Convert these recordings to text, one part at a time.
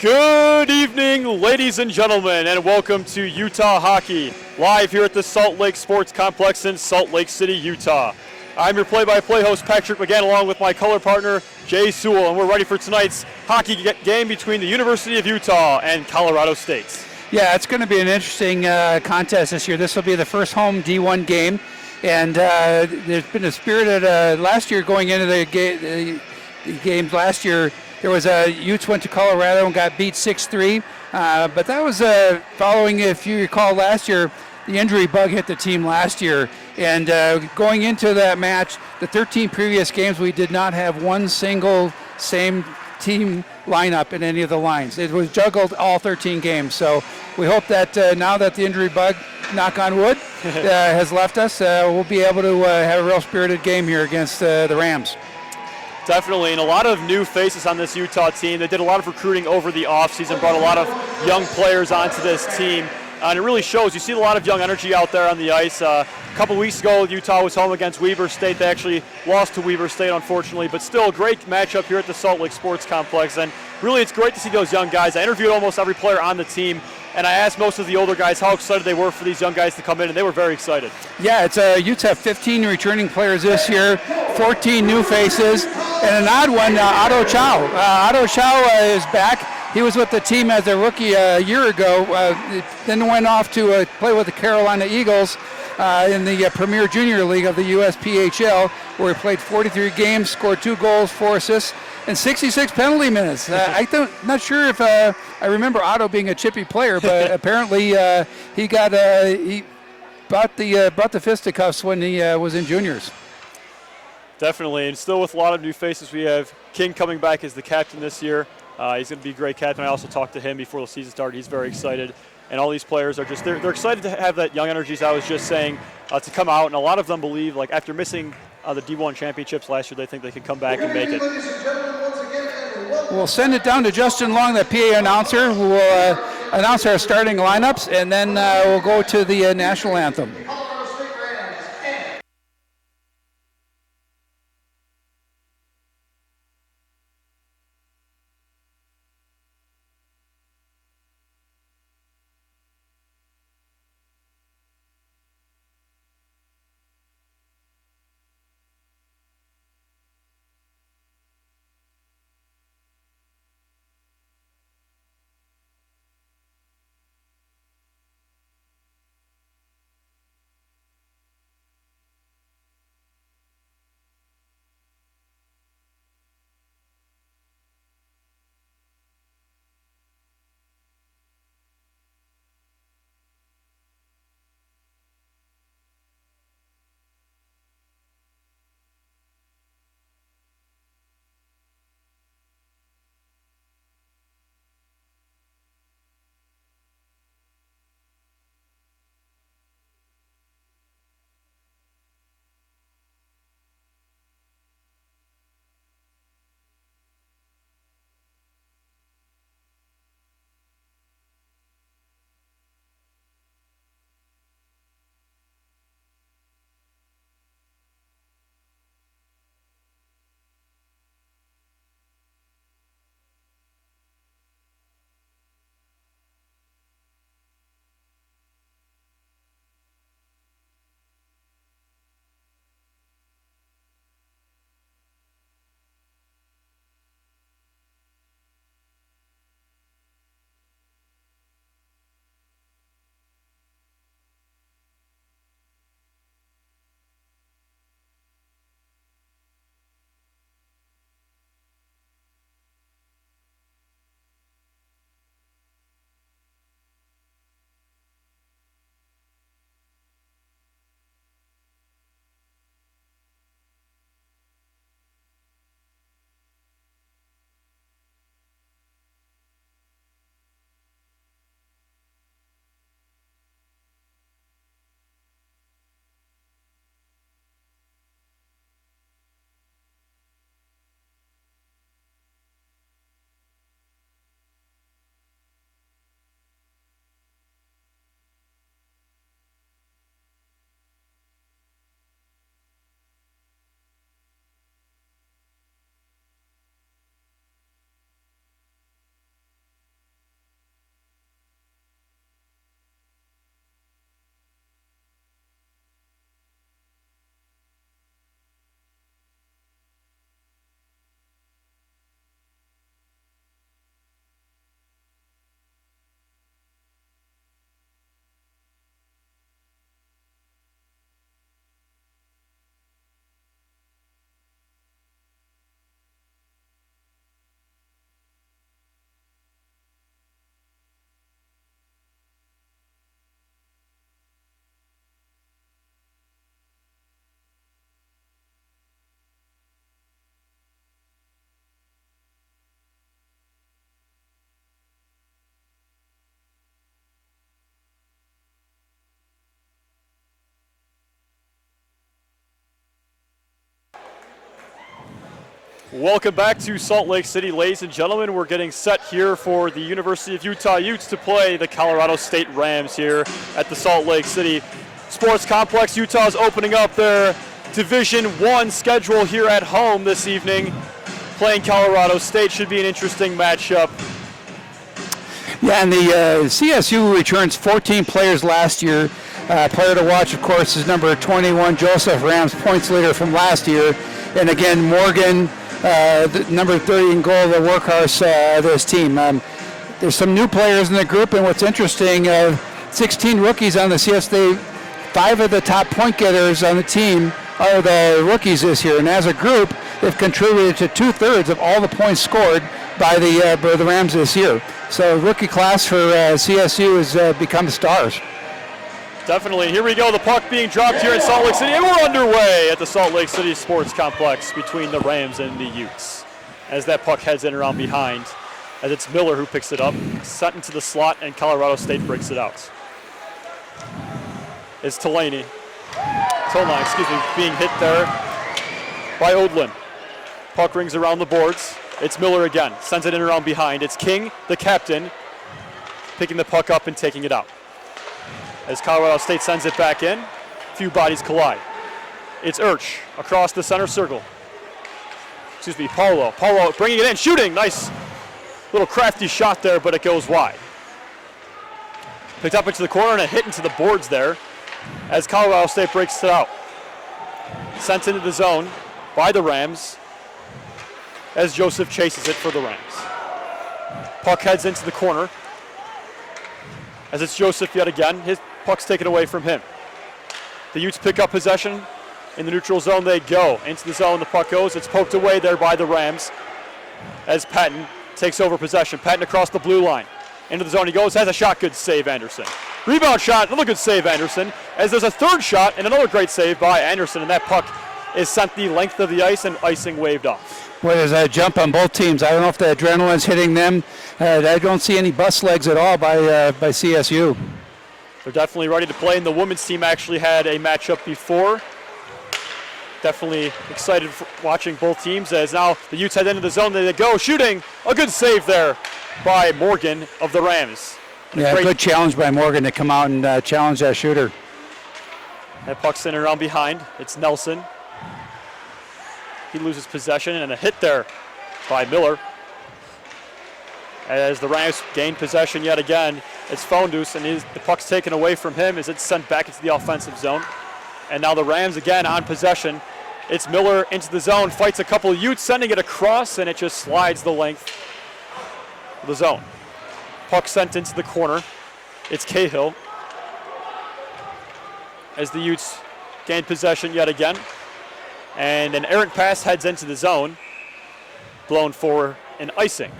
Good evening, ladies and gentlemen, and welcome to Utah Hockey, live here at the Salt Lake Sports Complex in Salt Lake City, Utah. I'm your play-by-play host, Patrick McGann, along with my color partner, Jay Sewell, and we're ready for tonight's hockey game between the University of Utah and Colorado State. Yeah, it's going to be an interesting contest this year. This will be the first home D1 game, and there's been a spirited last year going into the games last year. There was Utes went to Colorado and got beat 6-3, but that was following, if you recall, last year, the injury bug hit the team last year. And going into that match, the 13 previous games, we did not have one single same team lineup in any of the lines. It was juggled all 13 games. So we hope that now that the injury bug, knock on wood, has left us, we'll be able to have a real spirited game here against the Rams. Definitely, and a lot of new faces on this Utah team. They did a lot of recruiting over the offseason, brought a lot of young players onto this team. And it really shows. You see a lot of young energy out there on the ice. A couple weeks ago, Utah was home against Weber State. They actually lost to Weber State, unfortunately, but still a great matchup here at the Salt Lake Sports Complex. And really, it's great to see those young guys. I interviewed almost every player on the team, and I asked most of the older guys how excited they were for these young guys to come in, and they were very excited. Yeah, it's Utes have 15 returning players this year, 14 new faces, and an odd one, Otto Chow. Otto Chow is back. He was with the team as a rookie a year ago, then went off to play with the Carolina Eagles in the Premier Junior League of the USPHL, where he played 43 games, scored 2 goals, 4 assists, and 66 penalty minutes. I'm not sure if I remember Otto being a chippy player, but apparently he brought the fisticuffs when he was in juniors. Definitely, and still with a lot of new faces. We have King coming back as the captain this year. He's going to be a great captain. I also talked to him before the season started. He's very excited. And all these players are just, they're excited to have that young energy, as I was just saying, to come out. And a lot of them believe, like after missing the D1 championships last year, they think they can come back and make it. We'll send it down to Justin Long, the PA announcer, who will announce our starting lineups, and then we'll go to the national anthem. Welcome back to Salt Lake City, ladies and gentlemen. We're getting set here for the University of Utah Utes to play the Colorado State Rams here at the Salt Lake City Sports Complex. Utah is opening up their Division I schedule here at home this evening. Playing Colorado State should be an interesting matchup. Yeah, and the CSU returns 14 players last year. Player to watch, of course, is number 21, Joseph Rams, points leader from last year. And again, Morgan, number 30 in goal, the workhorse of this team. There's some new players in the group, and what's interesting, 16 rookies on the CS. 5 of the top point getters on the team are the rookies this year, and as a group, they've contributed to 2/3 of all the points scored by the Rams this year. So rookie class for CSU has become stars. Definitely. Here we go. The puck being dropped here in Salt Lake City, and we're underway at the Salt Lake City Sports Complex between the Rams and the Utes. As that puck heads in around behind, as it's Miller who picks it up, sent into the slot, and Colorado State breaks it out. It's Toline, being hit there by Odlin. Puck rings around the boards. It's Miller again, sends it in around behind. It's King, the captain, picking the puck up and taking it out. As Colorado State sends it back in, a few bodies collide. It's Urch across the center circle. Paulo bringing it in, shooting, nice little crafty shot there, but it goes wide. Picked up into the corner and a hit into the boards there as Colorado State breaks it out. Sent into the zone by the Rams as Joseph chases it for the Rams. Puck heads into the corner as it's Joseph yet again. His puck's taken away from him. The Utes pick up possession. In the neutral zone they go. Into the zone the puck goes. It's poked away there by the Rams as Patton takes over possession. Patton across the blue line. Into the zone he goes, has a shot, good save Anderson. Rebound shot, another good save Anderson, as there's a third shot and another great save by Anderson, and that puck is sent the length of the ice and icing waved off. Boy, there's a jump on both teams. I don't know if the adrenaline's hitting them. I don't see any bus legs at all by CSU. They're definitely ready to play, and the women's team actually had a matchup before. Definitely excited for watching both teams as now the Utes head into the zone. They go shooting, a good save there by Morgan of the Rams. Yeah, good challenge by Morgan to come out and challenge that shooter. That puck's in around behind. It's Nelson. He loses possession and a hit there by Miller. As the Rams gain possession yet again, it's Foundus, and the puck's taken away from him as it's sent back into the offensive zone. And now the Rams again on possession. It's Miller into the zone, fights a couple of Utes, sending it across, and it just slides the length of the zone. Puck sent into the corner. It's Cahill. As the Utes gain possession yet again. And an errant pass heads into the zone, blown for an icing.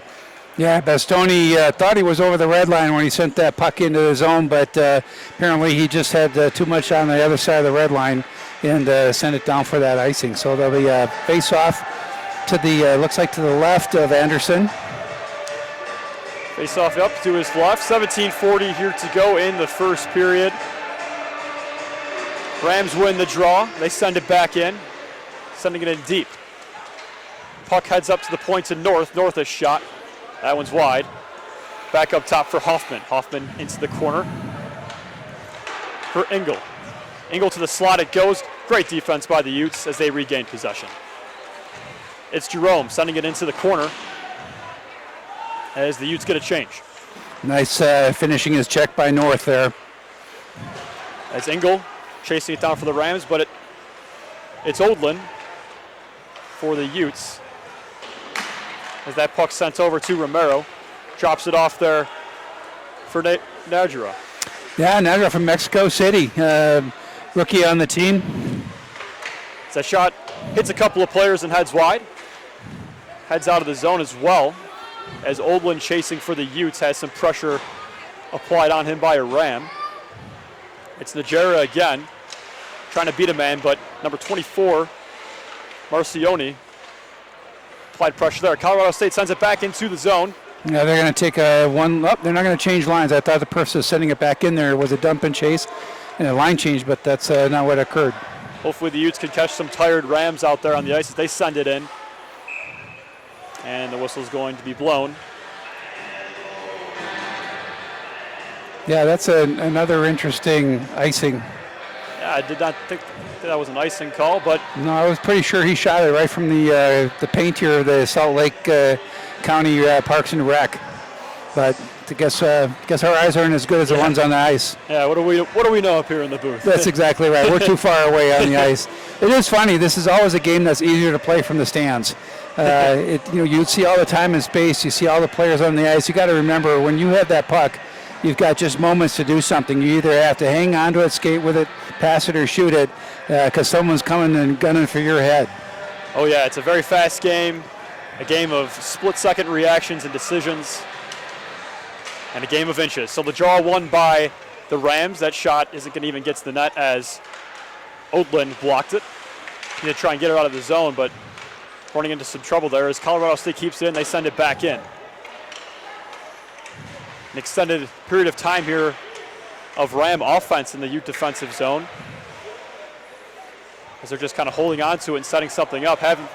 Yeah, Bastoni thought he was over the red line when he sent that puck into the zone, but apparently he just had too much on the other side of the red line and sent it down for that icing. So there'll be a face-off to the, looks like to the left of Anderson. Face-off up to his left, 17:40 here to go in the first period. Rams win the draw, they send it back in, sending it in deep. Puck heads up to the point to North, North shot. That one's wide. Back up top for Hoffman. Hoffman into the corner for Engel. Engel to the slot it goes. Great defense by the Utes as they regain possession. It's Jerome sending it into the corner as the Utes get a change. Nice finishing his check by North there. As Engel chasing it down for the Rams, but it's Odlin for the Utes. As that puck sent over to Romero. Drops it off there for Najera. Yeah, Najera from Mexico City. Rookie on the team. As that shot hits a couple of players and heads wide. Heads out of the zone as well. As Odlin chasing for the Utes has some pressure applied on him by a Ram. It's Najera again. Trying to beat a man, but number 24, Marcioni, applied pressure there. Colorado State sends it back into the zone. Yeah, they're going to take one up. They're not going to change lines. I thought the person sending it back in there was a dump and chase and a line change, but that's not what occurred. Hopefully the Utes can catch some tired Rams out there on the ice as they send it in. And the whistle is going to be blown. Yeah, that's another interesting icing. Yeah, I did not think that was an icing call, but No, I was pretty sure he shot it right from the paint here of the Salt Lake County Parks and Rec. But I guess our eyes aren't as good as the ones on the ice. yeah, what do we know up here in the booth? That's exactly right. We're too far away on the ice. It is funny. This is always a game that's easier to play from the stands. You see all the time and space. You see all the players on the ice. You got to remember when you have that puck, you've got just moments to do something. You either have to hang on to it, skate with it, pass it, or shoot it, because someone's coming and gunning for your head. Oh yeah, it's a very fast game, a game of split-second reactions and decisions, and a game of inches. So the draw won by the Rams. That shot isn't going to even get to the net as Odlin blocked it. He did try and get her out of the zone, but running into some trouble there as Colorado State keeps it in. They send it back in. An extended period of time here of Ram offense in the Ute defensive zone, as they're just kind of holding on to it and setting something up. Haven't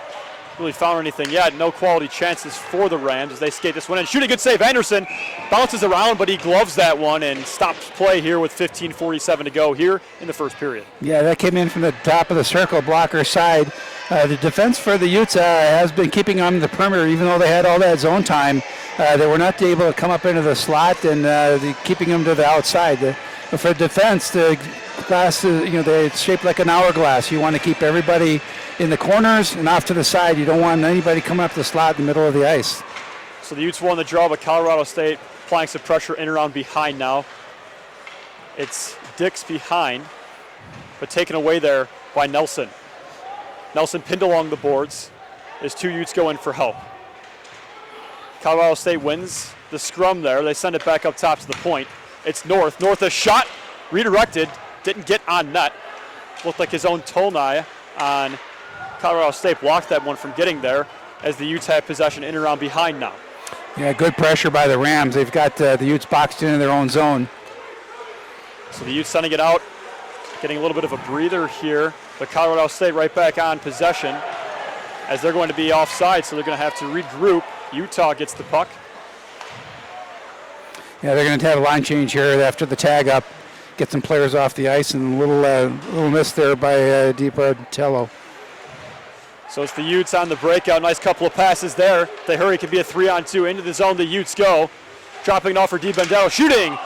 really found anything yet. No quality chances for the Rams as they skate this one in. Shooting, good save. Anderson bounces around, but he gloves that one and stops play here with 15:47 to go here in the first period. Yeah, that came in from the top of the circle, blocker side. The defense for the Utes has been keeping on the perimeter, even though they had all that zone time. They were not able to come up into the slot and keeping them to the outside. For defense, the glass, they're shaped like an hourglass. You want to keep everybody in the corners and off to the side. You don't want anybody coming up the slot in the middle of the ice. So the Utes won the draw, but Colorado State applying some pressure in around behind now. It's Dix behind, but taken away there by Nelson. Nelson pinned along the boards as two Utes go in for help. Colorado State wins the scrum there. They send it back up top to the point. It's North. North a shot, redirected, didn't get on net. Looked like his own Tolnai on Colorado State blocked that one from getting there as the Utes have possession in and around behind now. Yeah, good pressure by the Rams. They've got the Utes boxed into their own zone. So the Utes sending it out, getting a little bit of a breather here. But Colorado State right back on possession as they're going to be offside, so they're going to have to regroup. Utah gets the puck. Yeah, they're going to have a line change here after the tag up, get some players off the ice, and a little miss there by DiPartello. So it's the Utes on the breakout. Nice couple of passes there. If they hurry, it could be a 3-on-2 into the zone. The Utes go. Dropping it off for DiBendello. Shooting!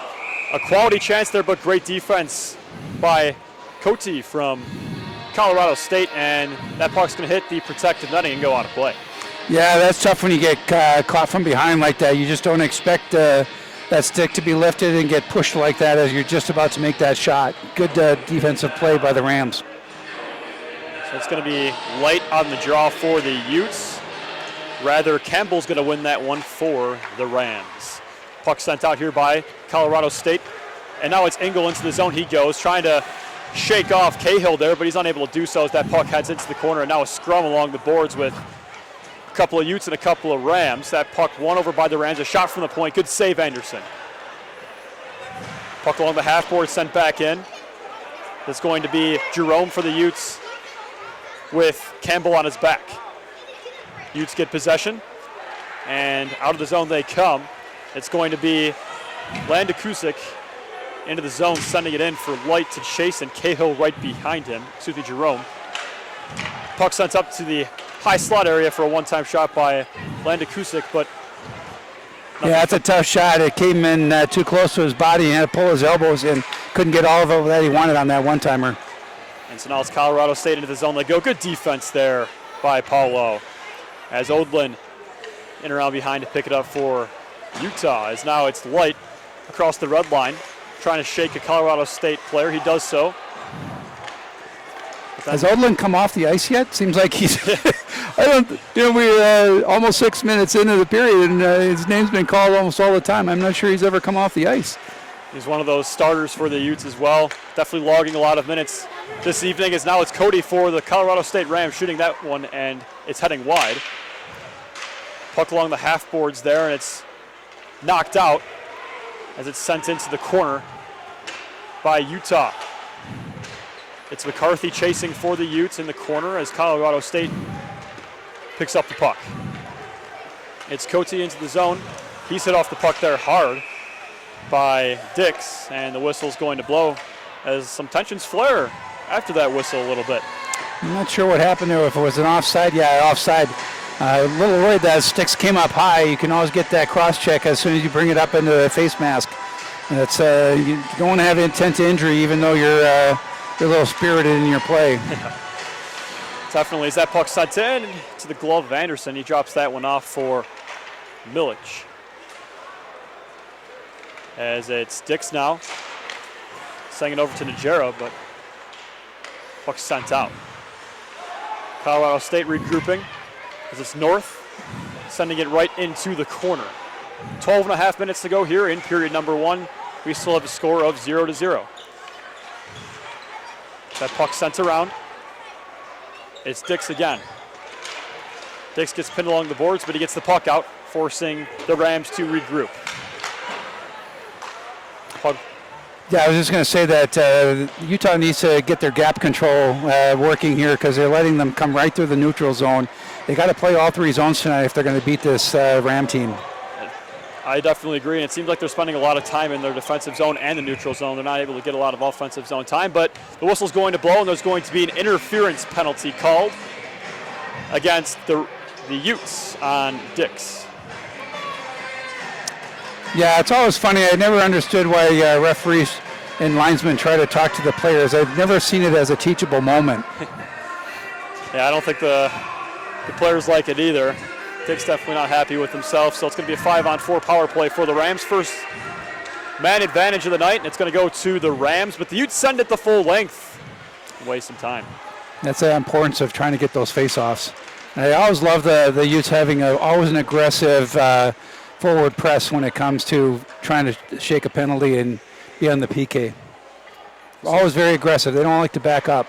A quality chance there, but great defense by Cote from Colorado State, and that puck's going to hit the protected netting and go out of play. Yeah, that's tough when you get caught from behind like that. You just don't expect that stick to be lifted and get pushed like that as you're just about to make that shot. Good defensive play by the Rams. So it's going to be light on the draw for the Utes. Rather, Campbell's going to win that one for the Rams. Puck sent out here by Colorado State. And now it's Engel into the zone. He goes, trying to shake off Cahill there, but he's unable to do so as that puck heads into the corner. And now a scrum along the boards with a couple of Utes and a couple of Rams. That puck won over by the Rams. A shot from the point. Good save, Anderson. Puck along the half board sent back in. It's going to be Jerome for the Utes with Campbell on his back. Utes get possession, and out of the zone they come. It's going to be Landakusik into the zone, sending it in for Light to chase, and Cahill right behind him. Excuse me, Jerome. Puck sent up to the high slot area for a one-time shot by Landakusik, but yeah, that's a tough shot. It came in too close to his body and had to pull his elbows in. Couldn't get all of it that he wanted on that one-timer. And so now it's Colorado State into the zone. They go. Good defense there by Paulo. As Odlin in and around behind to pick it up for Utah. As now it's Light across the red line, trying to shake a Colorado State player. He does so. Has Odlin come off the ice yet? Seems like he's. We're almost 6 minutes into the period, and his name's been called almost all the time. I'm not sure he's ever come off the ice. He's one of those starters for the Utes as well. Definitely logging a lot of minutes this evening. As now it's Cody for the Colorado State Rams shooting that one, and it's heading wide. Puck along the half boards there, and it's knocked out as it's sent into the corner by Utah. It's McCarthy chasing for the Utes in the corner as Colorado State picks up the puck. It's Cote into the zone. He's hit off the puck there hard by Dix, and the whistle's going to blow as some tensions flare after that whistle a little bit. I'm not sure what happened there. If it was an offside, yeah, offside. A little worried that sticks came up high. You can always get that cross check as soon as you bring it up into the face mask. It's you don't want to have intent to injury, even though you're a little spirited in your play. Definitely. As that puck sent in to the glove of Anderson, he drops that one off for Milic. As it's Dix now, sending it over to Najera, but puck sent out. Colorado State regrouping as it's North, sending it right into the corner. 12.5 minutes to go here in period number 1. We still have a score of 0-0. That puck sent around. It's Dix again. Dix gets pinned along the boards, but he gets the puck out, forcing the Rams to regroup. Puck. Yeah, I was just going to say that Utah needs to get their gap control working here because they're letting them come right through the neutral zone. They got to play all 3 zones tonight if they're going to beat this Ram team. I definitely agree. And it seems like they're spending a lot of time in their defensive zone and the neutral zone. They're not able to get a lot of offensive zone time, but the whistle's going to blow, and there's going to be an interference penalty called against the Utes on Dix. Yeah, it's always funny. I never understood why referees and linesmen try to talk to the players. I've never seen it as a teachable moment. Yeah, I don't think the players like it either. Dick's definitely not happy with himself, so it's going to be a 5-on-4 power play for the Rams. First man advantage of the night, and it's going to go to the Rams, but the Utes send it the full length. Waste some time. That's the importance of trying to get those face-offs. And I always love the Utes having always an aggressive forward press when it comes to trying to shake a penalty and be on the PK. Always very aggressive. They don't like to back up.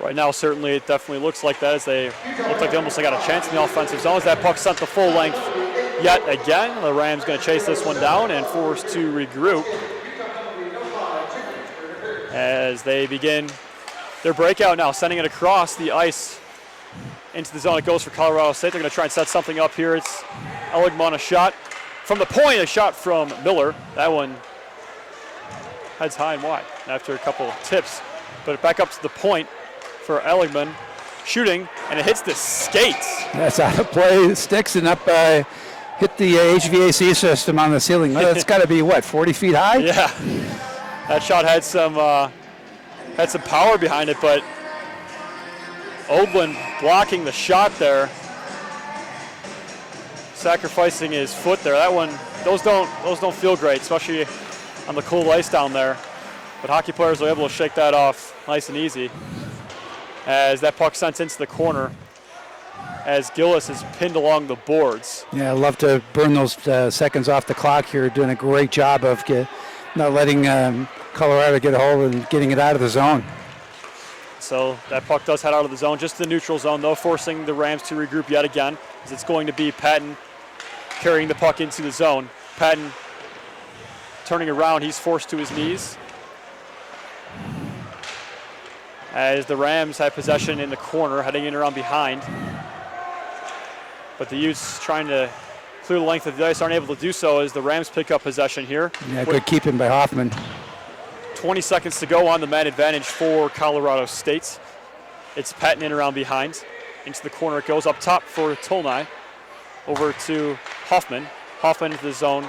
Right now, certainly, it definitely looks like that as they look like they almost got a chance in the offensive zone. As that puck sent the full length yet again, the Rams going to chase this one down and forced to regroup as they begin their breakout now, sending it across the ice into the zone. It goes for Colorado State. They're going to try and set something up here. It's Eligman, a shot from the point, a shot from Miller. That one heads high and wide after a couple of tips. But back up to the point for Eligman, shooting, and it hits the skates. That's out of play. Sticks and up, hit the HVAC system on the ceiling. Well, it's got to be, what, 40 feet high? Yeah. That shot had some power behind it, but Odlin blocking the shot there, sacrificing his foot there. That one, those don't feel great, especially on the cold ice down there. But hockey players are able to shake that off nice and easy as that puck sent into the corner as Gillis is pinned along the boards. Yeah, I love to burn those seconds off the clock here, doing a great job of not letting Colorado get a hold and getting it out of the zone. So that puck does head out of the zone, just the neutral zone though, forcing the Rams to regroup yet again, as it's going to be Patton carrying the puck into the zone. Patton turning around, he's forced to his knees as the Rams have possession in the corner, heading in around behind. But the Utes trying to clear the length of the ice, aren't able to do so as the Rams pick up possession here. Yeah, good keeping by Hoffman. 20 seconds to go on the man advantage for Colorado State. It's Patton in around behind. Into the corner it goes, up top for Tolnai. Over to Hoffman. Hoffman into the zone,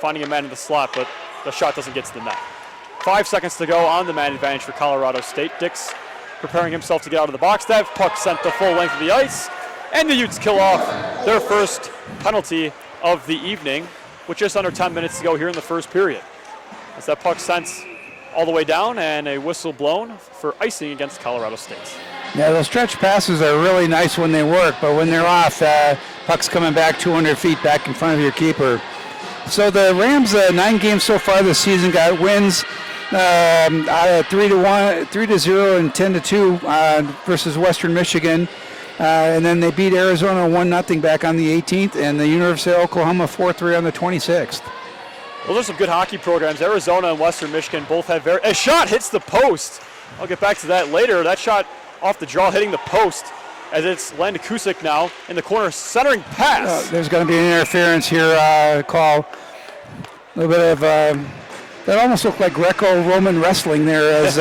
finding a man in the slot, but the shot doesn't get to the net. 5 seconds to go on the man advantage for Colorado State. Dix preparing himself to get out of the box. That puck sent the full length of the ice, and the Utes kill off their first penalty of the evening with just under 10 minutes to go here in the first period. As that puck sent all the way down and a whistle blown for icing against Colorado State. Yeah, those stretch passes are really nice when they work, but when they're off, puck's coming back 200 feet back in front of your keeper. So the Rams, 9 games so far this season, got wins 3-1, 3-0, and 10-2 versus Western Michigan. And then they beat Arizona 1-0 back on the 18th, and the University of Oklahoma 4-3 on the 26th. Well, there's some good hockey programs. Arizona and Western Michigan both have a shot hits the post. I'll get back to that later. That shot off the draw hitting the post as it's Landon Kusick now in the corner, centering pass. There's going to be an interference here call. A little bit of, that almost looked like Greco-Roman wrestling there as,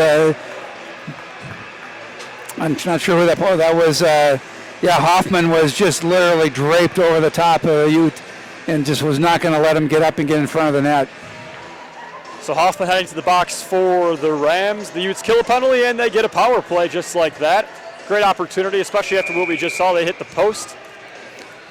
I'm not sure who that was. Hoffman was just literally draped over the top of the Ute and just was not going to let him get up and get in front of the net. So Hoffman heading to the box for the Rams. The Utes kill a penalty and they get a power play just like that. Great opportunity, especially after what we just saw. They hit the post.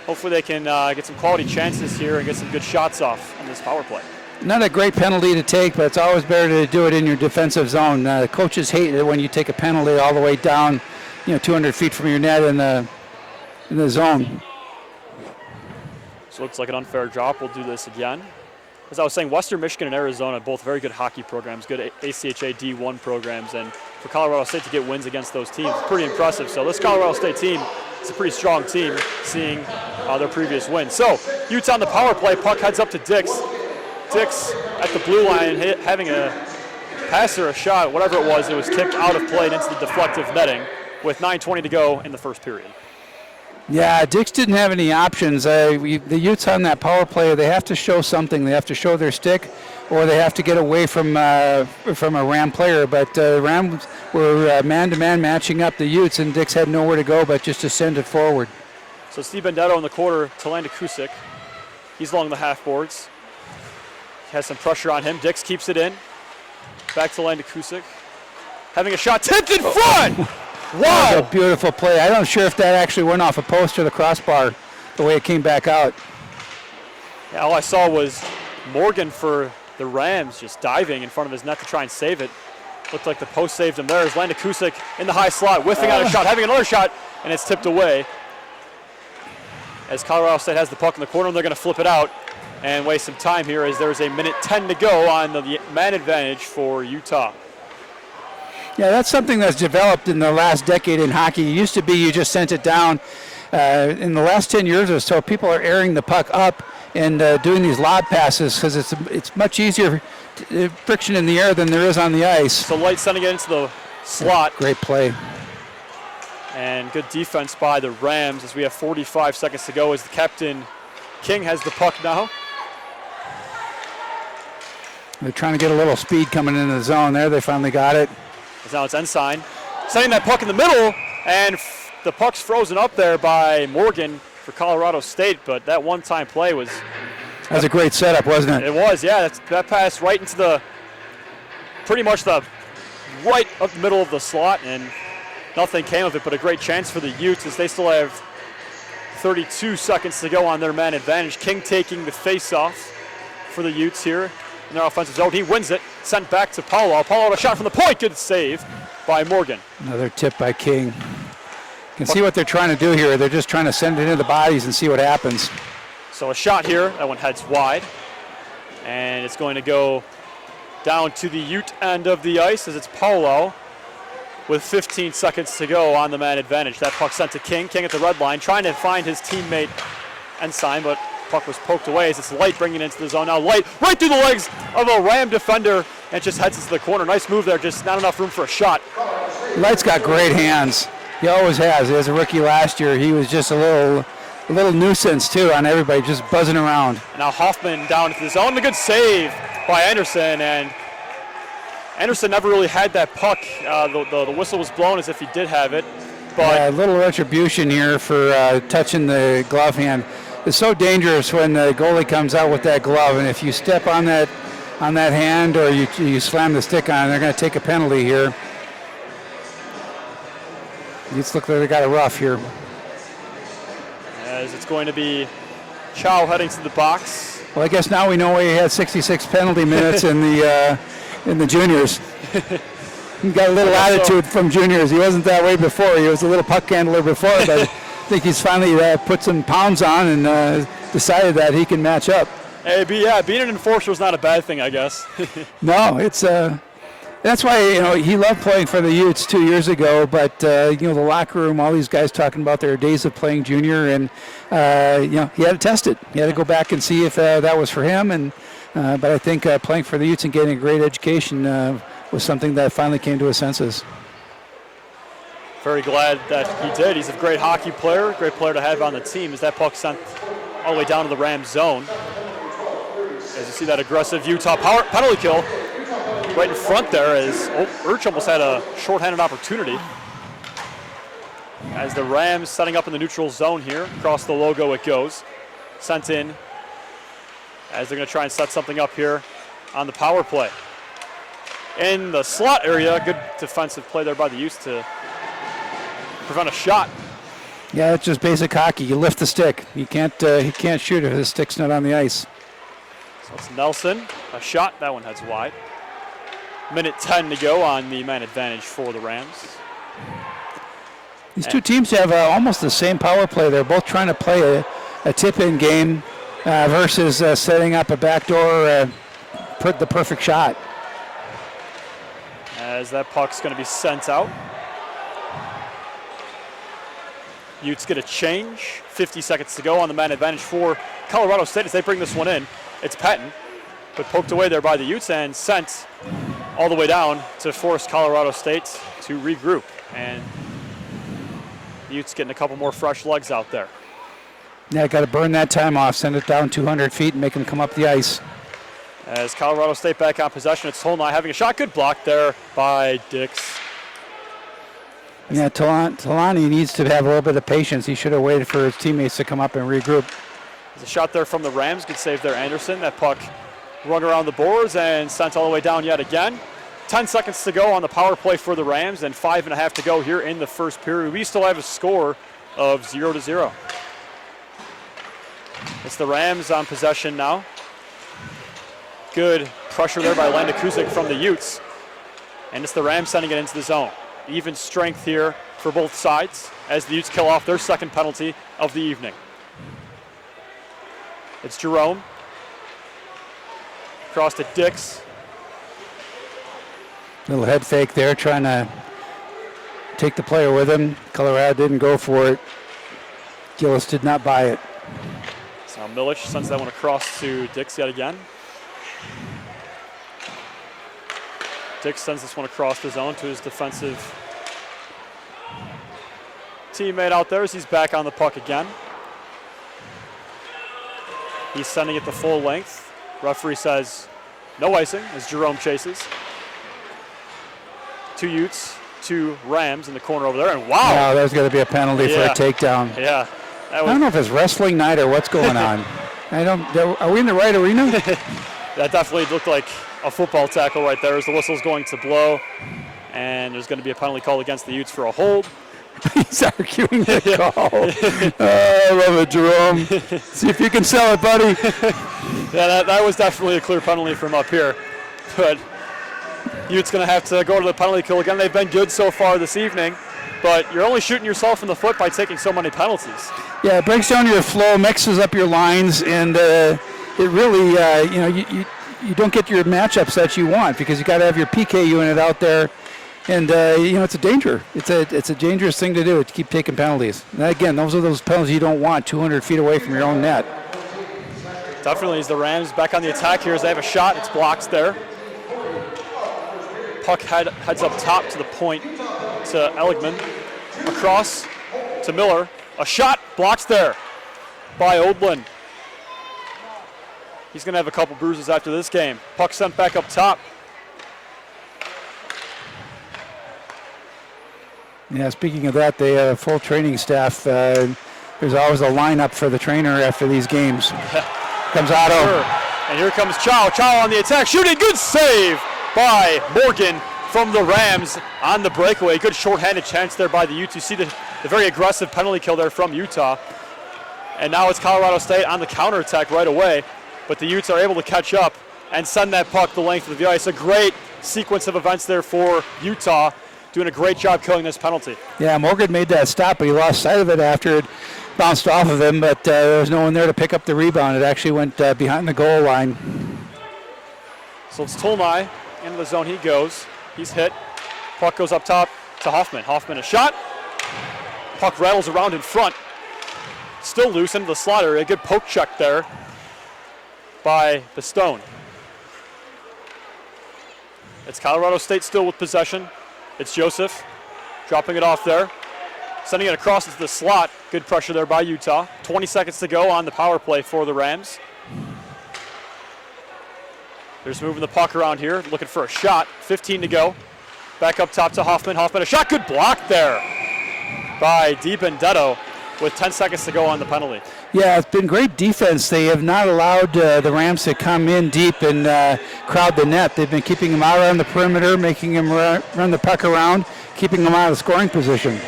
Hopefully they can get some quality chances here and get some good shots off on this power play. Not a great penalty to take, but it's always better to do it in your defensive zone. Coaches hate it when you take a penalty all the way down, 200 feet from your net in the zone. So it looks like an unfair drop. We'll do this again. As I was saying, Western Michigan and Arizona, both very good hockey programs, good ACHA D1 programs, and for Colorado State to get wins against those teams, pretty impressive. So this Colorado State team is a pretty strong team, seeing their previous wins. So Utes on the power play, puck heads up to Dix. Dix at the blue line, having a pass or a shot, whatever it was tipped out of play and into the deflective netting with 9:20 to go in the first period. Yeah, Dix didn't have any options. The Utes on that power play, they have to show something. They have to show their stick, or they have to get away from a Ram player. But Rams were man-to-man matching up the Utes, and Dix had nowhere to go but just to send it forward. So Steve Bendetto in the quarter to Landon Kusick. He's along the half boards. Has some pressure on him. Dix keeps it in. Back to Landon Kusick. Having a shot tipped in front! Wow! That was a beautiful play. I'm not sure if that actually went off a post or the crossbar, the way it came back out. Yeah, all I saw was Morgan for the Rams just diving in front of his net to try and save it. Looked like the post saved him there. As Landon Kusick in the high slot, whiffing out a shot, having another shot, and it's tipped away. As Colorado State has the puck in the corner, they're going to flip it out and waste some time here as there's a minute 10 to go on the man advantage for Utah. Yeah, that's something that's developed in the last decade in hockey. It used to be you just sent it down. In the last 10 years or so, people are airing the puck up and doing these lob passes because it's much easier friction in the air than there is on the ice. So Light sending it into the slot. Great play. And good defense by the Rams as we have 45 seconds to go as the captain King has the puck now. They're trying to get a little speed coming into the zone there. They finally got it. Now it's Ensign sending that puck in the middle, and the puck's frozen up there by Morgan for Colorado State, but that one-time play was... That was a great setup, wasn't it? It was, yeah. That pass right into pretty much the right up the middle of the slot, and nothing came of it, but a great chance for the Utes as they still have 32 seconds to go on their man advantage. King taking the face-off for the Utes here in their offensive zone. He wins it, sent back to Paulo. Paulo a shot from the point, good save by Morgan. Another tip by King. You can see what they're trying to do here. They're just trying to send it into the bodies and see what happens. So a shot here, that one heads wide. And it's going to go down to the Ute end of the ice as it's Paulo with 15 seconds to go on the man advantage. That puck sent to King. King at the red line, trying to find his teammate Ensign, but puck was poked away as it's Light bringing it into the zone. Now Light right through the legs of a Ram defender and just heads into the corner. Nice move there, just not enough room for a shot. Light's got great hands. He always has. As a rookie last year, he was just a little nuisance too on everybody, just buzzing around. Now Hoffman down into the zone. A good save by Anderson, and Anderson never really had that puck. The whistle was blown as if he did have it. But a little retribution here for touching the glove hand. It's so dangerous when the goalie comes out with that glove, and if you step on that hand or you slam the stick on it, they're going to take a penalty here. It's look like they got a rough here. As it's going to be Chow heading to the box. Well, I guess now we know why he had 66 penalty minutes in the juniors. He got a little attitude from juniors. He wasn't that way before. He was a little puck handler before, but I think he's finally put some pounds on and decided that he can match up. Hey, being an enforcer is not a bad thing, I guess. No, it's that's why he loved playing for the Utes 2 years ago. But the locker room, all these guys talking about their days of playing junior, and he had to test it. He had to go back and see if that was for him. And but I think playing for the Utes and getting a great education was something that finally came to his senses. Very glad that he did. He's a great hockey player, great player to have on the team as that puck sent all the way down to the Rams zone. As you see that aggressive Utah power penalty kill right in front there as Urch almost had a shorthanded opportunity. As the Rams setting up in the neutral zone here, across the logo it goes. Sent in as they're going to try and set something up here on the power play. In the slot area, good defensive play there by the Utes to prevent a shot. Yeah, it's just basic hockey. You lift the stick. You can't. He can't shoot if the stick's not on the ice. So it's Nelson, a shot. That one heads wide. Minute 10 to go on the man advantage for the Rams. These two teams have almost the same power play. They're both trying to play a tip-in game versus setting up a backdoor, put the perfect shot. As that puck's going to be sent out. Utes get a change. 50 seconds to go on the man advantage for Colorado State as they bring this one in. It's Patton, but poked away there by the Utes and sent all the way down to force Colorado State to regroup. And the Utes getting a couple more fresh legs out there. Yeah, got to burn that time off, send it down 200 feet and make them come up the ice. As Colorado State back on possession, it's Tolnai having a shot. Good block there by Dix. Yeah, Talani needs to have a little bit of patience. He should have waited for his teammates to come up and regroup. There's a shot there from the Rams. Good save there, Anderson. That puck run around the boards and sent all the way down yet again. 10 seconds to go on the power play for the Rams and 5.5 to go here in the first period. We still have a score of 0-0. It's the Rams on possession now. Good pressure there by Landa Kuzik from the Utes. And it's the Rams sending it into the zone. Even strength here for both sides as the Utes kill off their second penalty of the evening. It's Jerome. Across to Dix. Little head fake there, trying to take the player with him. Colorado didn't go for it. Gillis did not buy it. So Milic sends that one across to Dix yet again. Dix sends this one across the zone to his defensive teammate out there as he's back on the puck again. He's sending it the full length. Referee says no icing as Jerome chases. 2 Utes, 2 Rams in the corner over there, and wow! There's going to be a penalty for a takedown. Yeah. I don't know if it's wrestling night or what's going on. Are we in the right arena? That definitely looked like a football tackle right there as the whistle's going to blow, and there's going to be a penalty called against the Utes for a hold. He's arguing the call. I love it, Jerome. See if you can sell it, buddy. Yeah, that was definitely a clear penalty from up here. But Utes going to have to go to the penalty kill again. They've been good so far this evening, but you're only shooting yourself in the foot by taking so many penalties. Yeah, it breaks down your flow, mixes up your lines, and it really, you don't get your matchups that you want because you got to have your PK unit out there. And, it's a danger. It's a dangerous thing to do, to keep taking penalties. And again, those are those penalties you don't want 200 feet away from your own net. Definitely, as the Rams back on the attack here as they have a shot. It's blocked there. Puck heads up top to the point to Eligman. Across to Miller. A shot blocked there by Odlin. He's going to have a couple bruises after this game. Puck sent back up top. Yeah, speaking of that, they have a full training staff. There's always a lineup for the trainer after these games. Comes Otto. Sure. And here comes Chow. Chow on the attack, shooting. Good save by Morgan from the Rams on the breakaway. Good shorthanded chance there by the Utes. You see the very aggressive penalty kill there from Utah. And now it's Colorado State on the counterattack right away. But the Utes are able to catch up and send that puck the length of the ice. A great sequence of events there for Utah, doing a great job killing this penalty. Yeah, Morgan made that stop, but he lost sight of it after it bounced off of him, but there was no one there to pick up the rebound. It actually went behind the goal line. So it's Tolnai. Into the zone he goes. He's hit. Puck goes up top to Hoffman. Hoffman a shot. Puck rattles around in front. Still loose into the slot area. A good poke check there by Bastone. It's Colorado State still with possession. It's Joseph. dropping it off there. Sending it across into the slot. Good pressure there by Utah. 20 seconds to go on the power play for the Rams. They're just moving the puck around here, looking for a shot. 15 to go. Back up top to Hoffman. Hoffman, a shot. Good block there by DiBenedetto with 10 seconds to go on the penalty. Yeah, it's been great defense. They have not allowed the Rams to come in deep and crowd the net. They've been keeping them out on the perimeter, making them run the puck around, keeping them out of scoring position.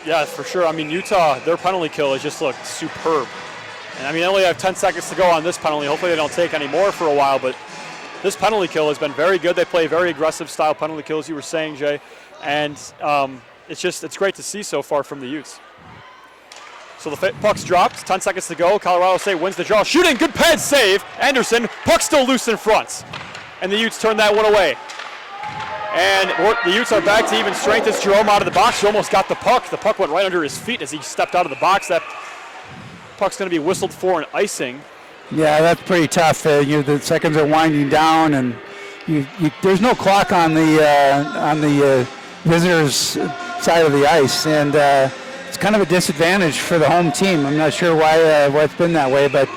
Yeah, for sure. I mean, Utah, their penalty kill has just looked superb. And I mean, they only have 10 seconds to go on this penalty. Hopefully they don't take any more for a while, but this penalty kill has been very good. They play very aggressive style penalty kills, you were saying, Jay. And it's great to see so far from the Utes. So the puck's dropped, 10 seconds to go. Colorado State wins the draw. Shooting, good pad save. Anderson, puck still loose in front. And the Utes turn that one away. And the Utes are back to even strength as Jerome out of the box. He almost got the puck. The puck went right under his feet as he stepped out of the box. That puck's going to be whistled for an icing. Yeah, that's pretty tough. The seconds are winding down, and there's no clock on the visitors' side of the ice, and it's kind of a disadvantage for the home team. I'm not sure why it's been that way, but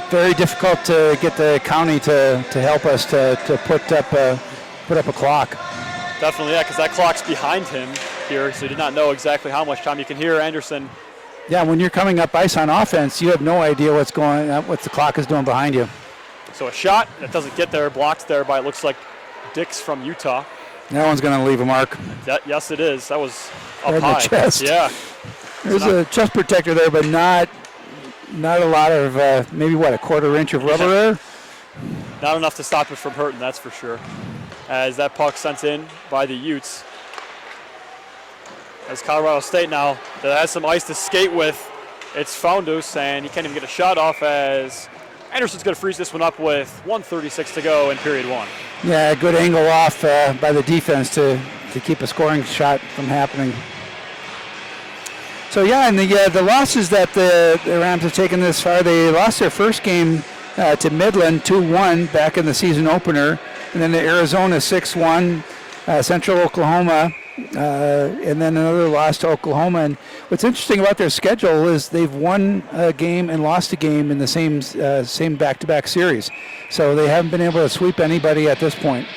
very difficult to get the county to help us to put up a clock. Definitely, yeah, because that clock's behind him here, so he did not know exactly how much time. You can hear Anderson. Yeah, when you're coming up ice on offense, you have no idea what the clock is doing behind you. So a shot that doesn't get there, blocked there by, it looks like, Dix from Utah. That one's going to leave a mark. Yes, it is. That was up right high. In the chest. Yeah. There's a chest protector there, but not a lot of, maybe a quarter inch of rubber there? Not enough to stop it from hurting, that's for sure. As that puck sent in by the Utes. As Colorado State now that has some ice to skate with, it's Foundus, and he can't even get a shot off as Anderson's going to freeze this one up with 1:36 to go in period one. Yeah, good angle off by the defense to keep a scoring shot from happening. So yeah, and the losses that the Rams have taken this far, they lost their first game to Midland 2-1 back in the season opener, and then to Arizona 6-1, Central Oklahoma, and then another loss to Oklahoma. And what's interesting about their schedule is they've won a game and lost a game in the same back-to-back series. So they haven't been able to sweep anybody at this point.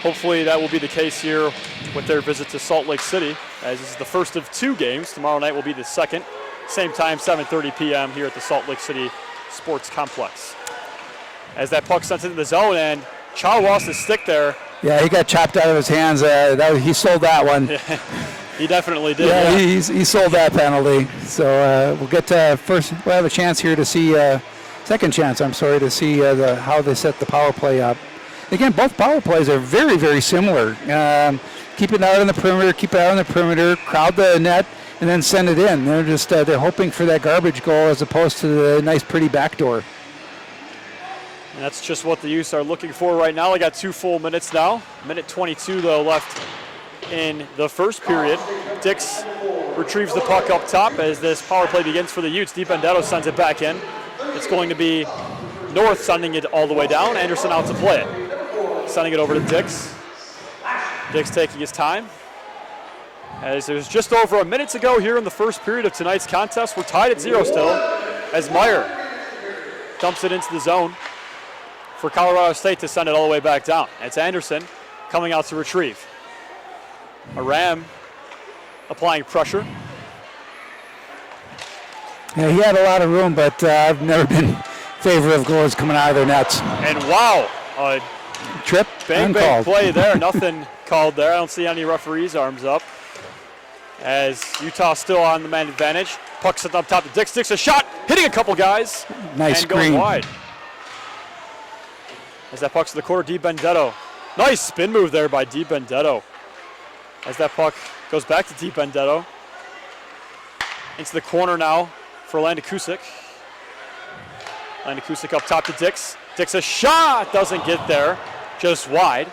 Hopefully that will be the case here with their visit to Salt Lake City, as this is the first of two games. Tomorrow night will be the second. Same time, 7:30 p.m. here at the Salt Lake City Sports Complex. As that puck sent into the zone, and Chow lost his stick there. Yeah, he got chopped out of his hands. He sold that one. He definitely did. Yeah, he sold that penalty. So we'll get first. We'll have a chance here to see second chance. I'm sorry, to see how they set the power play up. Again, both power plays are very, very similar. Keep it out on the perimeter, crowd the net, and then send it in. They're just they're hoping for that garbage goal as opposed to the nice, pretty backdoor. And that's just what the Utes are looking for right now. They got 2 full minutes now. Minute 22, though, left in the first period. Dix retrieves the puck up top as this power play begins for the Utes. DiBenedetto sends it back in. It's going to be North sending it all the way down. Anderson out to play it. Sending it over to Dix. Dix taking his time. As it was just over a minute to go here in the first period of tonight's contest. We're tied at 0 still as Meyer dumps it into the zone for Colorado State to send it all the way back down. It's Anderson coming out to retrieve. A Ram applying pressure. Yeah, he had a lot of room, but I've never been in favor of goals coming out of their nets. And wow, a trip, bang play there. Nothing called there. I don't see any referees' arms up. As Utah still on the man advantage. Puck sent up top to Dix. Dix a shot, hitting a couple guys. Nice and screen. Going wide. As that puck's to the corner, DiBenedetto. Nice spin move there by DiBenedetto. As that puck goes back to DiBenedetto. Into the corner now for Landakusik. Landakusik up top to Dix. Dix a shot, doesn't get there, just wide.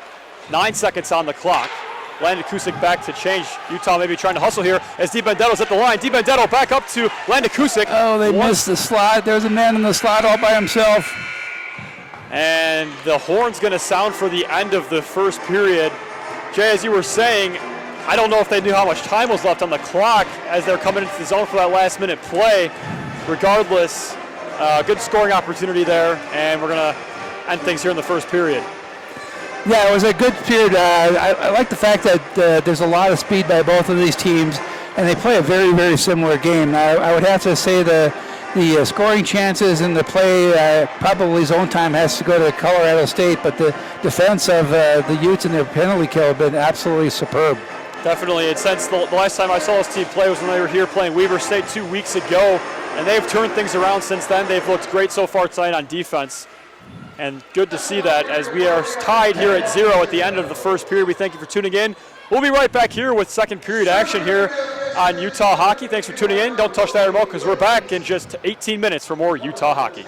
9 seconds on the clock. Landakusik back to change. Utah maybe trying to hustle here as DiBenedetto's at the line. DiBenedetto back up to Landakusik. Oh, they missed the slot. There's a man in the slot all by himself. And the horn's going to sound for the end of the first period. Jay, as you were saying, I don't know if they knew how much time was left on the clock as they're coming into the zone for that last-minute play. Regardless, good scoring opportunity there, and we're going to end things here in the first period. Yeah, it was a good period. I like the fact that there's a lot of speed by both of these teams, and they play a very, very similar game. I would have to say the scoring chances in the play, probably zone time has to go to Colorado State, but the defense of the Utes and their penalty kill have been absolutely superb. Definitely, and since the last time I saw this team play was when they were here playing Weber State 2 weeks ago, and they've turned things around since then. They've looked great so far tonight on defense, and good to see that as we are tied here at 0 at the end of the first period. We thank you for tuning in. We'll be right back here with second period action here on Utah Hockey. Thanks for tuning in. Don't touch that remote because we're back in just 18 minutes for more Utah Hockey.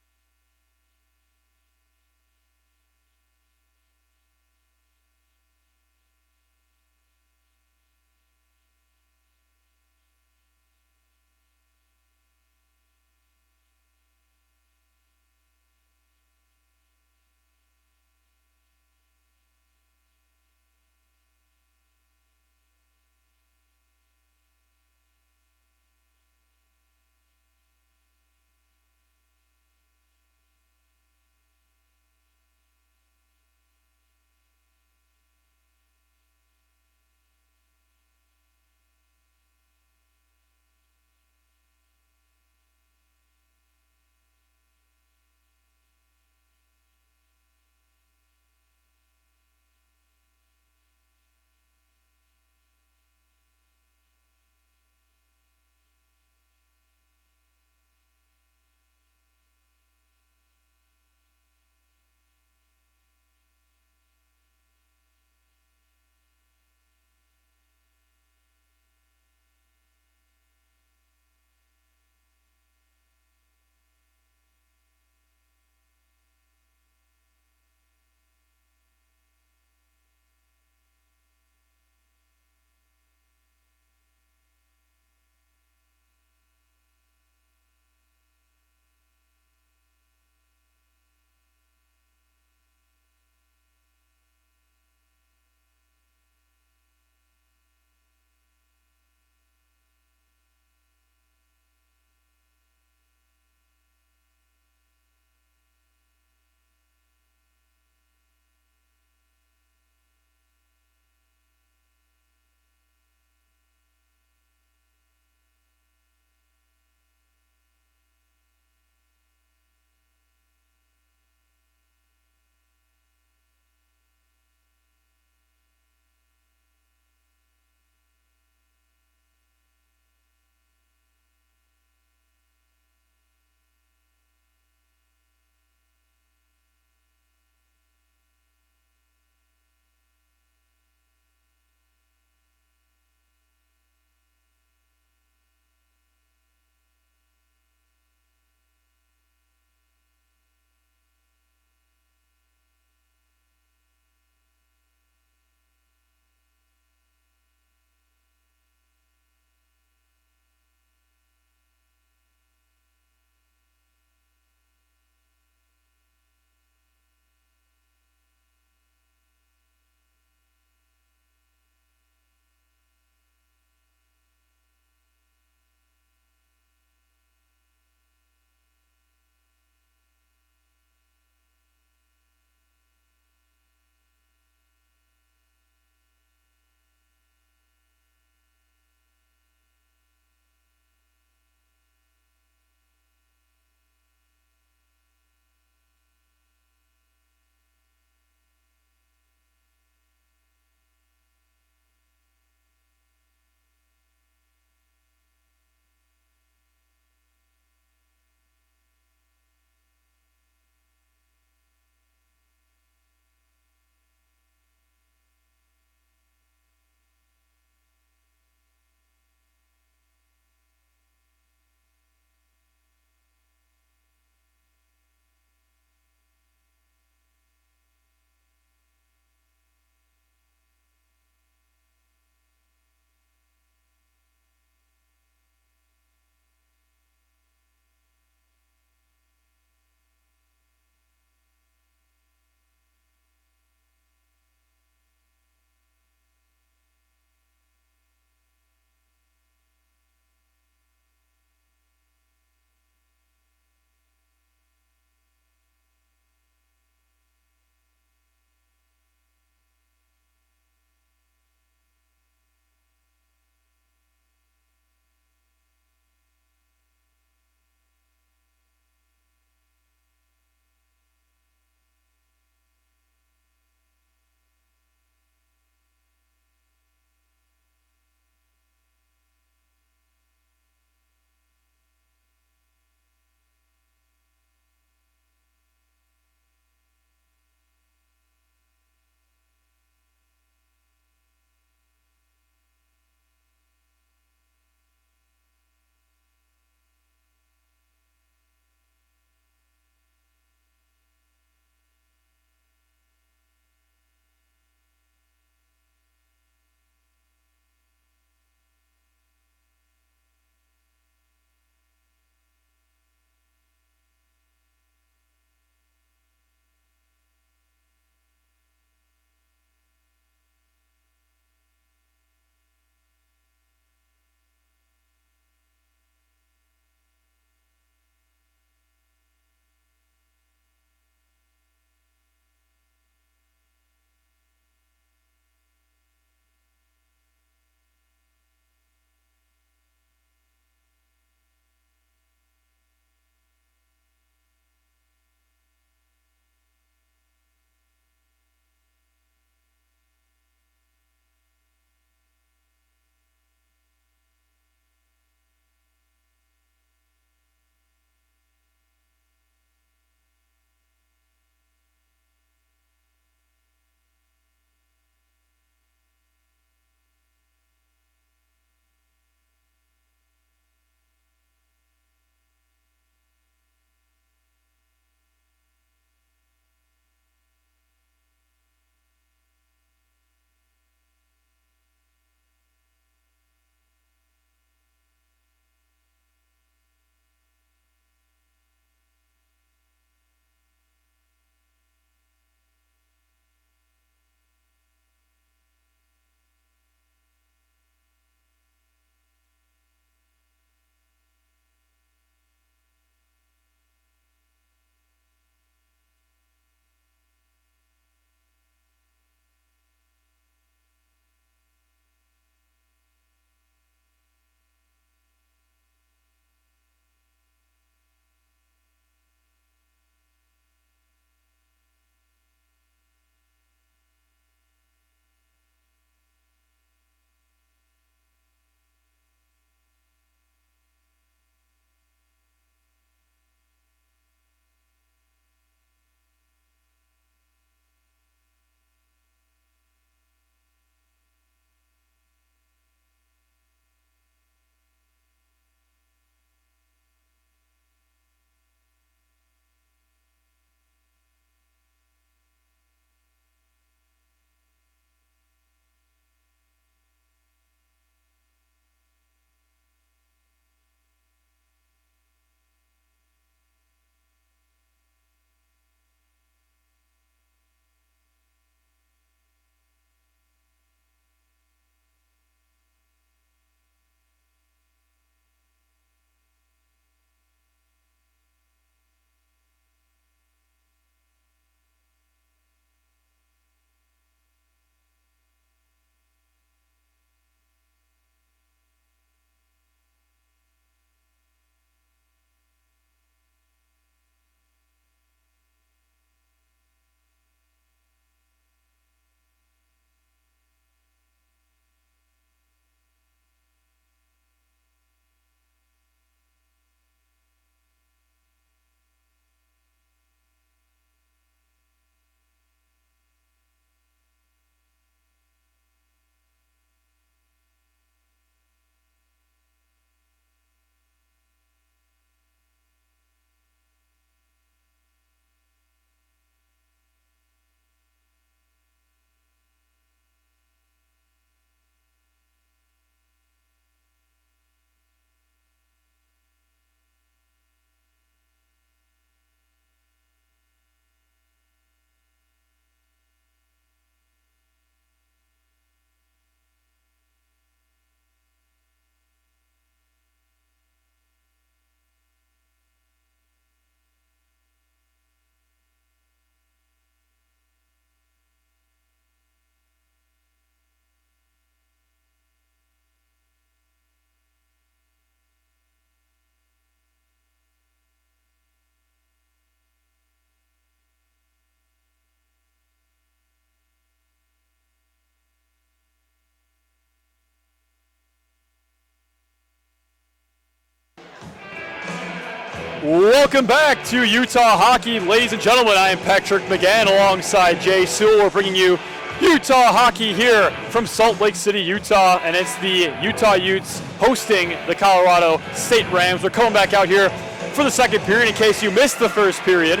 Welcome back to Utah Hockey. Ladies and gentlemen, I am Patrick McGann alongside Jay Sewell. We're bringing you Utah Hockey here from Salt Lake City, Utah, and it's the Utah Utes hosting the Colorado State Rams. We're coming back out here for the second period in case you missed the first period.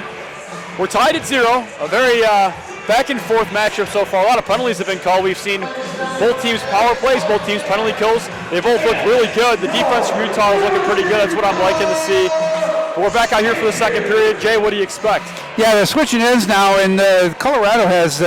We're tied at 0, a very back and forth matchup so far. A lot of penalties have been called. We've seen both teams power plays, both teams penalty kills. They both look really good. The defense from Utah is looking pretty good. That's what I'm liking to see. But we're back out here for the second period. Jay, what do you expect? Yeah, they're switching ends now, and Colorado has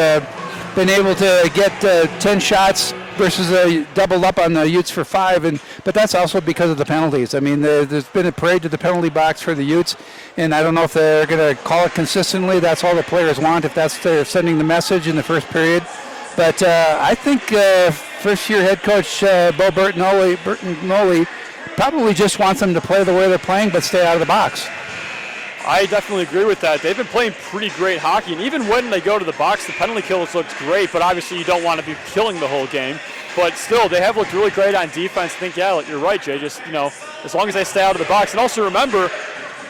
been able to get 10 shots versus double up on the Utes for 5, but that's also because of the penalties. I mean, there's been a parade to the penalty box for the Utes, and I don't know if they're going to call it consistently. That's all the players want, if that's they're sending the message in the first period. But I think first-year head coach Bo Bertinoli probably just wants them to play the way they're playing, but stay out of the box. I definitely agree with that. They've been playing pretty great hockey, and even when they go to the box, the penalty kills looked great, but obviously you don't want to be killing the whole game. But still, they have looked really great on defense. I think, yeah, you're right, Jay, just, as long as they stay out of the box. And also remember,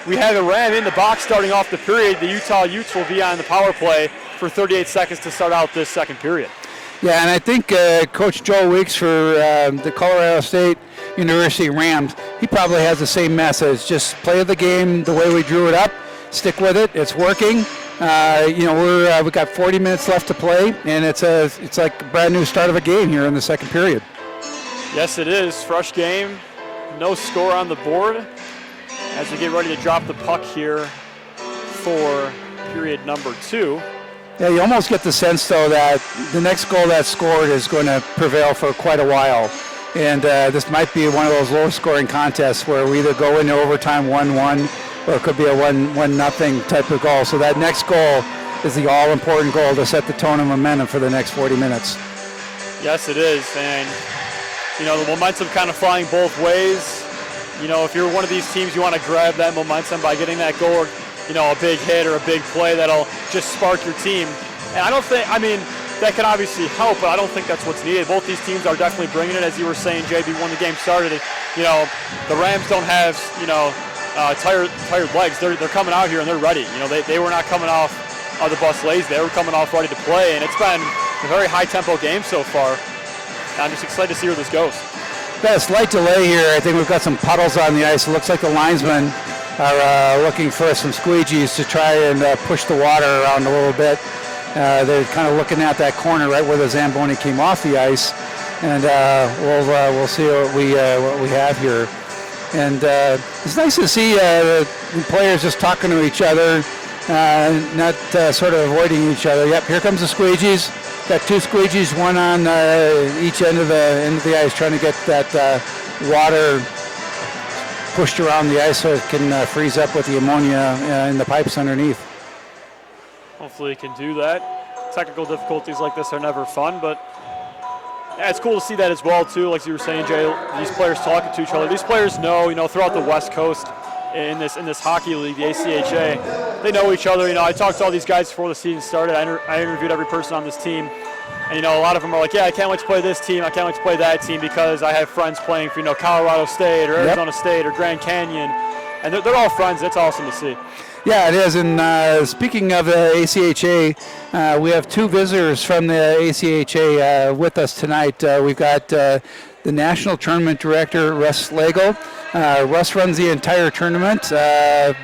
we have a Ram in the box starting off the period. The Utah Utes will be on the power play for 38 seconds to start out this second period. Yeah, and I think Coach Joel Weeks for the Colorado State University Rams, he probably has the same message. Just play the game the way we drew it up. Stick with it. It's working. We've got 40 minutes left to play, and it's like a brand new start of a game here in the second period. Yes, it is. Fresh game. No score on the board as we get ready to drop the puck here for period number 2. Yeah, you almost get the sense, though, that the next goal that's scored is going to prevail for quite a while. And this might be one of those low-scoring contests where we either go into overtime 1-1 or it could be a 1-0 type of goal. So that next goal is the all-important goal to set the tone and momentum for the next 40 minutes. Yes, it is. And, the momentum kind of flying both ways. If you're one of these teams, you want to grab that momentum by getting that goal or, a big hit or a big play that'll just spark your team. And that can obviously help, but I don't think that's what's needed. Both these teams are definitely bringing it, as you were saying, JB, when the game started. The Rams don't have, tired legs. They're coming out here and they're ready. They were not coming off the bus lazy. They were coming off ready to play, and it's been a very high-tempo game so far. I'm just excited to see where this goes. Got a slight delay here. I think we've got some puddles on the ice. It looks like the linesmen are looking for some squeegees to try and push the water around a little bit. They're kind of looking at that corner right where the Zamboni came off the ice, and we'll see what we have here. And it's nice to see the players just talking to each other, not sort of avoiding each other. Yep, here comes the squeegees. Got 2 squeegees, one on each end of the ice, trying to get that water pushed around the ice so it can freeze up with the ammonia in the pipes underneath. Hopefully it can do that. Technical difficulties like this are never fun, but yeah, it's cool to see that as well too. Like you were saying, Jay, these players talking to each other. These players know, throughout the West Coast in this hockey league, the ACHA, they know each other. I talked to all these guys before the season started. I interviewed every person on this team. And, a lot of them are like, yeah, I can't wait to play this team. I can't wait to play that team because I have friends playing for, Colorado State or Arizona State or Grand Canyon. And they're all friends. It's awesome to see. Yeah, it is. And speaking of the ACHA, we have 2 visitors from the ACHA with us tonight. We've got the National Tournament Director, Russ Slagle. Russ runs the entire tournament,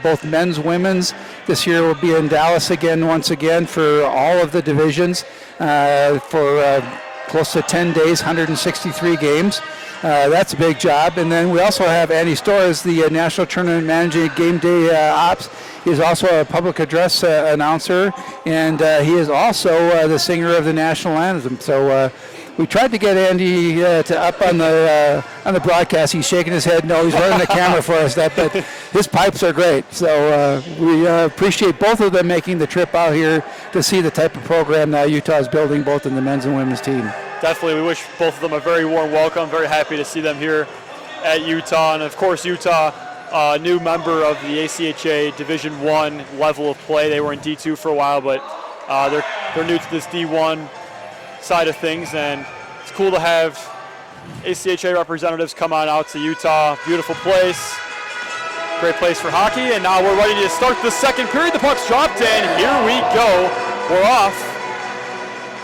both men's, women's. This year we'll be in Dallas once again for all of the divisions for close to 10 days, 163 games. That's a big job. And then we also have Andy Storrs, the National Tournament Managing Game Day Ops. He's also a public address announcer, and he is also the singer of the national anthem. So we tried to get Andy to up on the broadcast. He's shaking his head. No, he's running the camera for us. But his pipes are great. So we appreciate both of them making the trip out here to see the type of program that Utah is building, both in the men's and women's team. Definitely. We wish both of them a very warm welcome. Very happy to see them here at Utah. And, of course, Utah, new member of the ACHA Division I level of play. They were in D2 for a while, but they're new to this D1 side of things. And it's cool to have ACHA representatives come on out to Utah. Beautiful place. Great place for hockey, and now we're ready to start the second period. The puck's dropped in. Here we go. We're off.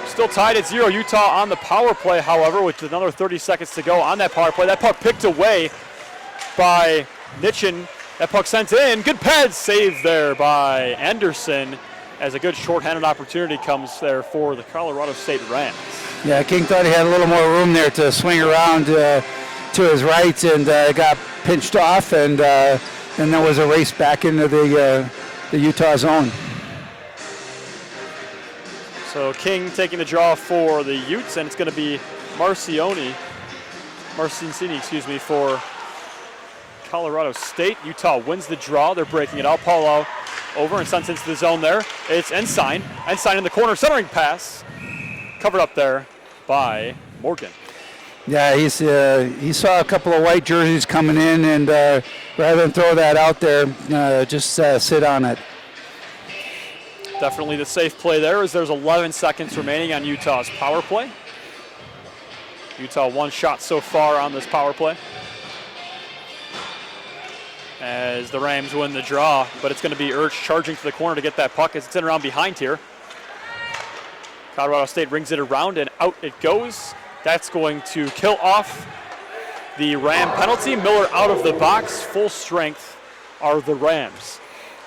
Still tied at 0. Utah on the power play, however, with another 30 seconds to go on that power play. That puck picked away by Nitchin. That puck sent in. Good pad save there by Anderson as a good shorthanded opportunity comes there for the Colorado State Rams. Yeah, King thought he had a little more room there to swing around to his right and got pinched off, and there was a race back into the Utah zone. So King taking the draw for the Utes, and it's going to be Marcincini, for Colorado State. Utah wins the draw. They're breaking it out. Paulo over and sent into the zone there. It's Ensign. Ensign in the corner, centering pass. Covered up there by Morgan. Yeah, he saw a couple of white jerseys coming in, and rather than throw that out there, just sit on it. Definitely the safe play there, as there's 11 seconds remaining on Utah's power play. Utah one shot so far on this power play, as the Rams win the draw, but it's going to be Urch charging to the corner to get that puck as it's in around behind here. Colorado State rings it around and out it goes. That's going to kill off the Ram penalty. Miller out of the box. Full strength are the Rams.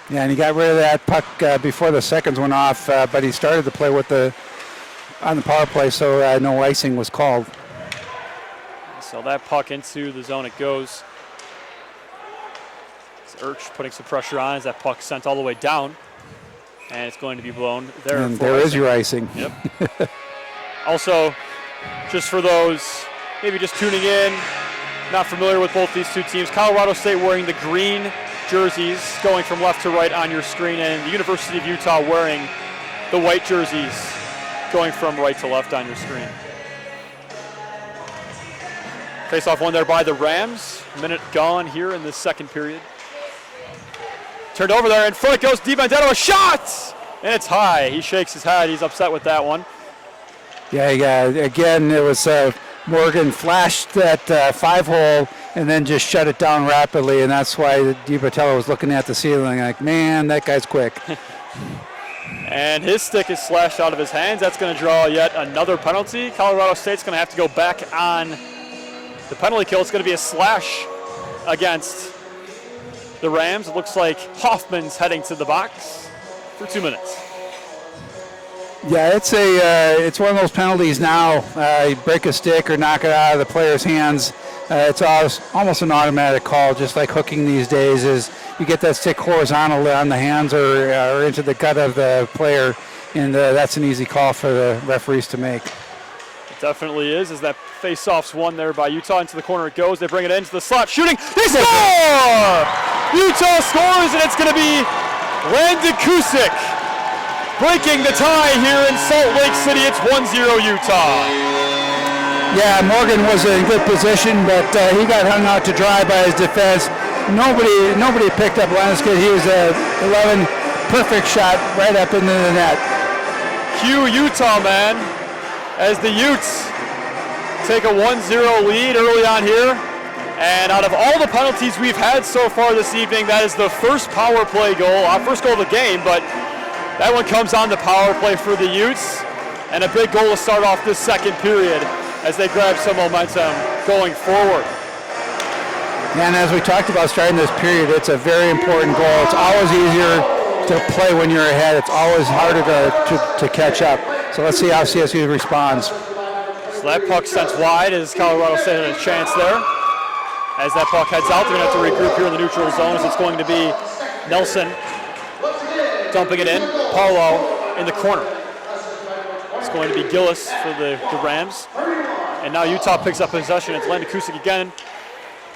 Yeah, and he got rid of that puck before the seconds went off, but he started to play on the power play, so no icing was called. So that puck into the zone it goes. It's Urch putting some pressure on as that puck sent all the way down. And it's going to be blown there. And there is your icing. Yep. Also, just for those maybe just tuning in, not familiar with both these two teams, Colorado State wearing the green jerseys going from left to right on your screen, and the University of Utah wearing the white jerseys going from right to left on your screen. Face-off won there by the Rams. Minute gone here in the second period. Turned over there, in front it goes. DiBenedetto, a shot! And it's high. He shakes his head. He's upset with that one. Yeah, again, it was Morgan flashed that 5-hole and then just shut it down rapidly, and that's why DiBenedetto was looking at the ceiling like, man, that guy's quick. And his stick is slashed out of his hands. That's going to draw yet another penalty. Colorado State's going to have to go back on the penalty kill. It's going to be a slash against the Rams. It looks like Hoffman's heading to the box for 2 minutes. Yeah, it's one of those penalties now. You break a stick or knock it out of the player's hands. It's almost an automatic call, just like hooking these days. Is you get that stick horizontally on the hands or into the gut of the player, and that's an easy call for the referees to make. It definitely is, as that face-off's won there by Utah. Into the corner it goes. They bring it into the slot. Shooting. They score! Utah scores, and it's going to be Landon Kusick breaking the tie here in Salt Lake City. It's 1-0 Utah. Yeah, Morgan was in good position, but he got hung out to dry by his defense. Nobody picked up Landon. He was 11, perfect shot right up into the net. Cue Utah, man, as the Utes take a 1-0 lead early on here. And out of all the penalties we've had so far this evening, that is the first power play goal, first goal of the game, but that one comes on the power play for the Utes, and a big goal to start off this second period as they grab some momentum going forward. And as we talked about starting this period, it's a very important goal. It's always easier to play when you're ahead. It's always harder to catch up. So let's see how CSU responds. So that puck sent wide as Colorado State had a chance there. As that puck heads out, they're going to have to regroup here in the neutral zone, as it's going to be Nelson dumping it in. Paulo in the corner. It's going to be Gillis for the Rams. And now Utah picks up possession. It's Landon Kusick again.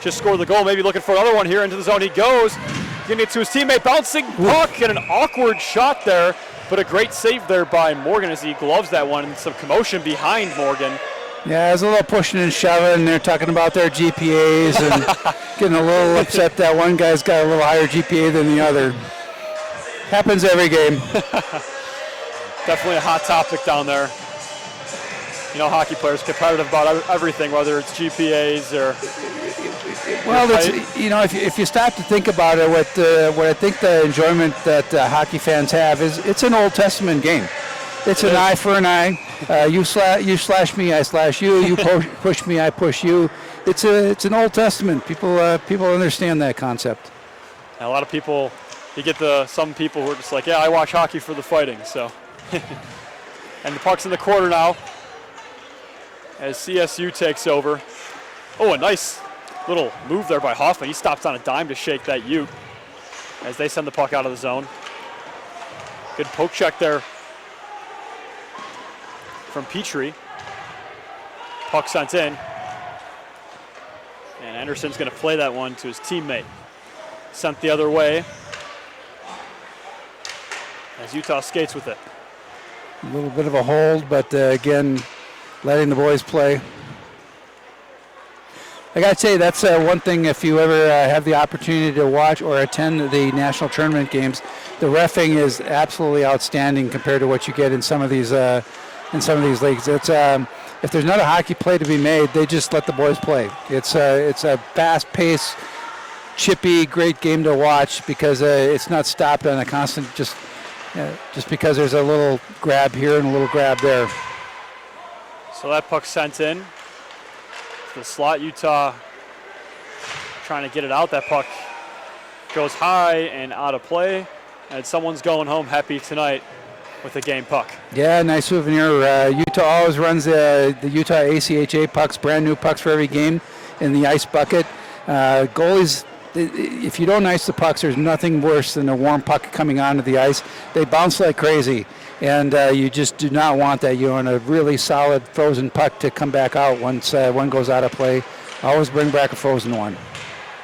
Just scored the goal, maybe looking for another one here. Into the zone he goes. Getting it to his teammate, bouncing puck, and an awkward shot there. But a great save there by Morgan as he gloves that one, and some commotion behind Morgan. Yeah, there's a little pushing and shoving. They're talking about their GPAs and getting a little upset that one guy's got a little higher GPA than the other. Happens every game. Definitely a hot topic down there. hockey players competitive about everything, whether it's GPAs or. Well, if you stop to think about it, what I think the enjoyment that hockey fans have is it's an Old Testament game. It's an eye for an eye. You slash me, I slash you. You push me, I push you. It's an Old Testament. People understand that concept. And a lot of people, you get some people who are just like, yeah, I watch hockey for the fighting. So, and the puck's in the corner now as CSU takes over. Oh, a nice little move there by Hoffman. He stops on a dime to shake that Ute as they send the puck out of the zone. Good poke check there from Petrie. Puck sent in. And Anderson's going to play that one to his teammate. Sent the other way as Utah skates with it. A little bit of a hold, but again, letting the boys play. I got to say, that's one thing, if you ever have the opportunity to watch or attend the national tournament games, the reffing is absolutely outstanding compared to what you get in some of these leagues. It's if there's not a hockey play to be made, they just let the boys play. It's a fast-paced, chippy, great game to watch because it's not stopped on a constant just because there's a little grab here and a little grab there. So that puck sent in. The slot, Utah trying to get it out. That puck goes high and out of play. And someone's going home happy tonight with a game puck. Yeah, nice souvenir. Utah always runs the Utah ACHA pucks, brand new pucks for every game in the ice bucket. Goalies, if you don't ice the pucks, there's nothing worse than a warm puck coming onto the ice. They bounce like crazy. And you just do not want that. You want a really solid frozen puck to come back out once one goes out of play. Always bring back a frozen one.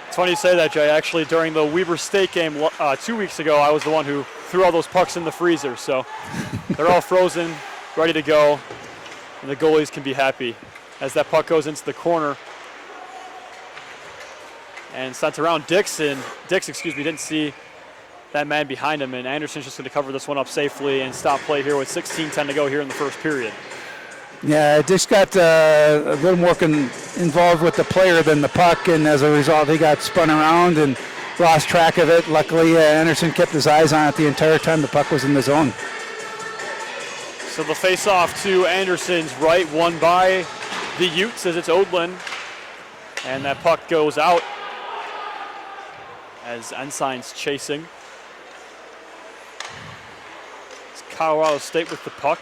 It's funny you say that, Jay. Actually, during the Weber State game 2 weeks ago, I was the one who threw all those pucks in the freezer. So they're all frozen, ready to go, and the goalies can be happy as that puck goes into the corner. And sent around Dix, didn't see that man behind him, and Anderson's just going to cover this one up safely and stop play here with 16:10 to go here in the first period. Yeah, Dix got a little more involved with the player than the puck, and as a result, he got spun around and lost track of it. Luckily, Anderson kept his eyes on it the entire time the puck was in the zone. So the face-off to Anderson's right, won by the Utes as it's Odlin, and that puck goes out as Ensign's chasing. Colorado State with the puck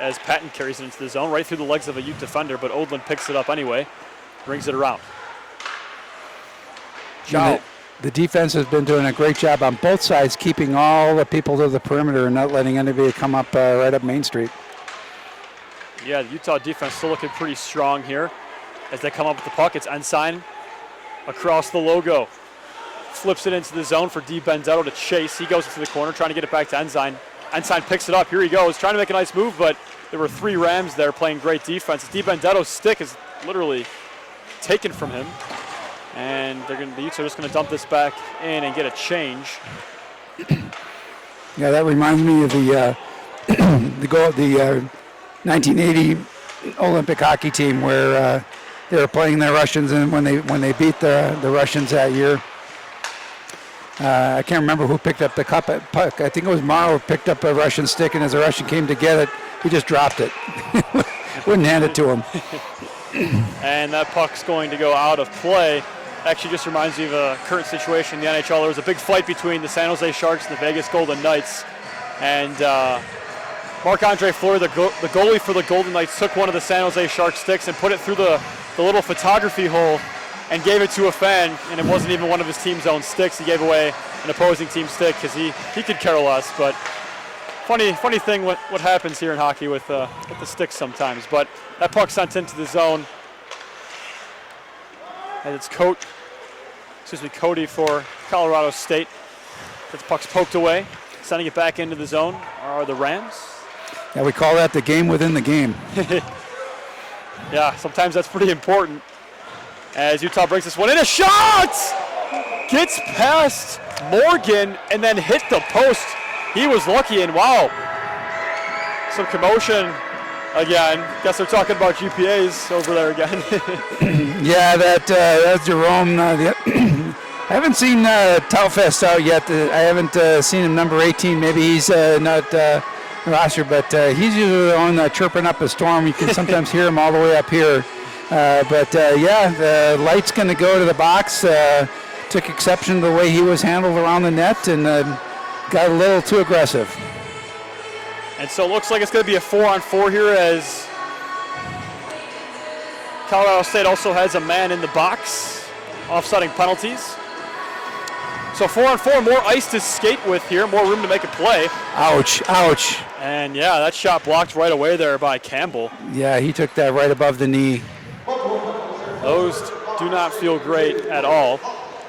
as Patton carries it into the zone, right through the legs of a Ute defender, but Odlin picks it up anyway, brings it around. Chow. The defense has been doing a great job on both sides, keeping all the people to the perimeter and not letting anybody come up right up Main Street. Yeah, the Utah defense still looking pretty strong here as they come up with the puck. It's Ensign across the logo. Flips it into the zone for Di Benedetto to chase. He goes into the corner trying to get it back to Ensign. Ensign picks it up. Here he goes, trying to make a nice move, but there were three Rams there playing great defense. Di Benedetto's stick is literally taken from him, and the Utes are just going to dump this back in and get a change. Yeah, that reminds me of the 1980 Olympic hockey team where they were playing the Russians, and when they beat the Russians that year. I can't remember who picked up the puck. I think it was Morrow who picked up a Russian stick, and as the Russian came to get it, he just dropped it. Wouldn't hand it to him. And that puck's going to go out of play. Actually just reminds me of a current situation in the NHL. There was a big fight between the San Jose Sharks and the Vegas Golden Knights. And Marc-Andre Fleury, the goalie for the Golden Knights, took one of the San Jose Sharks sticks and put it through the little photography hole and gave it to a fan, and it wasn't even one of his team's own sticks. He gave away an opposing team stick because he could care less. But funny thing what happens here in hockey with the sticks sometimes. But that puck sent into the zone. And it's Cody for Colorado State. That puck's poked away. Sending it back into the zone are the Rams. Yeah, we call that the game within the game. Yeah, sometimes that's pretty important. As Utah brings this one in, a shot! Gets past Morgan and then hit the post. He was lucky, and wow, some commotion Again, guess they're talking about GPAs over there again. Yeah, that's Jerome. I haven't seen Taufest out yet. I haven't seen him number 18. Maybe he's not roster, but he's usually the one chirping up a storm. You can sometimes hear him all the way up here. Yeah, the light's going to go to the box. Took exception to the way he was handled around the net and got a little too aggressive. And so it looks like it's going to be a 4-on-4 here as Colorado State also has a man in the box, offsetting penalties. So 4-on-4, more ice to skate with here, more room to make a play. Ouch, ouch. And yeah, that shot blocked right away there by Campbell. Yeah, he took that right above the knee. Those do not feel great at all,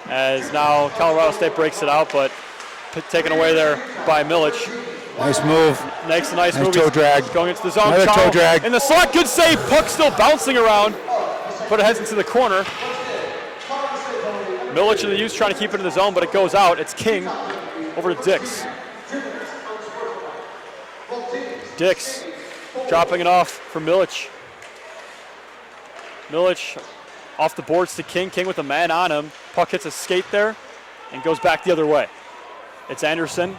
as now Colorado State breaks it out, but taken away there by Milic. Nice move. Nice move. Toe drag. Going into the zone. Another toe drag. In the slot, good save. Puck still bouncing around, but it heads into the corner. Milic and the Utes trying to keep it in the zone, but it goes out. It's King over to Dix. Dix dropping it off for Milic. Milic off the boards to King. King with a man on him. Puck hits a skate there and goes back the other way. It's Anderson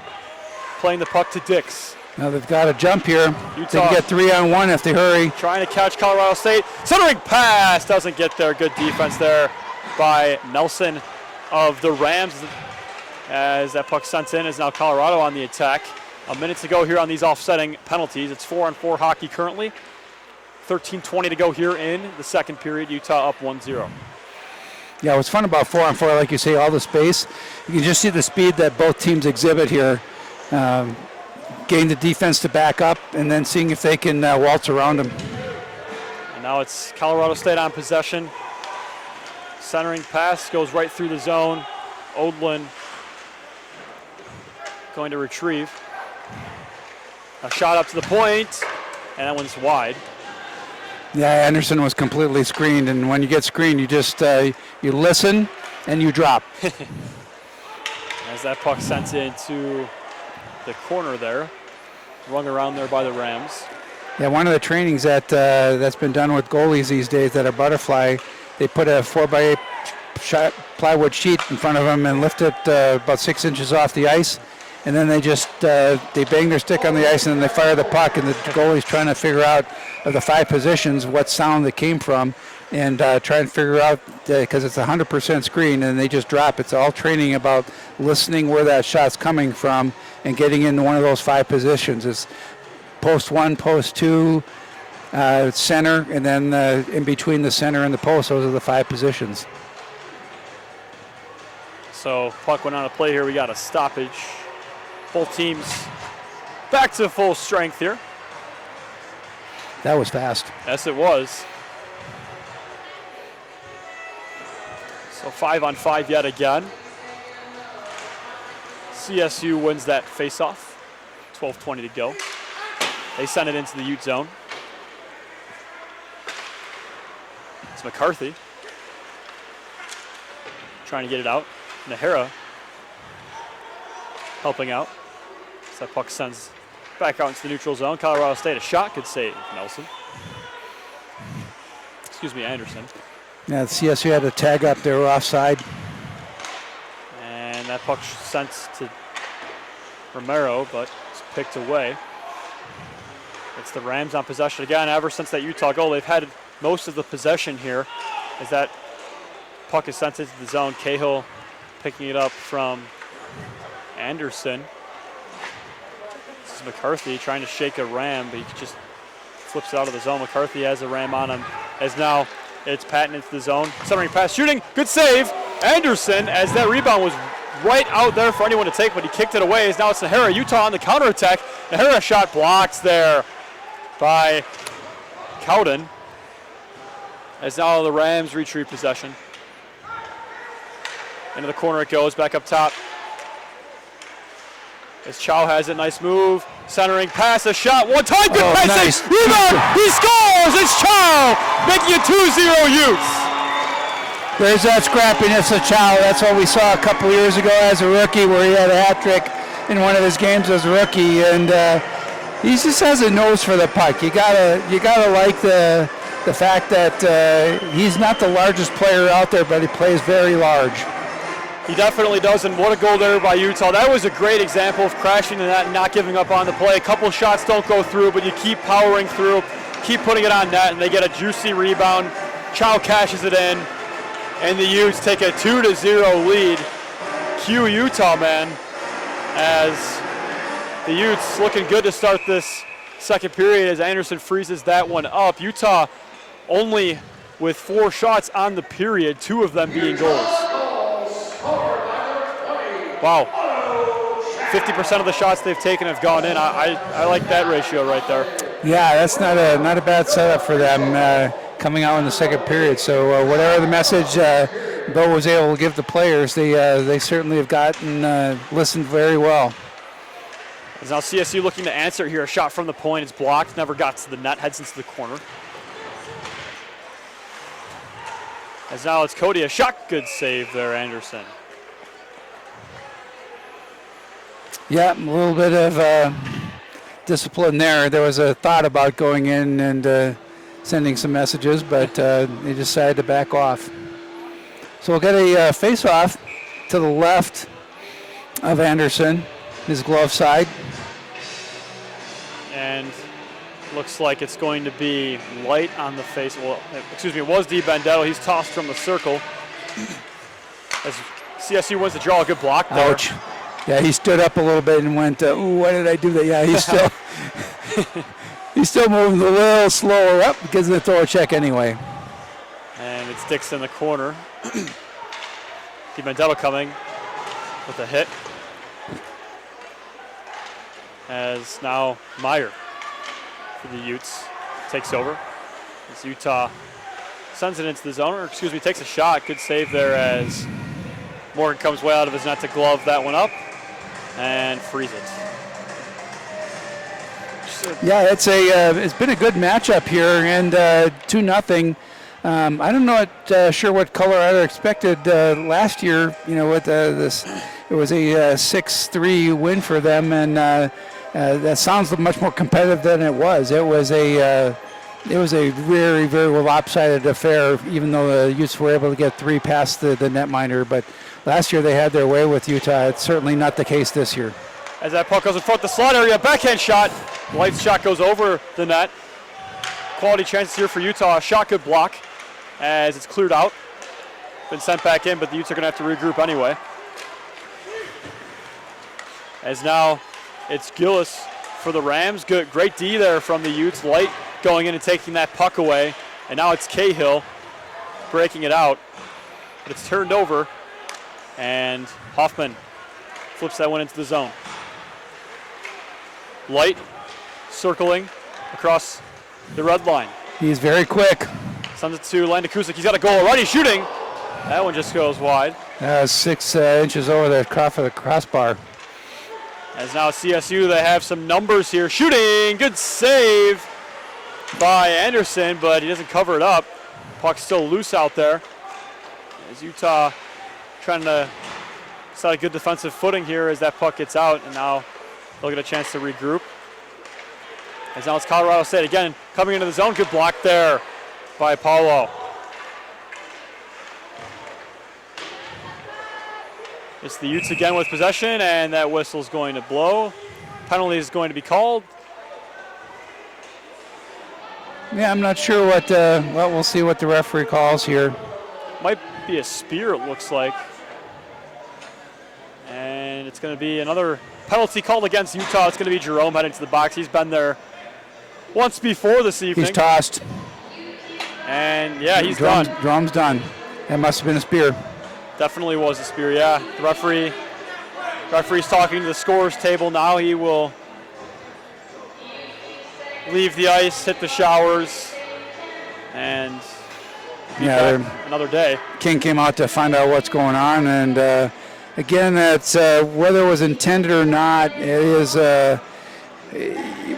playing the puck to Dix. Now they've got to jump here. Utah they can get 3-on-1 if they hurry. Trying to catch Colorado State. Centering pass doesn't get there. Good defense there by Nelson of the Rams. As that puck sent in, is now Colorado on the attack. A minute to go here on these offsetting penalties. It's 4-on-4 hockey currently. 13:20 to go here in the second period. Utah up 1-0. Yeah, what's fun about 4-on-4, like you say, all the space. You can just see the speed that both teams exhibit here. Getting the defense to back up and then seeing if they can waltz around them. And now it's Colorado State on possession. Centering pass goes right through the zone. Odlin going to retrieve. A shot up to the point, and that one's wide. Yeah, Anderson was completely screened, and when you get screened, you just you listen and you drop. As that puck sent into the corner there, rung around there by the Rams. Yeah, one of the trainings that's been done with goalies these days that are butterfly, they put a 4x8 plywood sheet in front of them and lift it about 6 inches off the ice, and then they just they bang their stick on the ice and then they fire the puck, and the goalie's trying to figure out of the 5 positions what sound that came from, and try and figure out, because it's 100% screen and they just drop. It's all training about listening where that shot's coming from and getting into one of those 5 positions. It's post 1, post 2, center, and then in between the center and the post. Those are the 5 positions. So puck went on a play here. We got a stoppage. Both teams back to full strength here. That was fast. Yes, it was. So 5-on-5 yet again. CSU wins that faceoff. 12:20 to go. They send it into the Ute zone. It's McCarthy trying to get it out. Nahara helping out. So that puck sends back out into the neutral zone. Colorado State, a shot, good save, Nelson. Excuse me, Anderson. Yeah, the CSU had a tag up, they were offside. And that puck sent to Romero, but it's picked away. It's the Rams on possession again. Ever since that Utah goal, they've had most of the possession here as that puck is sent into the zone. Cahill picking it up from Anderson. This is McCarthy trying to shake a Ram, but he just flips it out of the zone. McCarthy has a Ram on him as now it's Patton into the zone. Centering pass, shooting, good save. Anderson, as that rebound was right out there for anyone to take, but he kicked it away. As now it's Nahara. Utah on the counterattack. Nahara shot blocked there by Cowden. As now the Rams retrieve possession. Into the corner it goes, back up top. As Chow has it, nice move. Centering pass, a shot, one time, good pass, nice. Rebound, he scores! It's Chow making it 2-0 Utes. There's that scrappiness of Chow. That's what we saw a couple years ago as a rookie, where he had a hat trick in one of his games as a rookie. And He just has a nose for the puck. You gotta like the fact that he's not the largest player out there, but he plays very large. He definitely does, and what a goal there by Utah. That was a great example of crashing the net and not giving up on the play. A couple shots don't go through, but you keep powering through, keep putting it on net, and they get a juicy rebound. Chow cashes it in, and the Utes take a 2-0 lead. Cue Utah, man, as the Utes looking good to start this second period as Anderson freezes that one up. Utah only with 4 shots on the period, 2 of them being goals. Wow. 50% of the shots they've taken have gone in. I like that ratio right there. Yeah, that's not a bad setup for them coming out in the second period. So whatever the message Bo was able to give the players, they certainly have gotten listened very well. As now CSU looking to answer here. A shot from the point is blocked, never got to the net, heads into the corner. As now it's Cody, a shot, good save there, Anderson. Yeah, a little bit of discipline there. There was a thought about going in and sending some messages, but they decided to back off. So we'll get a face-off to the left of Anderson, his glove side. And looks like it's going to be Light on the face. Well, excuse me, it was DiBenedetto. He's tossed from the circle. As CSU wins the draw, a good block there. Ouch. Yeah, he stood up a little bit and went, ooh, why did I do that? Yeah, he's still moving a little slower up because of the throw check anyway. And it sticks in the corner. DiBenedetto coming with a hit. As now Meyer for the Utes takes over. As Utah sends it into the zone, or excuse me, takes a shot. Good save there as Morgan comes way out of his net to glove that one up and frees it. Yeah, it's been a good matchup here, and 2-0. I don't know sure what Colorado expected last year. You know, with this, it was a 6-3 win for them, and that sounds much more competitive than it was. It was a very, very lopsided affair, even though the Utes were able to get 3 past the netminder. But last year they had their way with Utah. It's certainly not the case this year. As that puck goes in front of the slot area, backhand shot. Light's shot goes over the net. Quality chances here for Utah. A shot, good block as it's cleared out. Been sent back in, but the Utes are going to have to regroup anyway. As now it's Gillis for the Rams. Good, great D there from the Utes. Light going in and taking that puck away. And now it's Cahill breaking it out. But it's turned over, and Hoffman flips that one into the zone. Light circling across the red line. He's very quick. Sends it to Landon Kusick. He's got a goal already shooting. That one just goes wide. 6 inches over the crossbar. As now CSU, they have some numbers here. Shooting, good save by Anderson, but he doesn't cover it up. Puck's still loose out there. As Utah trying to set a good defensive footing here as that puck gets out, and now they'll get a chance to regroup. As now it's Colorado State again coming into the zone. Good block there by Paulo. It's the Utes again with possession, and that whistle's going to blow. Penalty is going to be called. Yeah, I'm not sure what, well, we'll see what the referee calls here. Might be a spear, it looks like. And it's going to be another penalty called against Utah. It's going to be Jerome heading to the box. He's been there once before this evening. He's tossed. And yeah, he's done. Jerome's done. That must have been a spear. Definitely was a spear, yeah. The referee's talking to the scorer's table now. He will leave the ice, hit the showers, and be back another day. King came out to find out what's going on, and again, that's whether it was intended or not, it is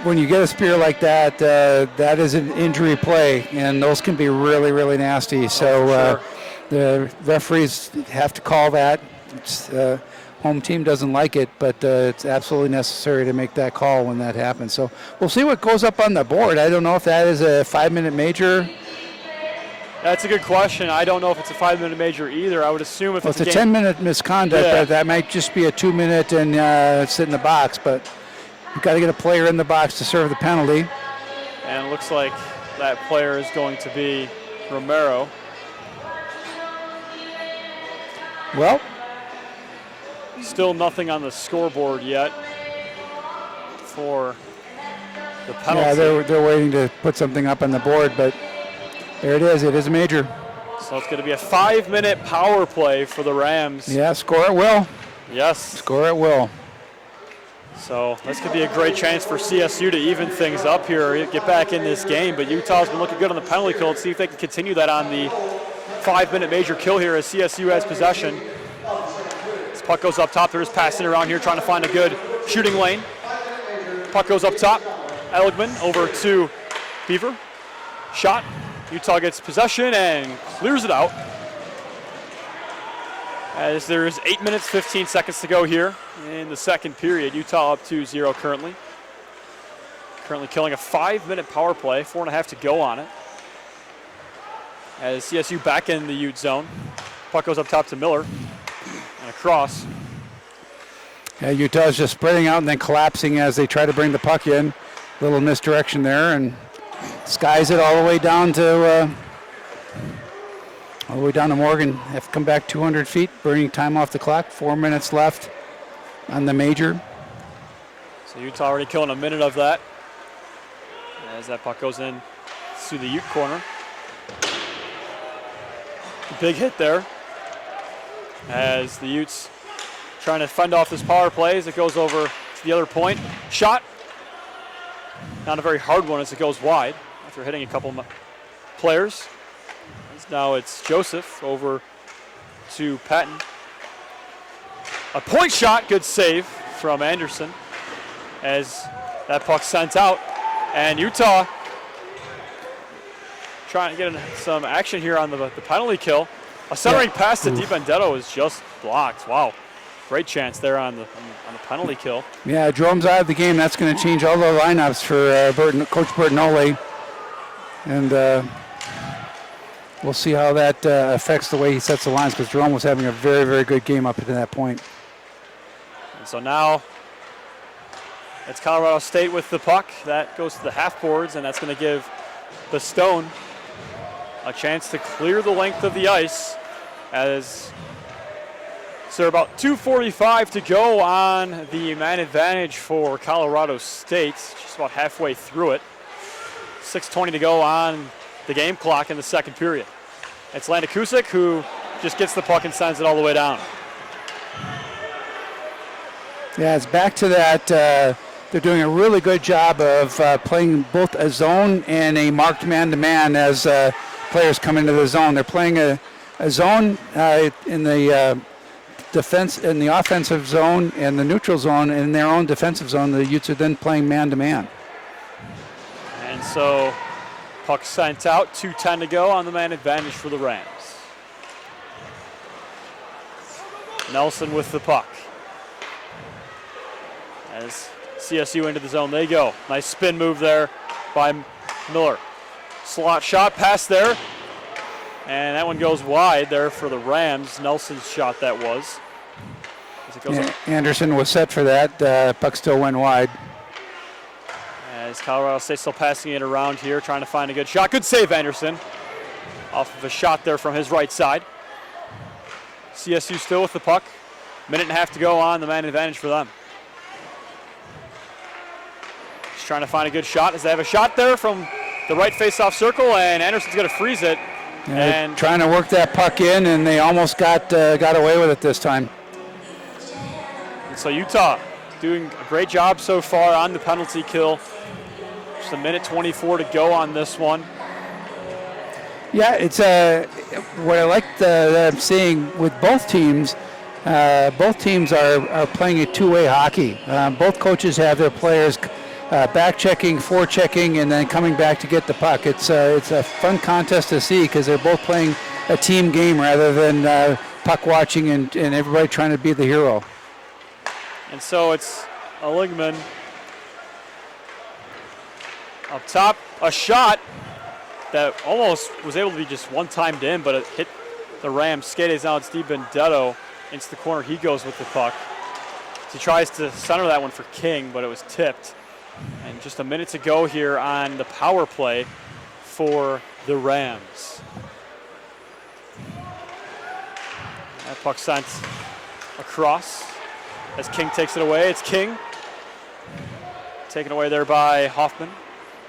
when you get a spear like that, that is an injury play, and those can be really, really nasty. So sure. the referees have to call that. home team doesn't like it, but it's absolutely necessary to make that call when that happens. So we'll see what goes up on the board. I don't know if that is a 5-minute major. That's a good question. I don't know if it's a 5-minute major either. I would assume if it's a 10-minute misconduct, but that might just be a 2-minute and sit in the box. But you've got to get a player in the box to serve the penalty. And it looks like that player is going to be Romero. Well, still nothing on the scoreboard yet for the penalty. Yeah, they're waiting to put something up on the board, but there it is. It is a major. So it's going to be a 5-minute power play for the Rams. Yeah, score at will. Yes. Score at will. So this could be a great chance for CSU to even things up here, get back in this game. But Utah's been looking good on the penalty kill. Let's see if they can continue that on the 5-minute major kill here as CSU has possession. This puck goes up top. They're just passing around here, trying to find a good shooting lane. Puck goes up top. Eligman over to Beaver. Shot. Utah gets possession and clears it out. As there's 8 minutes, 15 seconds to go here in the second period. Utah up 2-0 currently. Currently killing a 5-minute power play, 4.5 to go on it. As CSU back in the Ute zone. Puck goes up top to Miller and across. Yeah, Utah's just spreading out and then collapsing as they try to bring the puck in. Little misdirection there, and skies it all the way down to Morgan. Have to come back 200 feet, burning time off the clock. 4 minutes left on the major. So Utah already killing a minute of that. As that puck goes in to the Ute corner. Big hit there. As the Utes trying to fend off this power play as it goes over to the other point. Shot. Not a very hard one as it goes wide after hitting a couple players. Now it's Joseph over to Patton. A point shot, good save from Anderson as that puck sent out. And Utah trying to get some action here on the penalty kill. A centering pass to DiBenedetto is just blocked. Wow, great chance there on the penalty kill. Yeah, Jerome's out of the game. That's going to change all the lineups for Coach Bertinoli. And we'll see how that affects the way he sets the lines, because Jerome was having a very, very good game up to that point. And so now it's Colorado State with the puck. That goes to the half boards, and that's going to give the Stone a chance to clear the length of the ice as so about 2:45 to go on the man advantage for Colorado State. Just about halfway through it. 6:20 to go on the game clock in the second period. It's Landakusik who just gets the puck and sends it all the way down. Yeah, it's back to that. They're doing a really good job of playing both a zone and a marked man-to-man as players come into the zone. They're playing a zone in the defense, in the offensive zone and the neutral zone, and in their own defensive zone. The Utes are then playing man-to-man. And so puck sent out, 2:10 to go on the man advantage for the Rams. Nelson with the puck. As CSU into the zone they go. Nice spin move there by Miller. Slot shot, pass there. And that one goes wide there for the Rams. Nelson's shot that was. As it goes Anderson was set for that. Puck still went wide. As Colorado State still passing it around here, trying to find a good shot. Good save, Anderson. Off of a shot there from his right side. CSU still with the puck. Minute and a half to go on the man advantage for them. Just trying to find a good shot as they have a shot there from the right face-off circle, and Anderson's going to freeze it. And trying to work that puck in, and they almost got away with it this time. And so Utah doing a great job so far on the penalty kill. Just a minute 24 to go on this one. Yeah, it's what I like that I'm seeing with both teams. Both teams are playing a two-way hockey. Both coaches have their players back-checking, forechecking, and then coming back to get the puck. It's a fun contest to see because they're both playing a team game rather than puck watching and everybody trying to be the hero. And so it's Eligman up top. A shot that almost was able to be just one-timed in, but it hit the Rams. Skates now. It's DiBenedetto into the corner. He goes with the puck. He tries to center that one for King, but it was tipped. And just a minute to go here on the power play for the Rams. That puck sent across as King takes it away. It's King. Taken away there by Hoffman.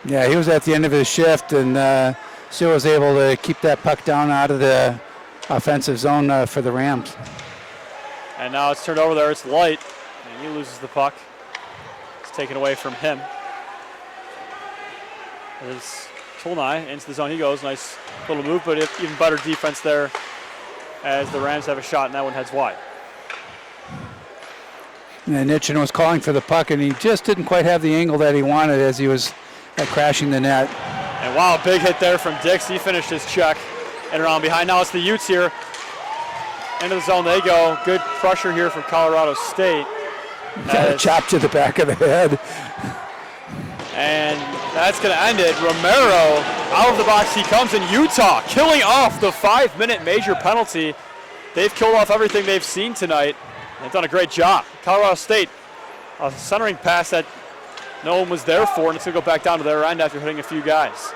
Yeah, he was at the end of his shift and still was able to keep that puck down out of the offensive zone for the Rams. And now it's turned over there. It's Light, and he loses the puck. It's taken away from him. As Tolnai into the zone he goes. Nice little move, but even better defense there as the Rams have a shot, and that one heads wide. And Nitchin was calling for the puck, and he just didn't quite have the angle that he wanted as he was crashing the net. And wow, big hit there from Dix. He finished his check and around behind. Now it's the Utes here. Into the zone they go. Good pressure here from Colorado State. Got a chop to the back of the head. And that's going to end it. Romero, out of the box he comes, in Utah, killing off the 5-minute major penalty. They've killed off everything they've seen tonight. They've done a great job. Colorado State, a centering pass that no one was there for, and it's going to go back down to their end after hitting a few guys.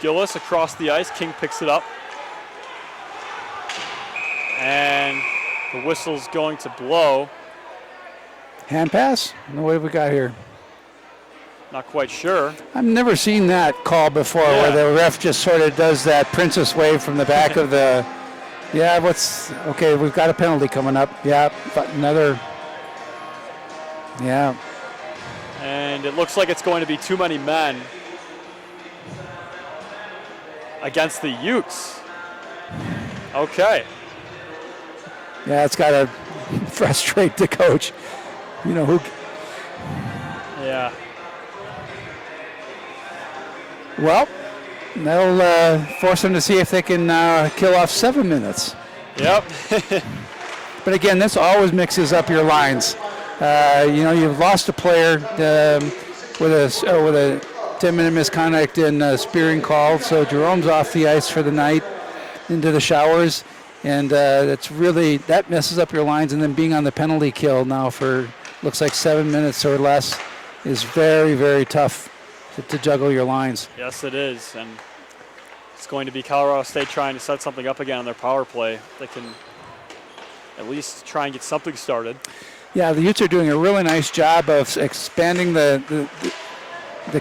Gillis across the ice. King picks it up. And the whistle's going to blow. Hand pass? No, what have we got here? Not quite sure. I've never seen that call before, where the ref just sort of does that princess wave from the back of the... Yeah, okay, we've got a penalty coming up. Yeah, but another... Yeah. And it looks like it's going to be too many men against the Utes. Okay. Yeah, it's got to frustrate the coach. You know who? Yeah. Well, that'll force them to see if they can kill off 7 minutes. Yep. But again, this always mixes up your lines. You've lost a player with a 10-minute misconduct in spearing call, so Jerome's off the ice for the night into the showers, and that messes up your lines. And then being on the penalty kill now for looks like 7 minutes or less is very, very tough to juggle your lines. Yes, it is, and it's going to be Colorado State trying to set something up again on their power play. They can at least try and get something started. Yeah, the Utes are doing a really nice job of expanding the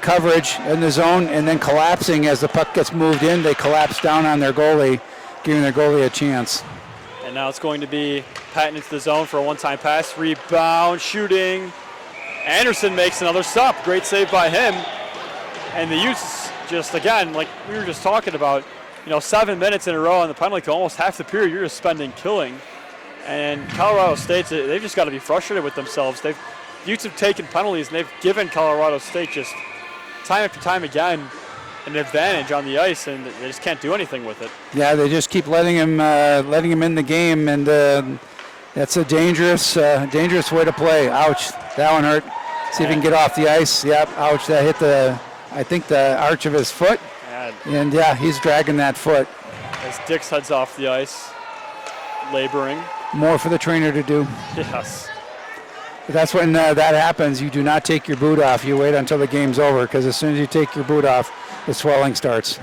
coverage in the zone and then collapsing as the puck gets moved in. They collapse down on their goalie, giving their goalie a chance. And now it's going to be Patton into the zone for a one-time pass. Rebound, shooting. Anderson makes another stop. Great save by him. And the Utes just, again, like we were just talking about, 7 minutes in a row on the penalty kill, almost half the period you're just spending killing. And Colorado State, they've just got to be frustrated with themselves. The Utes have taken penalties, and they've given Colorado State just time after time again an advantage on the ice, and they just can't do anything with it. Yeah, they just keep letting him in the game, and that's a dangerous way to play. Ouch, that one hurt. See if he can get off the ice. Yep, ouch, that hit the arch of his foot. And yeah, he's dragging that foot. As Dix heads off the ice, laboring. More for the trainer to do. Yes. But that's when that happens. You do not take your boot off. You wait until the game's over, because as soon as you take your boot off, the swelling starts.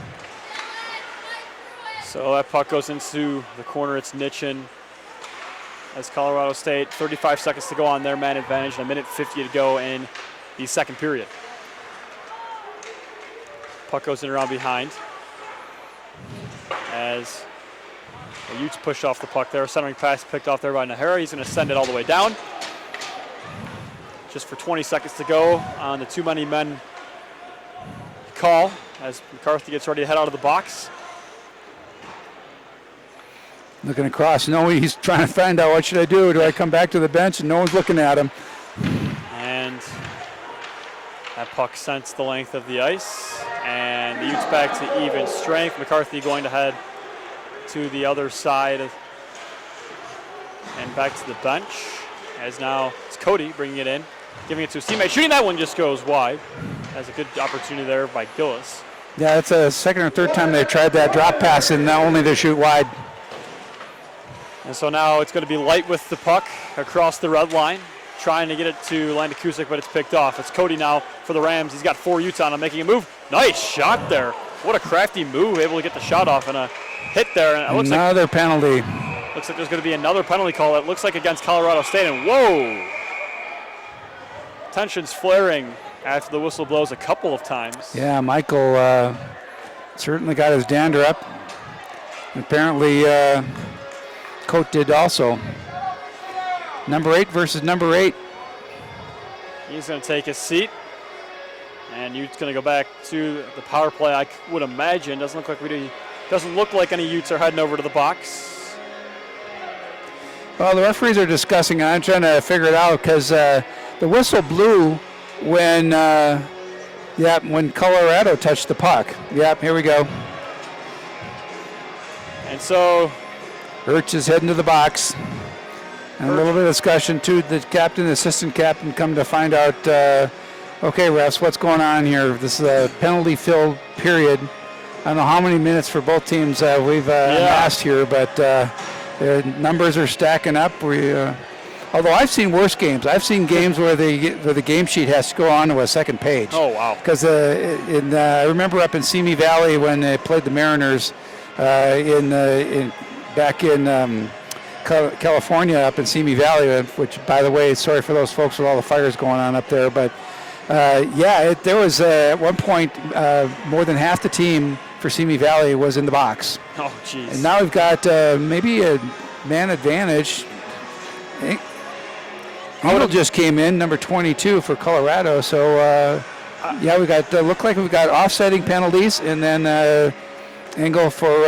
So that puck goes into the corner. It's Nitchin. As Colorado State, 35 seconds to go on their man advantage, and a minute 50 to go in the second period. Puck goes in around behind as the Utes push off the puck there. Centering pass picked off there by Nahara. He's going to send it all the way down. Just for 20 seconds to go on the too many men call as McCarthy gets ready to head out of the box. Looking across. No, he's trying to find out, what should I do? Do I come back to the bench? And no one's looking at him. And that puck sends the length of the ice. And the Utes back to even strength. McCarthy going to head to the other side And back to the bench, as now it's Cody bringing it in, giving it to his teammate. Shooting that one just goes wide. Has a good opportunity there by Gillis. Yeah, it's a second or third time they've tried that drop pass, and now only to shoot wide. And so now it's going to be Light with the puck across the red line, trying to get it to Landon Cusick, but it's picked off. It's Cody now for the Rams. He's got 4 Utah on making a move. Nice shot there. What a crafty move, able to get the shot off and a hit there. And it looks another penalty. Looks like there's going to be another penalty call. It looks like against Colorado State. And whoa! Tensions flaring after the whistle blows a couple of times. Yeah, Michael certainly got his dander up. Apparently, Coat did also. Number 8 versus number 8. He's going to take his seat. And Utes going to go back to the power play, I would imagine. Doesn't look like any Utes are heading over to the box. Well, the referees are discussing it. I'm trying to figure it out because the whistle blew when Colorado touched the puck. Yep, here we go. And so Urch is heading to the box. And a little bit of discussion too. The captain, the assistant captain come to find out, okay, refs, what's going on here? This is a penalty-filled period. I don't know how many minutes for both teams we've amassed here, but the numbers are stacking up. Although I've seen worse games. I've seen games where the game sheet has to go on to a second page. Oh, wow. Because I remember up in Simi Valley when they played the Mariners back in California, up in Simi Valley, which, by the way, sorry for those folks with all the fires going on up there. But, there was at one point more than half the team for Simi Valley was in the box. Oh, jeez. And now we've got maybe a man advantage. Engel just came in, number 22 for Colorado. So, we got look like we've got offsetting penalties, and then Engel for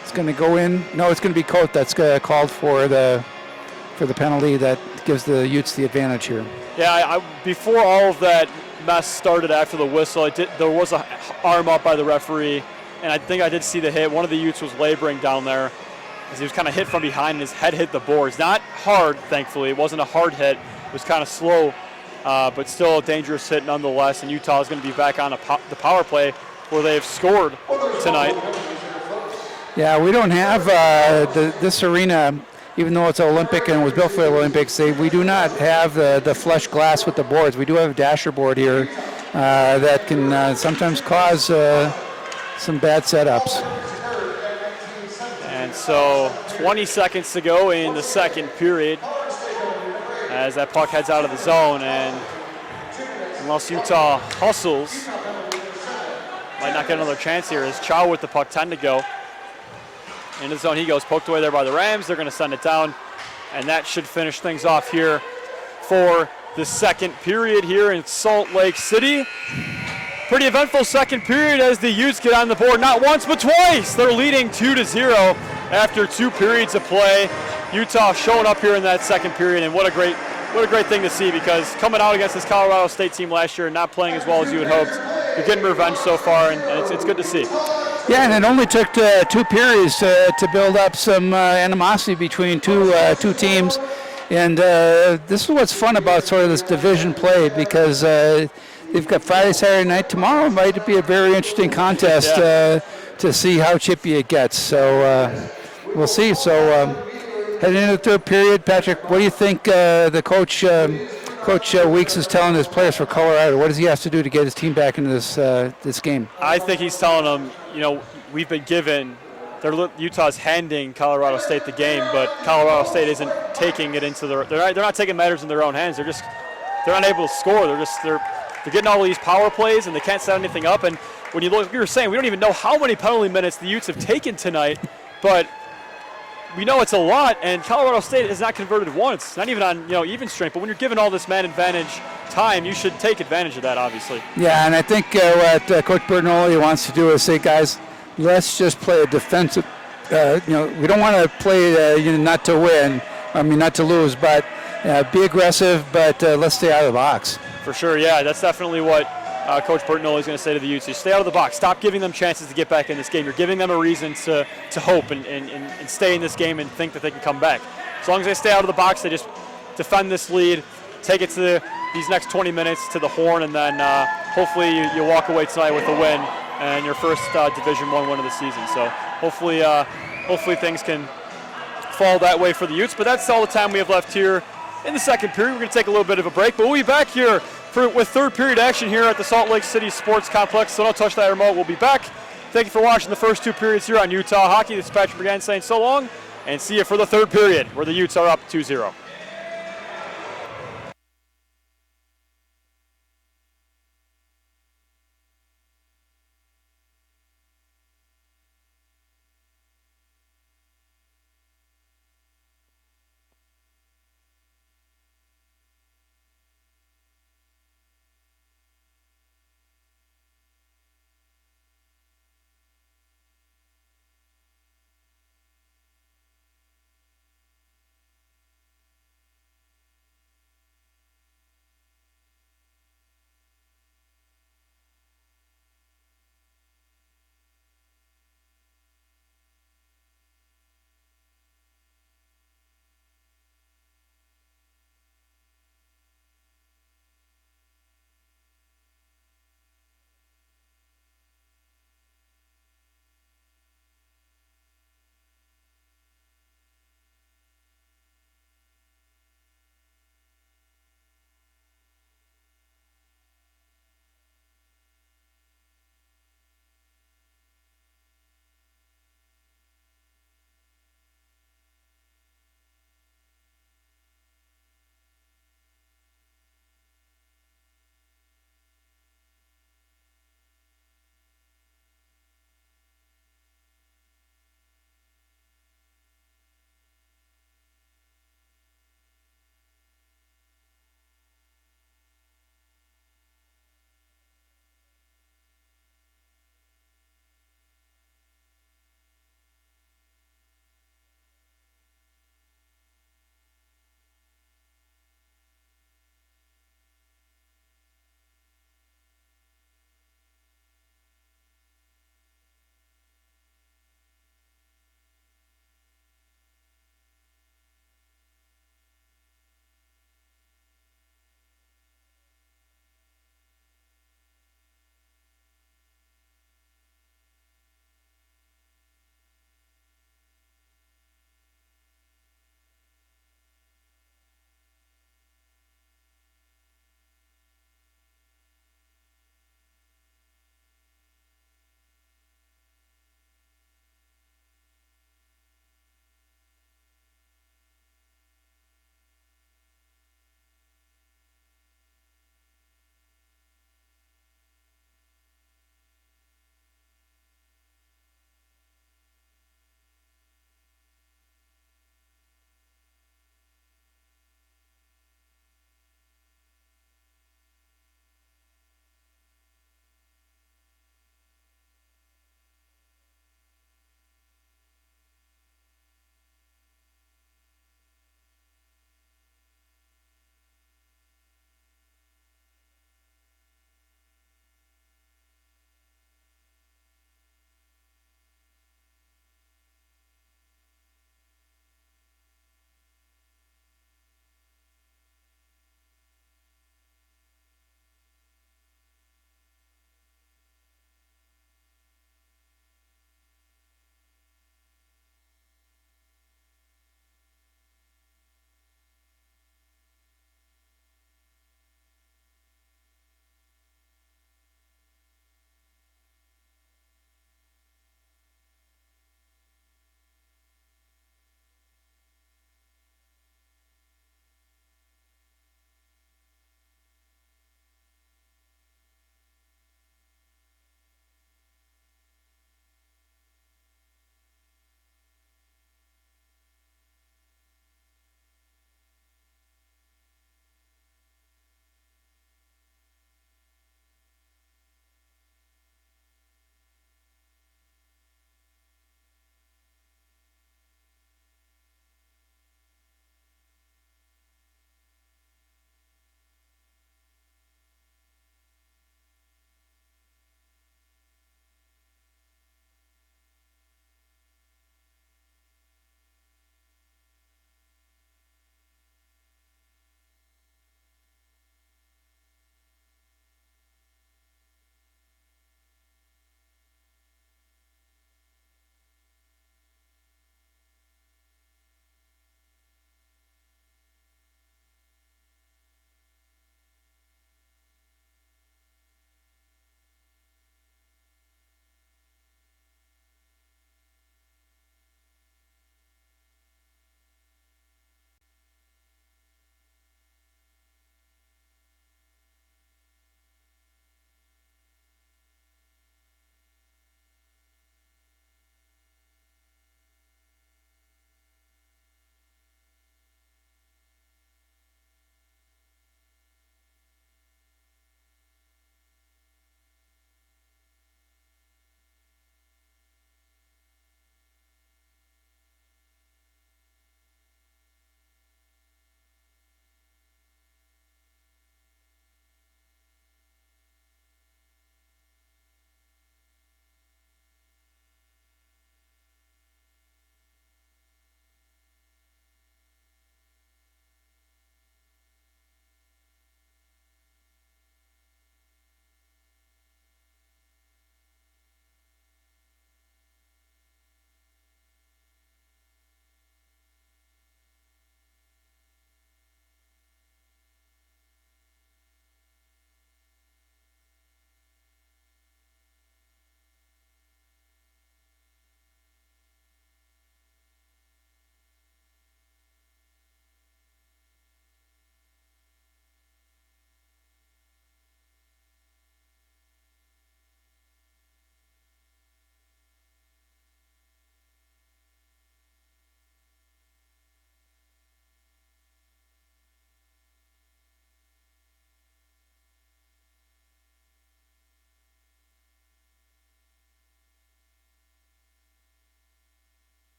it's going to go in. No, it's going to be Coat that's called for the penalty that gives the Utes the advantage here. Yeah, before all of that mess started after the whistle, there was an arm up by the referee, and I think I did see the hit. One of the Utes was laboring down there as he was kind of hit from behind, and his head hit the boards. Not hard, thankfully. It wasn't a hard hit. It was kind of slow, but still a dangerous hit nonetheless, and Utah is going to be back on the power play where they have scored tonight. Yeah, we don't have this arena, even though it's Olympic and was built for the Olympics, we do not have the flush glass with the boards. We do have a dasher board here that can sometimes cause some bad setups. And so 20 seconds to go in the second period as that puck heads out of the zone, and unless Utah hustles, might not get another chance here as Chow with the puck, 10 to go. In the zone he goes, poked away there by the Rams. They're going to send it down, and that should finish things off here for the second period here in Salt Lake City. Pretty eventful second period as the Utes get on the board, not once but twice. They're leading 2-0 after 2 periods of play. Utah showing up here in that second period, and what a great thing to see, because coming out against this Colorado State team last year and not playing as well as you had hoped, you're getting revenge so far, and it's good to see. Yeah, and it only took 2 periods to build up some animosity between two teams. And this is what's fun about sort of this division play, because they've got Friday, Saturday night. Tomorrow might be a very interesting contest to see how chippy it gets. So we'll see. So heading into the third period, Patrick, what do you think the coach Weeks is telling his players for Colorado? What does he have to do to get his team back into this game? I think he's telling them, we've been given, Utah's handing Colorado State the game, but Colorado State isn't taking it into they're not taking matters in their own hands. They're unable to score. They're getting all these power plays, and they can't set anything up. And when you look, you were saying, we don't even know how many penalty minutes the Utes have taken tonight, but we know it's a lot, and Colorado State has not converted once, not even on even strength. But when you're given all this man advantage time, you should take advantage of that, obviously. Yeah, and I think what Coach Bertinoli wants to do is say, guys, let's just play a defensive. We don't want to play not to win. Not to lose, but be aggressive. But let's stay out of the box. For sure, yeah, that's definitely what Coach Bertinelli is going to say to the Utes, stay out of the box. Stop giving them chances to get back in this game. You're giving them a reason to hope and stay in this game and think that they can come back. As long as they stay out of the box, they just defend this lead, take it to these next 20 minutes to the horn, and then hopefully you walk away tonight with a win and your first Division I win of the season. So hopefully things can fall that way for the Utes. But that's all the time we have left here in the second period. We're going to take a little bit of a break, but we'll be back here with third period action here at the Salt Lake City Sports Complex. So don't touch that remote. We'll be back. Thank you for watching the first 2 periods here on Utah Hockey. This is Patrick McGann saying so long, and see you for the third period where the Utes are up 2-0.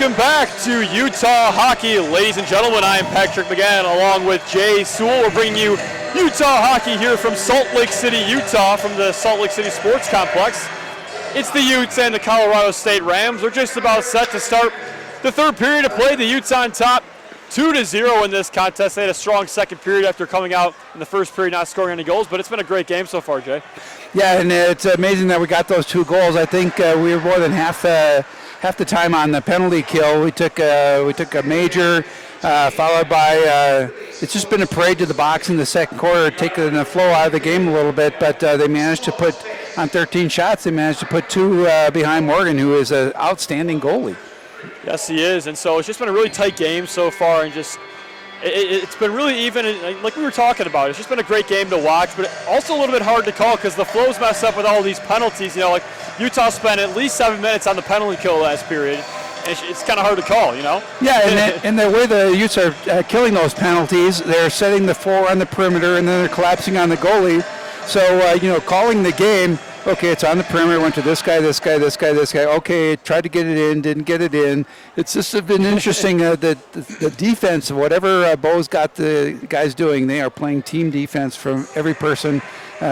Welcome back to Utah Hockey. Ladies and gentlemen, I am Patrick McGann along with Jay Sewell. We're bringing you Utah Hockey here from Salt Lake City, Utah, from the Salt Lake City Sports Complex. It's the Utes and the Colorado State Rams. They're just about set to start the third period of play. The Utes on top 2-0 in this contest. They had a strong second period after coming out in the first period not scoring any goals, but it's been a great game so far, Jay. Yeah, and it's amazing that we got those 2 goals. I think we were more than half the time on the penalty kill. We took a major, followed by it's just been a parade to the box in the second quarter, taking the flow out of the game a little bit. But they managed to put on 13 shots. They managed to put 2 behind Morgan, who is an outstanding goalie. Yes, he is, and so it's just been a really tight game so far, and just it's been really even, like we were talking about. It's just been a great game to watch, but also a little bit hard to call because the flow's messed up with all these penalties. You know, like Utah spent at least 7 minutes on the penalty kill last period, and it's kind of hard to call, you know? Yeah, and the way the Utes are killing those penalties, they're setting the 4 on the perimeter, and then they're collapsing on the goalie. So, calling the game, okay, it's on the perimeter, went to this guy, this guy, this guy, this guy. Okay, tried to get it in, didn't get it in. It's just been interesting, the defense, whatever Bo's got the guys doing, they are playing team defense from every person,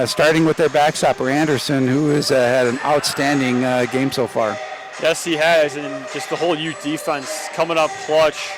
starting with their backstopper, Anderson, who has had an outstanding game so far. Yes, he has, and just the whole Ute defense coming up clutch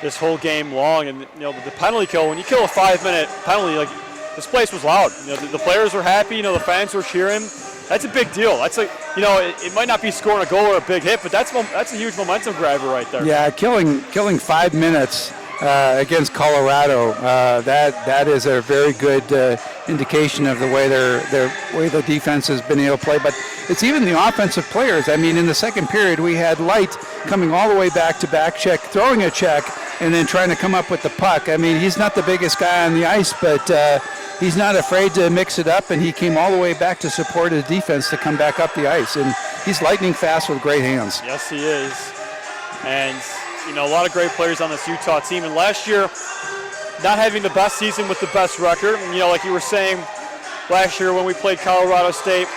this whole game long. And, the penalty kill, when you kill a 5-minute penalty, like, this place was loud. The players were happy. The fans were cheering. That's a big deal. That's it might not be scoring a goal or a big hit, but that's a huge momentum grabber right there. Yeah, killing 5 minutes against Colorado. That is a very good indication of the way the defense has been able to play. But it's even the offensive players. I mean, in the second period, we had Light coming all the way back to back check, throwing a check, and then trying to come up with the puck. I mean, he's not the biggest guy on the ice, but he's not afraid to mix it up, and he came all the way back to support his defense to come back up the ice. And he's lightning fast with great hands. Yes, he is. And, a lot of great players on this Utah team. And last year, not having the best season with the best record. And, like you were saying, last year when we played Colorado State,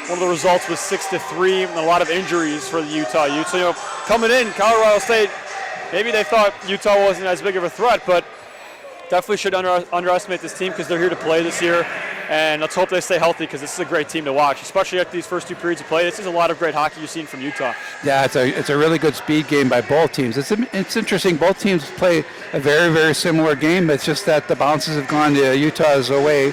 one of the results was 6-3, and a lot of injuries for the Utah Utes. So, coming in, Colorado State, maybe they thought Utah wasn't as big of a threat, but definitely should underestimate this team because they're here to play this year. And let's hope they stay healthy because this is a great team to watch, especially after these first 2 periods of play. This is a lot of great hockey you've seen from Utah. Yeah, it's a really good speed game by both teams. It's interesting. Both teams play a very, very similar game. It's just that the bounces have gone to Utah's way.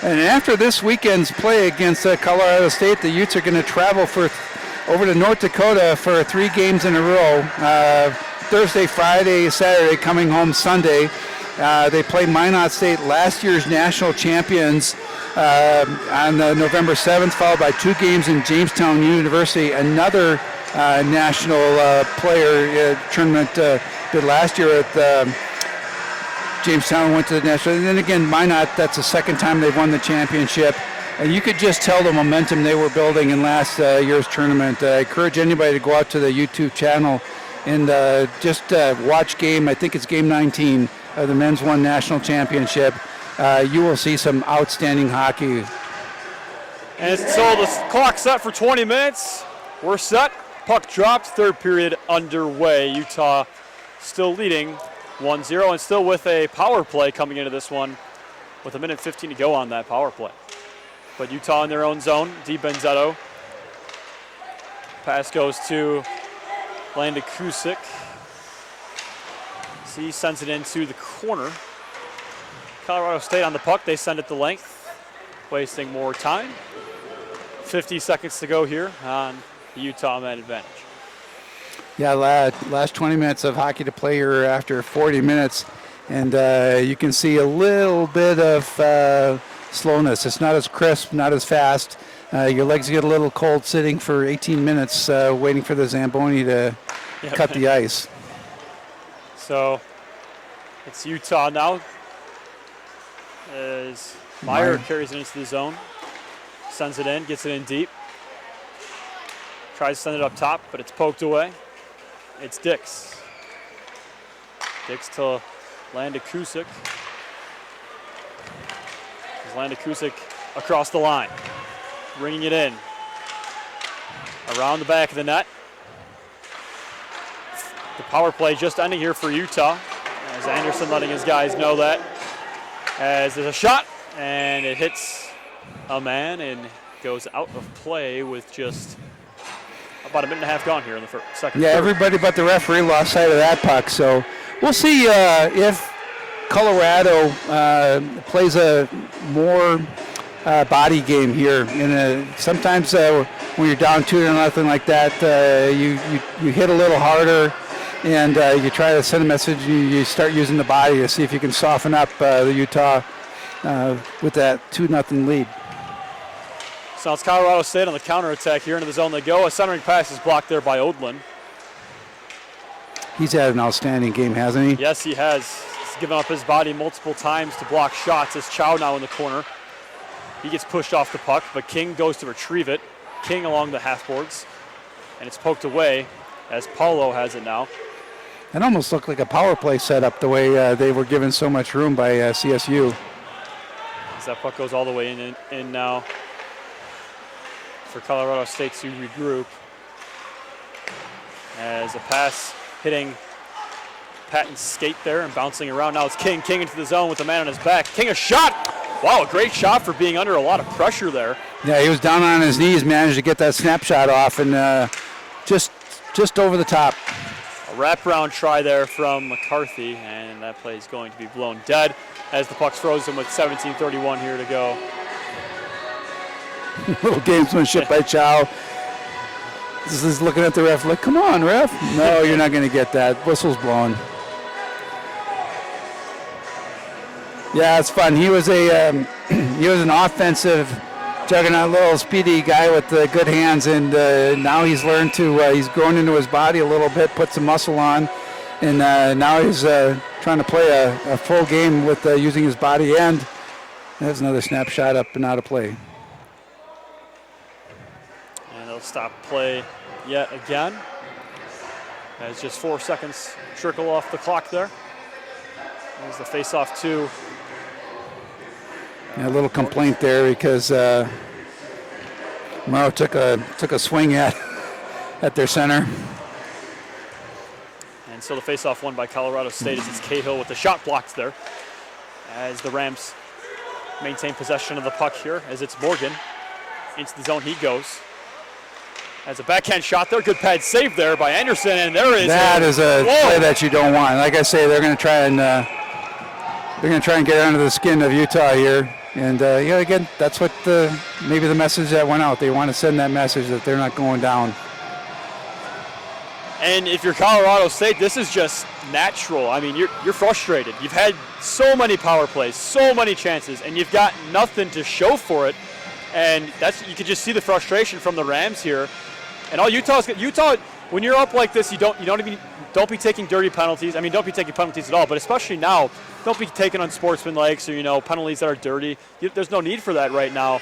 And after this weekend's play against Colorado State, the Utes are going to travel over to North Dakota for 3 games in a row. Thursday, Friday, Saturday, coming home Sunday. They play Minot State, last year's national champions, on November 7th, followed by 2 games in Jamestown University, another national player tournament did last year at Jamestown, went to the national. And then again, Minot, that's the second time they've won the championship. And you could just tell the momentum they were building in last year's tournament. I encourage anybody to go out to the YouTube channel and just watch I think it's game 19 of the Men's One National Championship. You will see some outstanding hockey. And so the clock's set for 20 minutes. We're set. Puck dropped. Third period underway. Utah still leading 1-0 and still with a power play coming into this one with 1:15 to go on that power play. But Utah in their own zone. Di Benzetto. Pass goes to Landa Kusik. He sends it into the corner. Colorado State on the puck. They send it the length, wasting more time. 50 seconds to go here on the Utah man advantage. Yeah, last 20 minutes of hockey to play here after 40 minutes, and you can see a little bit of slowness. It's not as crisp, not as fast. Your legs get a little cold sitting for 18 minutes waiting for the Zamboni to cut the ice. So it's Utah now as Meyer carries it into the zone, sends it in, gets it in deep, tries to send it up top, but it's poked away. It's Dix. Dix to Landa Kusik. Landa Kusik across the line, bringing it in around the back of the net. The power play just ending here for Utah, as Anderson letting his guys know that. As there's a shot, and it hits a man and goes out of play with just about a minute and a half gone here in the second. Yeah, third. everybody but the referee lost sight of that puck. So we'll see if Colorado plays a more body game here. Sometimes when you're down 2-0 like that, you hit a little harder, and you try to send a message. You start using the body to see if you can soften up the Utah with that 2-0 lead. So it's Colorado State on the counterattack here into the zone they go. A centering pass is blocked there by Odlin. He's had an outstanding game, hasn't he? Yes, he has. He's given up his body multiple times to block shots. As Chow now in the corner. He gets pushed off the puck, but King goes to retrieve it. King along the half boards, and it's poked away as Paulo has it now. It almost looked like a power play setup the way they were given so much room by CSU. As that puck goes all the way in now for Colorado State to regroup. As a pass hitting Patton's skate there and bouncing around. Now it's King. King into the zone with the man on his back. King a shot! Wow, a great shot for being under a lot of pressure there. Yeah, he was down on his knees, managed to get that snapshot off, and just over the top. A wraparound try there from McCarthy, and that play is going to be blown dead as the puck's frozen with 17:31 here to go. Little gamesmanship by Chow. This is looking at the ref like, come on, ref. No, you're not going to get that. Whistle's blowing. Yeah, it's fun. He was an offensive juggernaut, little speedy guy with good hands, and now he's learned to. He's grown into his body a little bit, put some muscle on, and now he's trying to play a full game with using his body. And there's another snapshot up and out of play. And they'll stop play yet again. As just 4 seconds trickle off the clock there. There's the face-off too. Yeah, a little complaint there because Morrow took a swing at their center. And so the face-off won by Colorado State as it's Cahill with the shot blocked there. As the Rams maintain possession of the puck here as it's Morgan. Into the zone he goes. As a backhand shot there, good pad save there by Anderson, and there is that is a play that you don't want. Like I say, they're going to try and get under the skin of Utah here. And, again, that's what maybe the message that went out. They want to send that message that they're not going down. And if you're Colorado State, this is just natural. I mean, you're frustrated. You've had so many power plays, so many chances, and you've got nothing to show for it. And you can just see the frustration from the Rams here. And all Utah, when you're up like this, don't be taking dirty penalties. I mean, don't be taking penalties at all, but especially now, don't be taking unsportsmanlike or, penalties that are dirty. There's no need for that right now.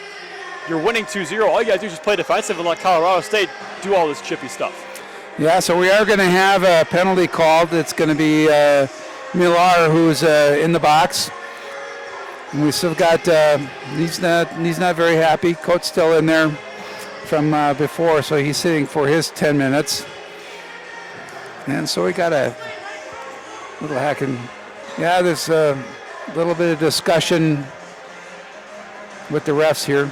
You're winning 2-0. All you got to do is just play defensive and let Colorado State do all this chippy stuff. Yeah, so we are going to have a penalty called. It's going to be Millar who's in the box. And we still got, he's not very happy. Coates still in there from before, so he's sitting for his 10 minutes. And so we got a little hacking. Yeah, there's a little bit of discussion with the refs here.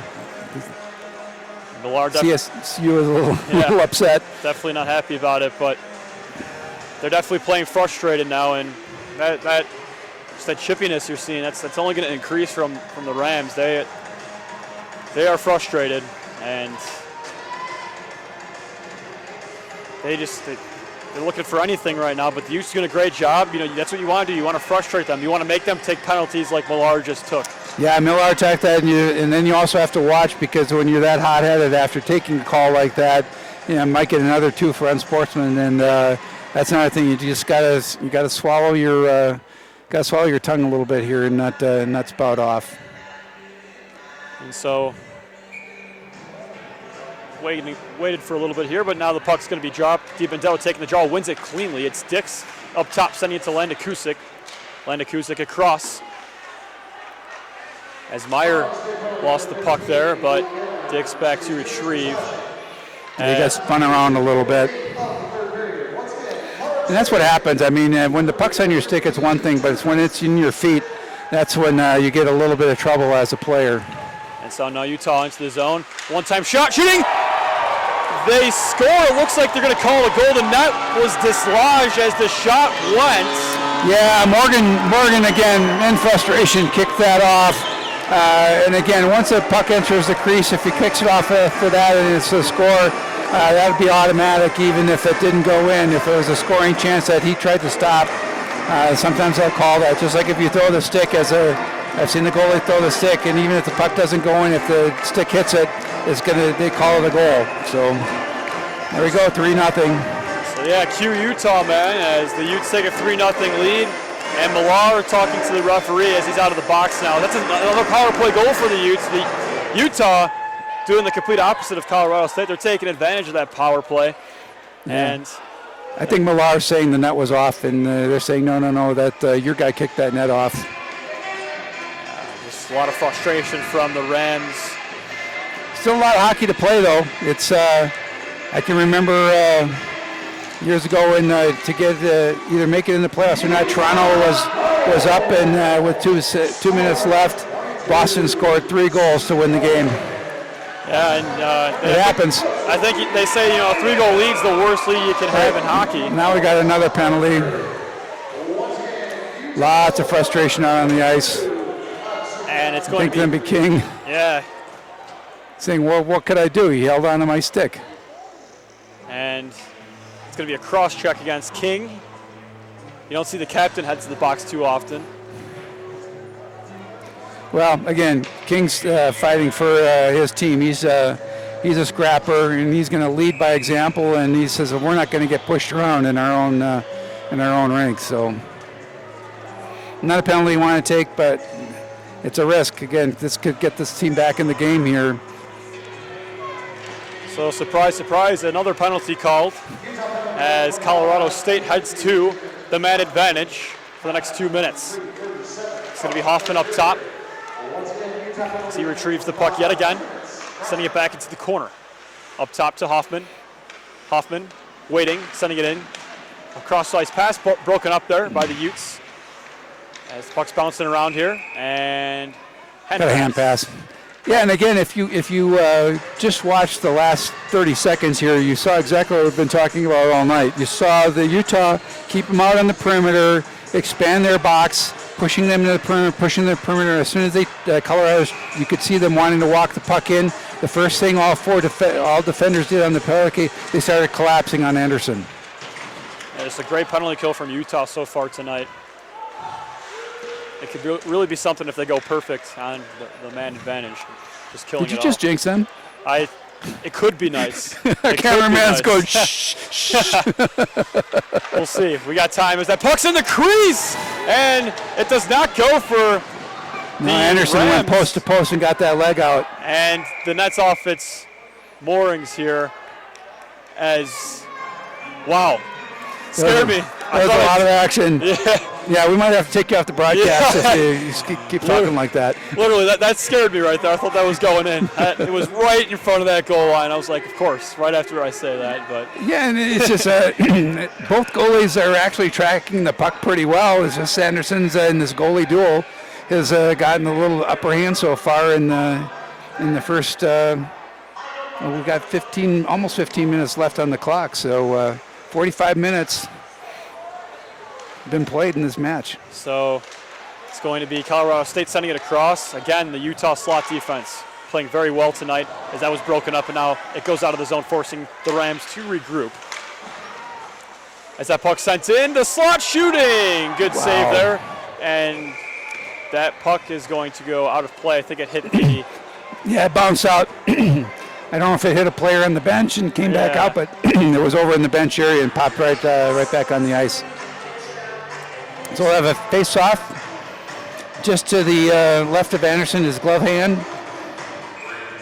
CSU is a little upset. Definitely not happy about it, but they're definitely playing frustrated now, and that chippiness you're seeing, that's only going to increase from the Rams. They are frustrated, and they're looking for anything right now, but the Utes doing a great job. That's what you want to do. You want to frustrate them. You want to make them take penalties like Millar just took. Yeah, Millar took that, and then you also have to watch, because when you're that hot-headed after taking a call like that, might get another 2 for unsportsman, and that's another thing. You just gotta swallow your tongue a little bit here and not spout off. And so waited for a little bit here, but now the puck's going to be dropped. DiBendello taking the draw, wins it cleanly. It's Dix up top, sending it to Landa Kusick. Landa Kusick across. As Meyer lost the puck there, but Dix back to retrieve. He got spun around a little bit. And that's what happens. I mean, when the puck's on your stick, it's one thing, but it's when it's in your feet, that's when you get a little bit of trouble as a player. And so now Utah into the zone. One-time shot, shooting. They score. It looks like they're going to call a goal. The net was dislodged as the shot went. Yeah, Morgan again, in frustration, kicked that off. And again, once the puck enters the crease, if he kicks it off after that and it's a score, that would be automatic even if it didn't go in. If it was a scoring chance that he tried to stop, sometimes they'll call that. Just like if you throw the stick I've seen the goalie throw the stick, and even if the puck doesn't go in, if the stick hits it, they call it a goal. So there we go, 3-0. So yeah, cue Utah, man, as the Utes take a 3-0 lead. And Millar talking to the referee as he's out of the box now. That's another power play goal for the Utes. The Utah doing the complete opposite of Colorado State. They're taking advantage of that power play. Yeah. And I think Millar's saying the net was off, and they're saying, no, that your guy kicked that net off. Just a lot of frustration from the Rams. Still a lot of hockey to play, though. It's I can remember years ago when to get either make it in the playoffs or not, Toronto was up, and with 2 minutes left, Boston scored 3 goals to win the game. Yeah, and it happens. I think they say 3-goal lead's the worst lead you can have in hockey. Now we got another penalty. Lots of frustration out on the ice. And it's going to be King. Yeah. Saying, well, what could I do? He held on to my stick. And it's going to be a cross-check against King. You don't see the captain head to the box too often. Well, again, King's fighting for his team. He's a scrapper, and he's going to lead by example. And he says, well, we're not going to get pushed around in our own ranks. So, not a penalty you want to take, but it's a risk. Again, this could get this team back in the game here. So surprise, surprise, another penalty called as Colorado State heads to the man advantage for the next 2 minutes. It's going to be Hoffman up top as he retrieves the puck yet again, sending it back into the corner. Up top to Hoffman. Hoffman waiting, sending it in. A cross-ice pass broken up there by the Utes as the puck's bouncing around here, and got a hand pass. Yeah, and again, if you just watched the last 30 seconds here, you saw exactly what we've been talking about all night. You saw the Utah keep them out on the perimeter, expand their box, pushing them to the perimeter, pushing the perimeter. As soon as Colorado, you could see them wanting to walk the puck in. The first thing all defenders did on the penalty, they started collapsing on Anderson. And it's a great penalty kill from Utah so far tonight. It could really be something if they go perfect on the man advantage. Just killing it Did you just jinx them? It could be nice. Cameraman's going, shh, shh. We'll see. We got time as that puck's in the crease, and it does not go for Anderson Rams. went post to post and got that leg out. And the net's off its moorings here wow. Scared me. There was a lot of action. Yeah, we might have to take you off the broadcast if you keep talking like that. Literally, that scared me right there. I thought that was going in. It was right in front of that goal line. I was like, of course, right after I say that. But yeah, and it's just both goalies are actually tracking the puck pretty well. It's just Anderson's in this goalie duel has gotten a little upper hand so far in the first. We've got almost 15 minutes left on the clock, so 45 minutes been played in this match. So it's going to be Colorado State sending it across. Again, the Utah slot defense playing very well tonight as that was broken up, and now it goes out of the zone, forcing the Rams to regroup. As that puck sent in, the slot shooting. Good save there. And that puck is going to go out of play. I think it hit the... Yeah, it bounced out. I don't know if it hit a player on the bench and came back out, but it was over in the bench area and popped right back on the ice. So we'll have a face-off just to the left of Anderson, his glove hand.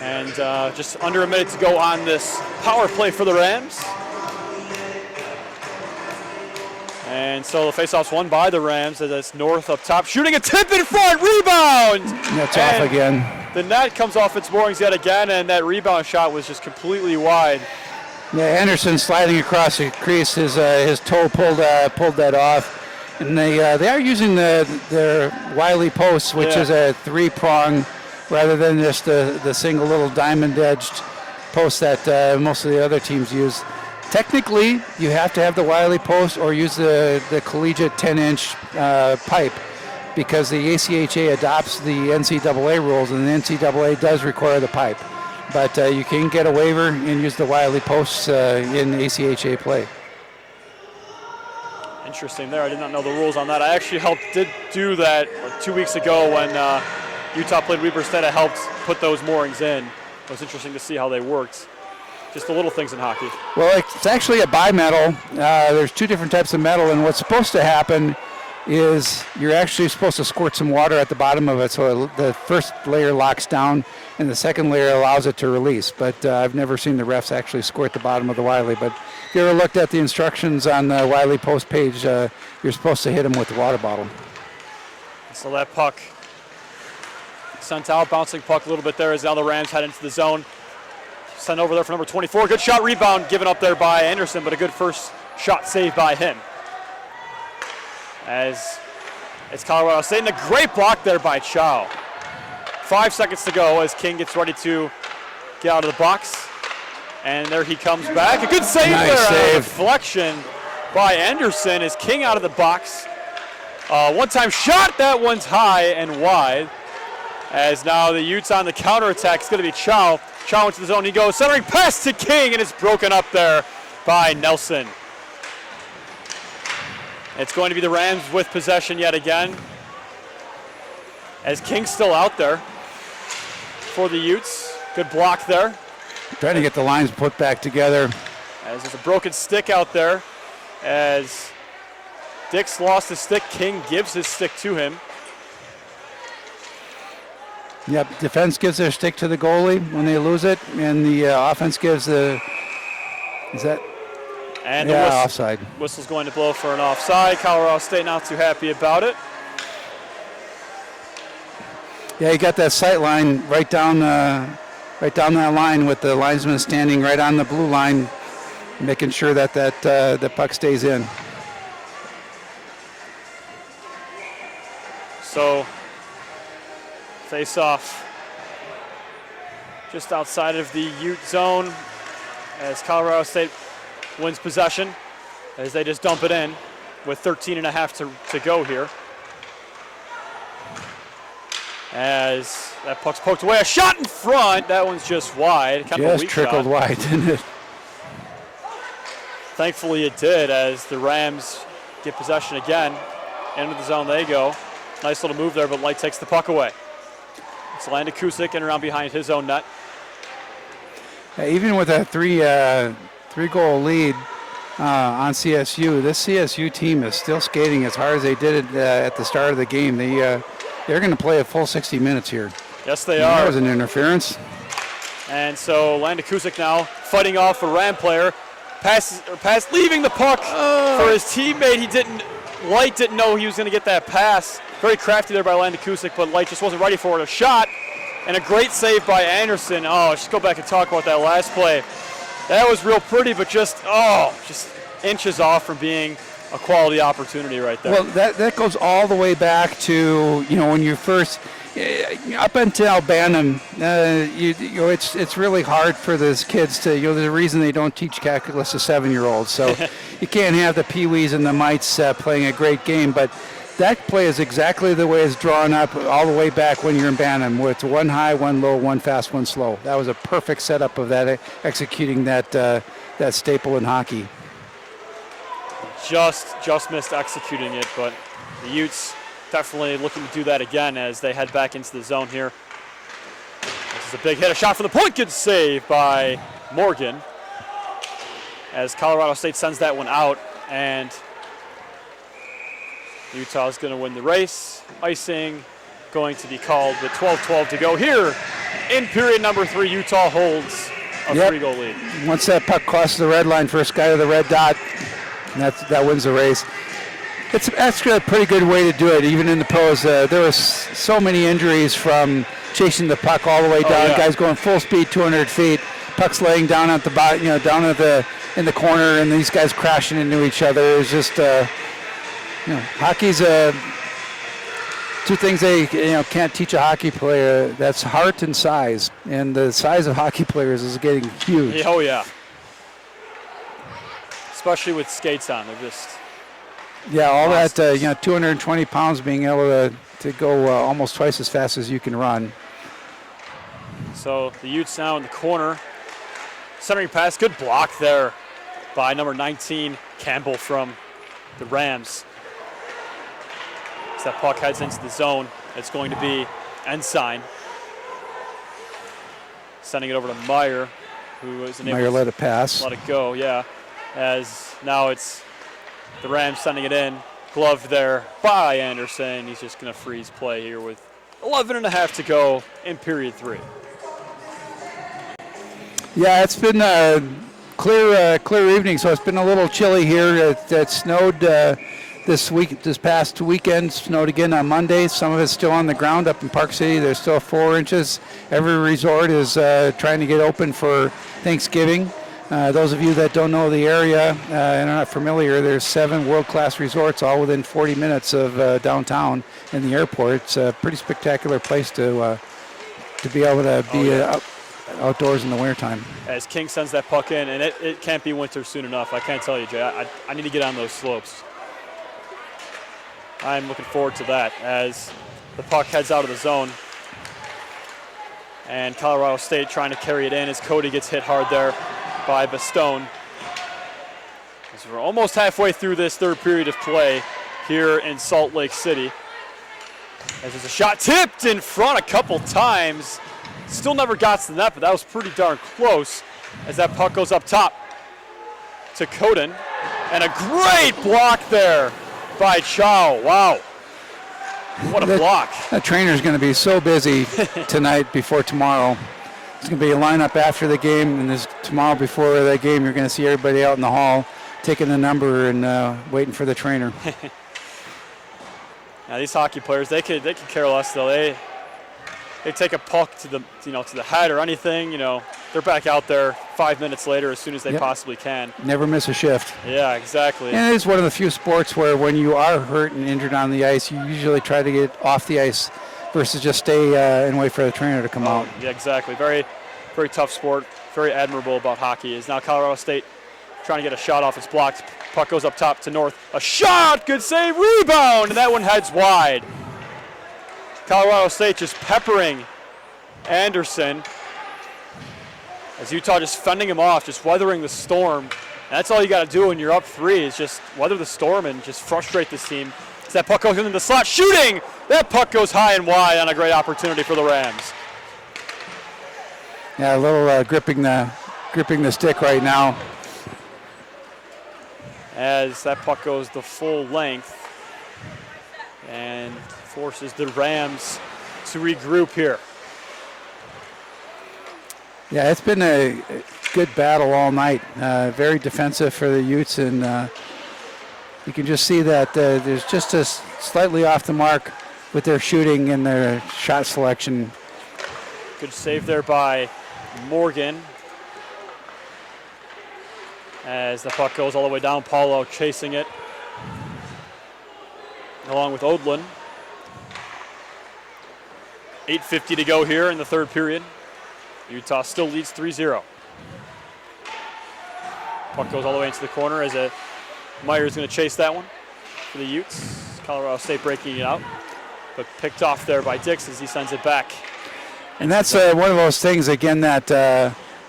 And just under a minute to go on this power play for the Rams. And so the face-off's won by the Rams as it's North up top. Shooting a tip in front, rebound! That's off again. The net comes off its moorings yet again, and that rebound shot was just completely wide. Yeah, Anderson sliding across the crease, his toe pulled that off, and they are using their Wiley posts, which is a 3-prong rather than just the single little diamond-edged post that most of the other teams use. Technically, you have to have the Wiley post or use the collegiate 10-inch pipe, because the ACHA adopts the NCAA rules, and the NCAA does require the pipe. But you can get a waiver and use the Wiley posts in ACHA play. Interesting there. I did not know the rules on that. I actually did do that 2 weeks ago when Utah played Weber State. I helped put those moorings in. It was interesting to see how they worked. Just the little things in hockey. Well, it's actually a bimetal. There's 2 different types of metal, and what's supposed to happen is you're actually supposed to squirt some water at the bottom of it, so the first layer locks down and the second layer allows it to release. But I've never seen the refs actually squirt the bottom of the Wiley. But if you ever looked at the instructions on the Wiley post page, you're supposed to hit them with the water bottle. So that puck sent out, bouncing puck a little bit there as now the Rams head into the zone. Sent over there for number 24. Good shot, rebound given up there by Anderson, but a good first shot saved by him. As it's Colorado State, and a great block there by Chow. 5 seconds to go as King gets ready to get out of the box. And there he comes back. A good save there. Deflection by Anderson as King out of the box. One-time shot. That one's high and wide. As now the Utes on the counterattack. It's going to be Chow. Chow into the zone. He goes centering pass to King, and it's broken up there by Nelson. It's going to be the Rams with possession yet again. As King's still out there for the Utes. Good block there. Trying to get the lines put back together. As there's a broken stick out there. As Dix lost his stick, King gives his stick to him. Yep, defense gives their stick to the goalie when they lose it, and the offense gives the, is that? And yeah, the offside. Whistle's going to blow for an offside. Colorado State not too happy about it. Yeah, you got that sight line right down that line with the linesman standing right on the blue line, making sure that the puck stays in. So, face off just outside of the Ute zone as Colorado State wins possession as they just dump it in with 13.5 to go here. As that puck's poked away, a shot in front. That one's just wide. Kind of a weak trickled shot. wide, didn't it? Thankfully it did as the Rams get possession again. Into the zone they go. Nice little move there, but Light takes the puck away. It's Landon Kusick in around behind his own net. Even with a three-goal lead on CSU, this CSU team is still skating as hard as they did it at the start of the game. They're going to play a full 60 minutes here. Yes, they are. There was an interference. And so Landon Kusick now fighting off a Ram player. Pass leaving the puck for his teammate. Light didn't know he was going to get that pass. Very crafty there by Landon Kusick, but Light just wasn't ready for it. A shot and a great save by Anderson. Oh, just go back and talk about that last play. That was real pretty, but just inches off from being a quality opportunity right there. Well, that goes all the way back to, when you first, up until Bantam, it's really hard for those kids to, there's a reason they don't teach calculus to 7-year-olds. So you can't have the peewees and the mites playing a great game, but that play is exactly the way it's drawn up all the way back when you're in Bantam, where it's one high, one low, one fast, one slow. That was a perfect setup of that, executing that staple in hockey. Just missed executing it, but the Utes definitely looking to do that again as they head back into the zone here. This is a big hit, a shot for the point, good save by Morgan as Colorado State sends that one out, and Utah is going to win the race. Icing going to be called with 12:12 to go here in period number 3. Utah holds a 3-goal lead. Once that puck crosses the red line, first guy to the red dot, that wins the race. It's actually a pretty good way to do it, even in the pros. There was so many injuries from chasing the puck all the way down. Guys going full speed, 200 feet, puck's laying down at the bottom, down at in the corner, and these guys crashing into each other. It's just, hockey's two things they can't teach a hockey player. That's heart and size, and the size of hockey players is getting huge. Oh yeah, especially with skates on. They're just all monsters. That 220 pounds being able to go almost twice as fast as you can run. So the Utes now in the corner. Centering pass, good block there by number 19, Campbell from the Rams. As that puck heads into the zone, it's going to be Ensign. Sending it over to Meyer, who is unable to let it pass. Let it go, yeah. As now it's the Rams sending it in. Gloved there by Anderson. He's just going to freeze play here with 11.5 to go in period 3. Yeah, it's been a clear evening, so it's been a little chilly here. It snowed this past weekend, snowed again on Monday. Some of it's still on the ground up in Park City. There's still 4 inches. Every resort is trying to get open for Thanksgiving. Those of you that don't know the area and are not familiar, there's 7 world-class resorts all within 40 minutes of downtown in the airport. It's a pretty spectacular place to be able to be outdoors in the wintertime. As King sends that puck in, and it can't be winter soon enough. I can't tell you, Jay. I need to get on those slopes. I'm looking forward to that as the puck heads out of the zone. And Colorado State trying to carry it in as Cody gets hit hard there by Bastone. As we're almost halfway through this third period of play here in Salt Lake City. As there's a shot tipped in front a couple times. Still never got to the net, but that was pretty darn close as that puck goes up top to Coden. And a great block there by Chow. Wow. What a block. That trainer's going to be so busy tonight before tomorrow. It's going to be a lineup after the game, and tomorrow before the game, you're going to see everybody out in the hall taking the number and waiting for the trainer. Now these hockey players, they could care less though. They take a puck to the head or anything, they're back out there 5 minutes later as soon as they possibly can. Never miss a shift. Yeah, exactly. And it is one of the few sports where when you are hurt and injured on the ice, you usually try to get off the ice versus just stay and wait for the trainer to come out. Yeah, exactly. Very, very tough sport. Very admirable about hockey. Is now Colorado State trying to get a shot off. It's blocked. Puck goes up top to North. A shot! Good save. Rebound! And that one heads wide. Colorado State just peppering Anderson as Utah just fending him off, just weathering the storm. And that's all you got to do when you're up 3 is just weather the storm and just frustrate this team. As that puck goes into the slot, shooting! That puck goes high and wide on a great opportunity for the Rams. Yeah, a little gripping the stick right now. As that puck goes the full length and forces the Rams to regroup here. Yeah, it's been a good battle all night. Very defensive for the Utes, and you can just see that there's just a slightly off the mark with their shooting and their shot selection. Good save there by Morgan. As the puck goes all the way down, Paulo chasing it along with Odlin. 8:50 to go here in the third period. Utah still leads 3-0. Puck goes all the way into the corner as Meyer's going to chase that one for the Utes. Colorado State breaking it out, but picked off there by Dix as he sends it back. And that's one of those things, again, that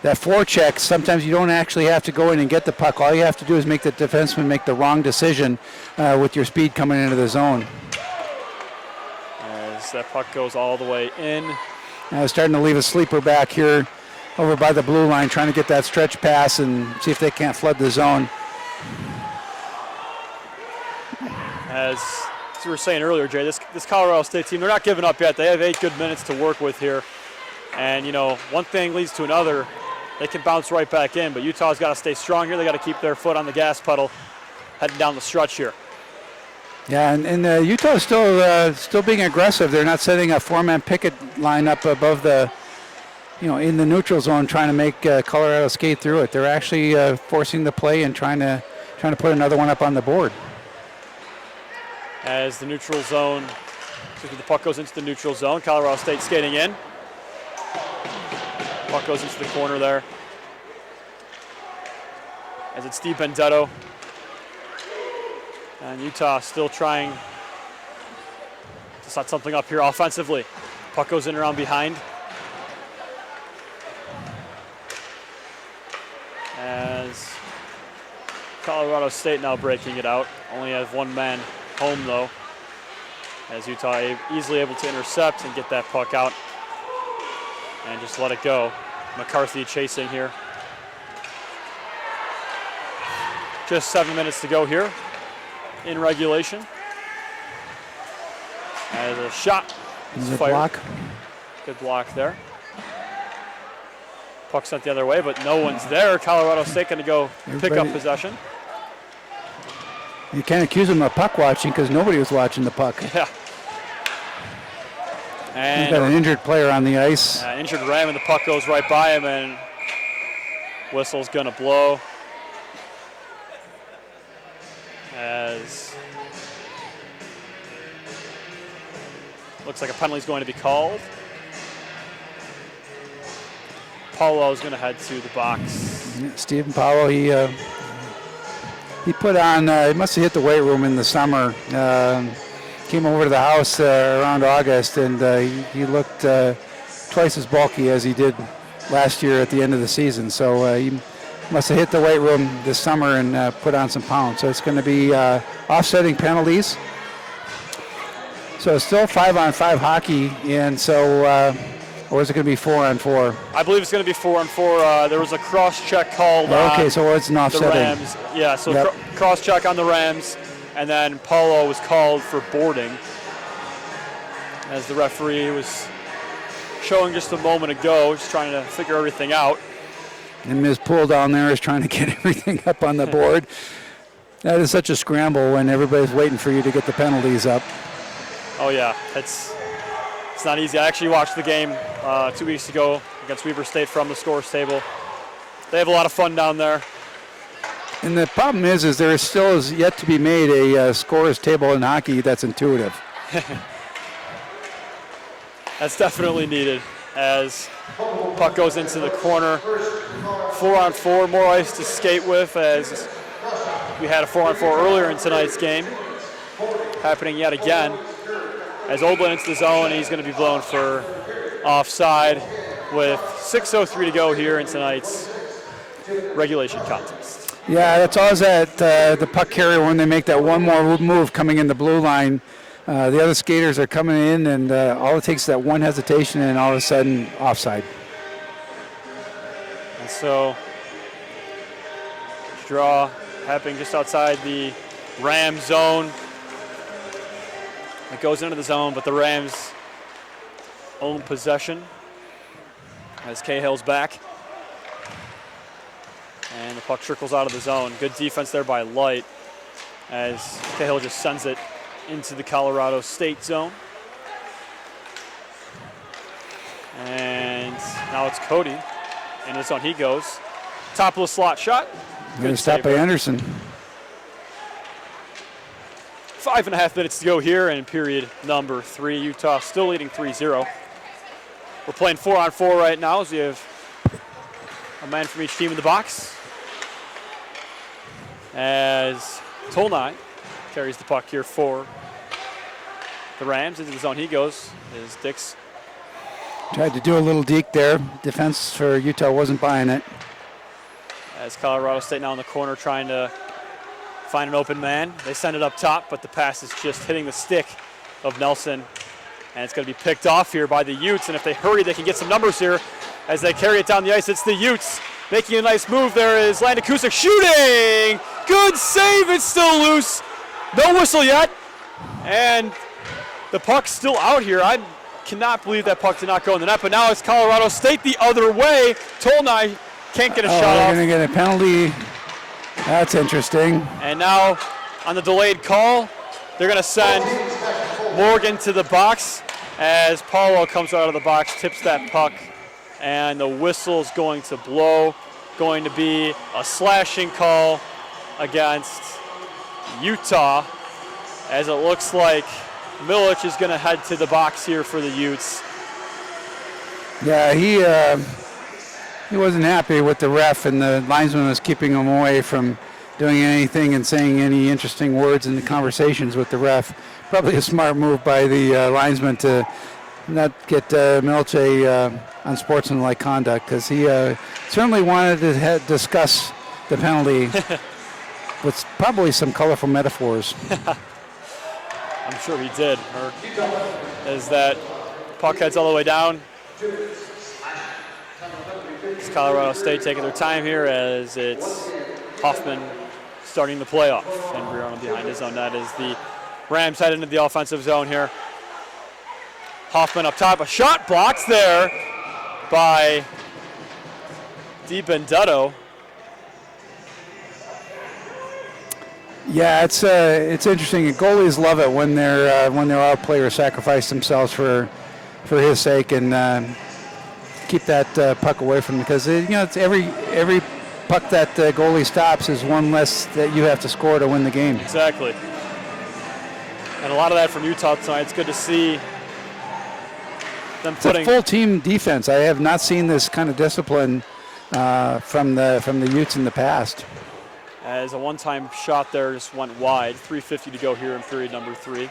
forecheck, sometimes you don't actually have to go in and get the puck. All you have to do is make the defenseman make the wrong decision with your speed coming into the zone. As that puck goes all the way in. Starting to leave a sleeper back here over by the blue line, trying to get that stretch pass and see if they can't flood the zone. As we were saying earlier, Jay, this Colorado State team, they're not giving up yet. They have 8 good minutes to work with here. And, one thing leads to another. They can bounce right back in, but Utah's got to stay strong here. They got to keep their foot on the gas pedal heading down the stretch here. Yeah, and Utah is still being aggressive. They're not setting a 4-man picket line up above the in the neutral zone trying to make Colorado skate through it. They're actually forcing the play and trying to put another one up on the board. As the puck goes into the neutral zone, Colorado State skating in. Puck goes into the corner there. As it's Steve Benedetto. And Utah still trying to set something up here offensively. Puck goes in around behind. As Colorado State now breaking it out. Only has one man home though. As Utah easily able to intercept and get that puck out. And just let it go. McCarthy chasing here. Just 7 minutes to go here in regulation. As a shot is fired. Block. Good block there. Puck sent the other way, but no one's there. Colorado State going to go pick up possession. You can't accuse them of puck watching because nobody was watching the puck. Yeah. And he's got an injured player on the ice. Injured Ram, and the puck goes right by him, and whistle's going to blow. As looks like a penalty is going to be called. Paulo is going to head to the box. Yeah, Stephen Paulo, he put on, he must have hit the weight room in the summer. Came over to the house around August, and he looked twice as bulky as he did last year at the end of the season. So he must have hit the weight room this summer and put on some pounds. So it's going to be offsetting penalties. So it's still 5-on-5 hockey, and so, or is it going to be 4-on-4? I believe it's going to be 4-on-4. There was a cross-check called on so it's an offsetting. the Rams. Yeah, so cross-check on the Rams, and then Paulo was called for boarding. As the referee was showing just a moment ago, just trying to figure everything out. And Ms. Poole down there is trying to get everything up on the board. That is such a scramble when everybody's waiting for you to get the penalties up. Oh yeah, it's not easy. I actually watched the game 2 weeks ago against Weber State from the scores table. They have a lot of fun down there. And the problem is there still is yet to be made a scores table in hockey that's intuitive. That's definitely needed as puck goes into the corner. 4-on-4, more ice to skate with, as we had a 4-on-4 earlier in tonight's game. Happening yet again. As Oldland into the zone, and he's going to be blown for offside with 6:03 to go here in tonight's regulation contest. Yeah, that's always at the puck carrier when they make that one more move coming in the blue line. The other skaters are coming in, and all it takes is that one hesitation, and all of a sudden, offside. And so, draw happening just outside the Ram zone. It goes into the zone, but the Rams own possession as Cahill's back. And the puck trickles out of the zone. Good defense there by Light as Cahill just sends it into the Colorado State zone. And now it's Cody. In the zone he goes. Top of the slot shot. Good stop by Anderson. 5.5 minutes to go here in period number 3. Utah still leading 3-0. We're playing 4-on-4 right now as we have a man from each team in the box. As Tolnai carries the puck here for the Rams. Into the zone he goes. As Dix tried to do a little deke there. Defense for Utah wasn't buying it. As Colorado State now in the corner trying to find an open man. They send it up top, but the pass is just hitting the stick of Nelson. And it's going to be picked off here by the Utes. And if they hurry, they can get some numbers here as they carry it down the ice. It's the Utes making a nice move. There is Landon Kusick shooting. Good save. It's still loose. No whistle yet. And the puck's still out here. I cannot believe that puck did not go in the net. But now it's Colorado State the other way. Tolnai can't get a shot off. They're going to get a penalty. That's interesting. And now on the delayed call, they're going to send Morgan to the box as Paulo comes out of the box, tips that puck and the whistle's going to blow. Going to be a slashing call against Utah, as it looks like Milic is going to head to the box here for the Utes. Yeah, he wasn't happy with the ref, and the linesman was keeping him away from doing anything and saying any interesting words in the conversations with the ref. Probably a smart move by the linesman to not get Milic unsportsmanlike conduct, because he certainly wanted to discuss the penalty with probably some colorful metaphors. I'm sure he did. As that puck heads all the way down. It's Colorado State taking their time here as it's Hoffman starting the playoff. And Brianna behind his own net as the Rams head into the offensive zone here. Hoffman up top, a shot blocked there by DiBenedetto. Yeah, it's interesting. Goalies love it when their out players sacrifice themselves for his sake and keep that puck away from him, because it's every puck that goalie stops is one less that you have to score to win the game. Exactly. And a lot of that from Utah tonight. It's good to see them putting a full team defense. I have not seen this kind of discipline from the Utes in the past. As a one-time shot there just went wide. 3:50 to go here in period number 3.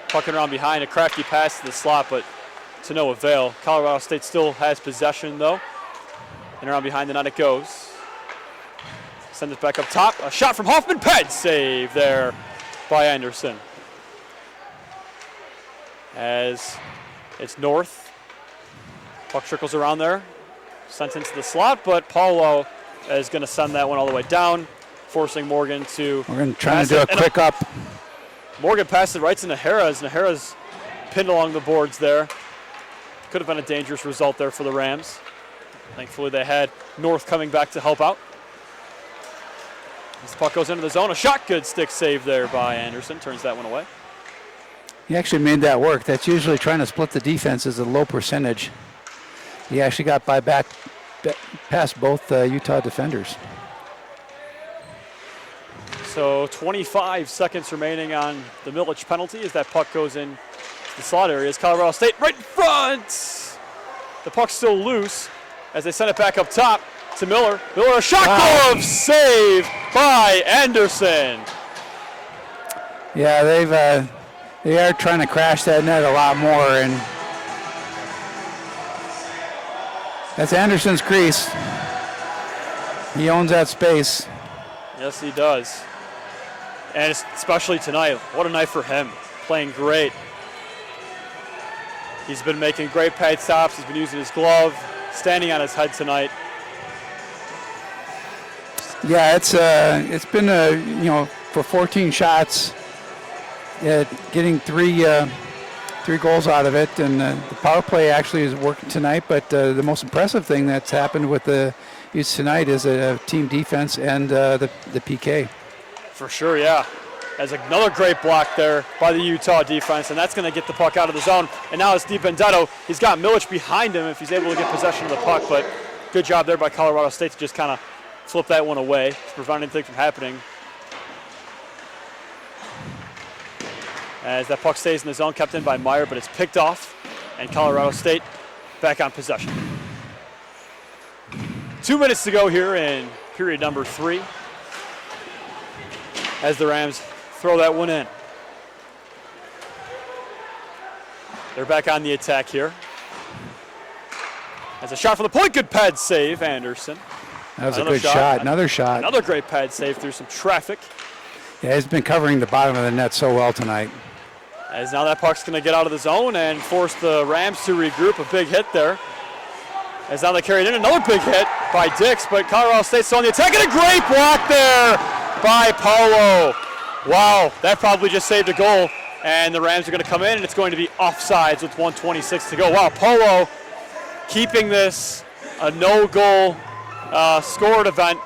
Pucking around behind, a crafty pass to the slot, but to no avail. Colorado State still has possession though. And around behind the net it goes. Send it back up top. A shot from Hoffman. Ped save there by Anderson. As it's North. Puck trickles around there. Sent into the slot, but Paulo is going to send that one all the way down, forcing Morgan to. We're trying to do a quick up. Morgan passed it right to Najeras. Najeras pinned along the boards there. Could have been a dangerous result there for the Rams. Thankfully, they had North coming back to help out. As the puck goes into the zone, a shot, good stick save there by Anderson. Turns that one away. He actually made that work. That's usually trying to split the defense is a low percentage. He actually got past both Utah defenders. So 25 seconds remaining on the Milic penalty as that puck goes in the slot area. As Colorado State right in front. The puck's still loose as they send it back up top to Miller. Miller, a shot glove save by Anderson. Yeah, they are trying to crash that net a lot more, and that's Anderson's crease. He owns that space. Yes, he does. And especially tonight, what a night for him. Playing great. He's been making great pad stops. He's been using his glove, standing on his head tonight. Yeah, it's been for 14 shots, getting three goals out of it, and the power play actually is working tonight. But the most impressive thing that's happened with the Utes tonight is a team defense and the PK. For sure, yeah. As another great block there by the Utah defense, and that's going to get the puck out of the zone. And now it's DiBenedetto. He's got Milic behind him if he's able to get possession of the puck, but good job there by Colorado State to just kind of flip that one away, to prevent anything from happening. As that puck stays in the zone, kept in by Meyer, but it's picked off, and Colorado State back on possession. 2 minutes to go here in period number 3 as the Rams throw that one in. They're back on the attack here. As a shot from the point, good pad save, Anderson. That was a good shot. Another shot. Another great pad save through some traffic. Yeah, he's been covering the bottom of the net so well tonight. As now that puck's going to get out of the zone and force the Rams to regroup. A big hit there. As now they carry it in. Another big hit by Dix, but Colorado State's still on the attack. And a great block there by Paulo. Wow, that probably just saved a goal. And the Rams are going to come in, and it's going to be offsides with 1:26 to go. Wow, Paulo keeping this a no-goal scored event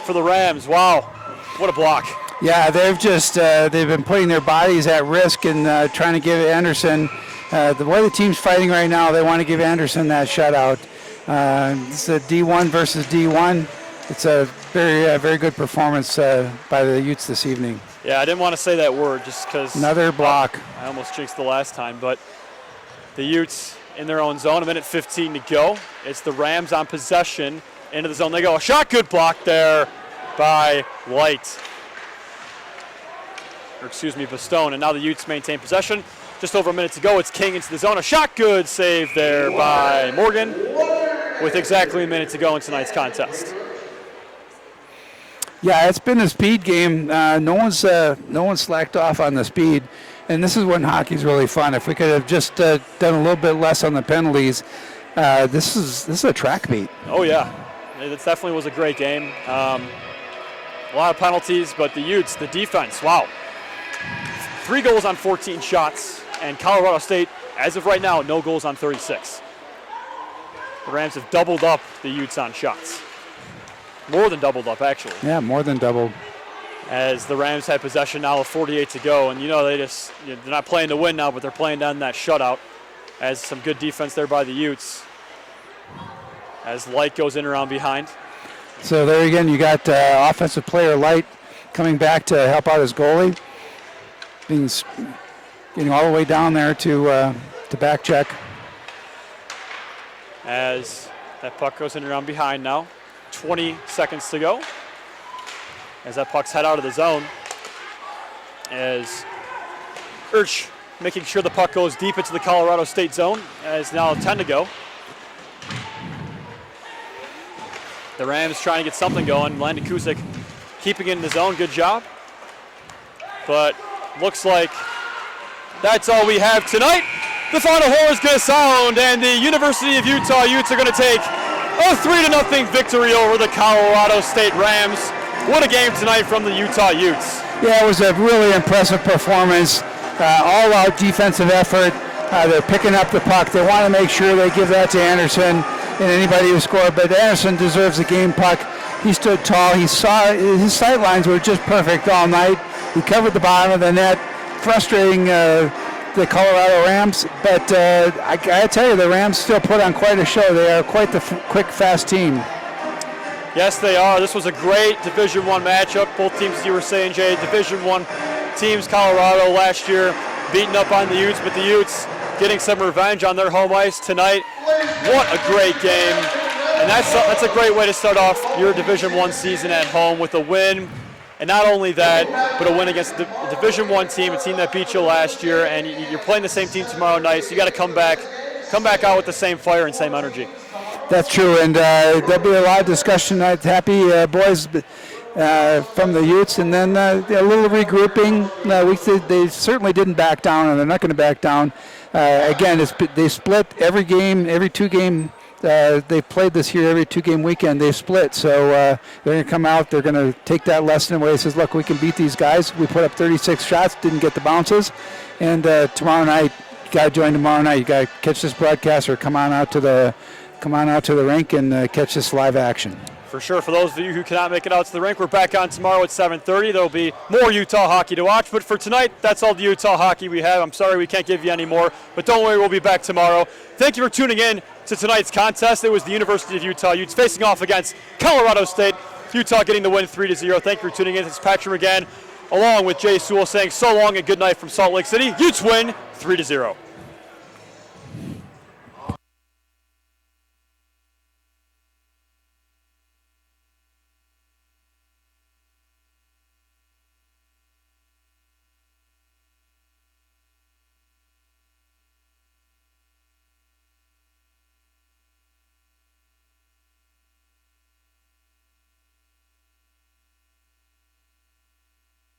for the Rams. Wow, what a block. Yeah, they've been putting their bodies at risk and trying to give Anderson The way the team's fighting right now, they want to give Anderson that shutout. It's a D1 versus D1. It's a very good performance by the Utes this evening. Yeah, I didn't want to say that word just because. Another block. I almost jinxed the last time, but the Utes in their own zone, 1:15 to go. It's the Rams on possession. Into the zone they go. A shot, good block there by Light. Or excuse me, Bastone. And now the Utes maintain possession. Just over a minute to go. It's King into the zone. A shot, good save there by Morgan with exactly a minute to go in tonight's contest. Yeah, it's been a speed game. No one's slacked off on the speed, and this is when hockey's really fun. If we could have just done a little bit less on the penalties, this is a track meet. Oh yeah, it definitely was a great game. A lot of penalties, but the Utes, the defense, wow. 3 goals on 14 shots, and Colorado State, as of right now, no goals on 36. The Rams have doubled up the Utes on shots. More than doubled up, actually. Yeah, more than doubled. As the Rams had possession now with 48 to go, and they're not playing to win now, but they're playing down that shutout. As some good defense there by the Utes. As Light goes in around behind. So there again, you got offensive player Light coming back to help out his goalie. Getting all the way down there to back check. As that puck goes in around behind now. 20 seconds to go. As that puck's head out of the zone. As Urch making sure the puck goes deep into the Colorado State zone. As now 10 to go. The Rams trying to get something going. Landon Kusick keeping it in the zone. Good job. But looks like that's all we have tonight. The final horn is going to sound, and the University of Utah Utes are going to take a 3-0 victory over the Colorado State Rams. What a game tonight from the Utah Utes. Yeah, it was a really impressive performance. All-out defensive effort. They're picking up the puck. They want to make sure they give that to Anderson and anybody who scored, but Anderson deserves a game puck. He stood tall. He saw his sight lines were just perfect all night. He covered the bottom of the net, frustrating the Colorado Rams, but I gotta tell you, the Rams still put on quite a show. They are quite the quick, fast team. Yes, they are. This was a great Division I matchup. Both teams, as you were saying, Jay, Division I teams, Colorado last year, beating up on the Utes, but the Utes getting some revenge on their home ice tonight. What a great game. And that's a great way to start off your Division I season at home with a win. And not only that, but a win against a Division I team, a team that beat you last year, and you're playing the same team tomorrow night, so you got to come back out with the same fire and same energy. That's true, and there'll be a lot of discussion tonight. Happy boys from the Utes, and then a little regrouping. They certainly didn't back down, and they're not going to back down. Again, they split every game, every 2-game. They played this year every 2-game weekend. They split, so they're going to come out. They're going to take that lesson away. It says, look, we can beat these guys. We put up 36 shots, didn't get the bounces, and tomorrow night, you got to join tomorrow night. You got to catch this broadcast or come on out to the rink and catch this live action. For sure. For those of you who cannot make it out to the rink, we're back on tomorrow at 7:30. There'll be more Utah hockey to watch. But for tonight, that's all the Utah hockey we have. I'm sorry we can't give you any more, but don't worry, we'll be back tomorrow. Thank you for tuning in to tonight's contest. It was the University of Utah Utes facing off against Colorado State. Utah getting the win 3-0. Thank you for tuning in. It's Patrick again, along with Jay Sewell saying so long and good night from Salt Lake City. Utes win 3-0.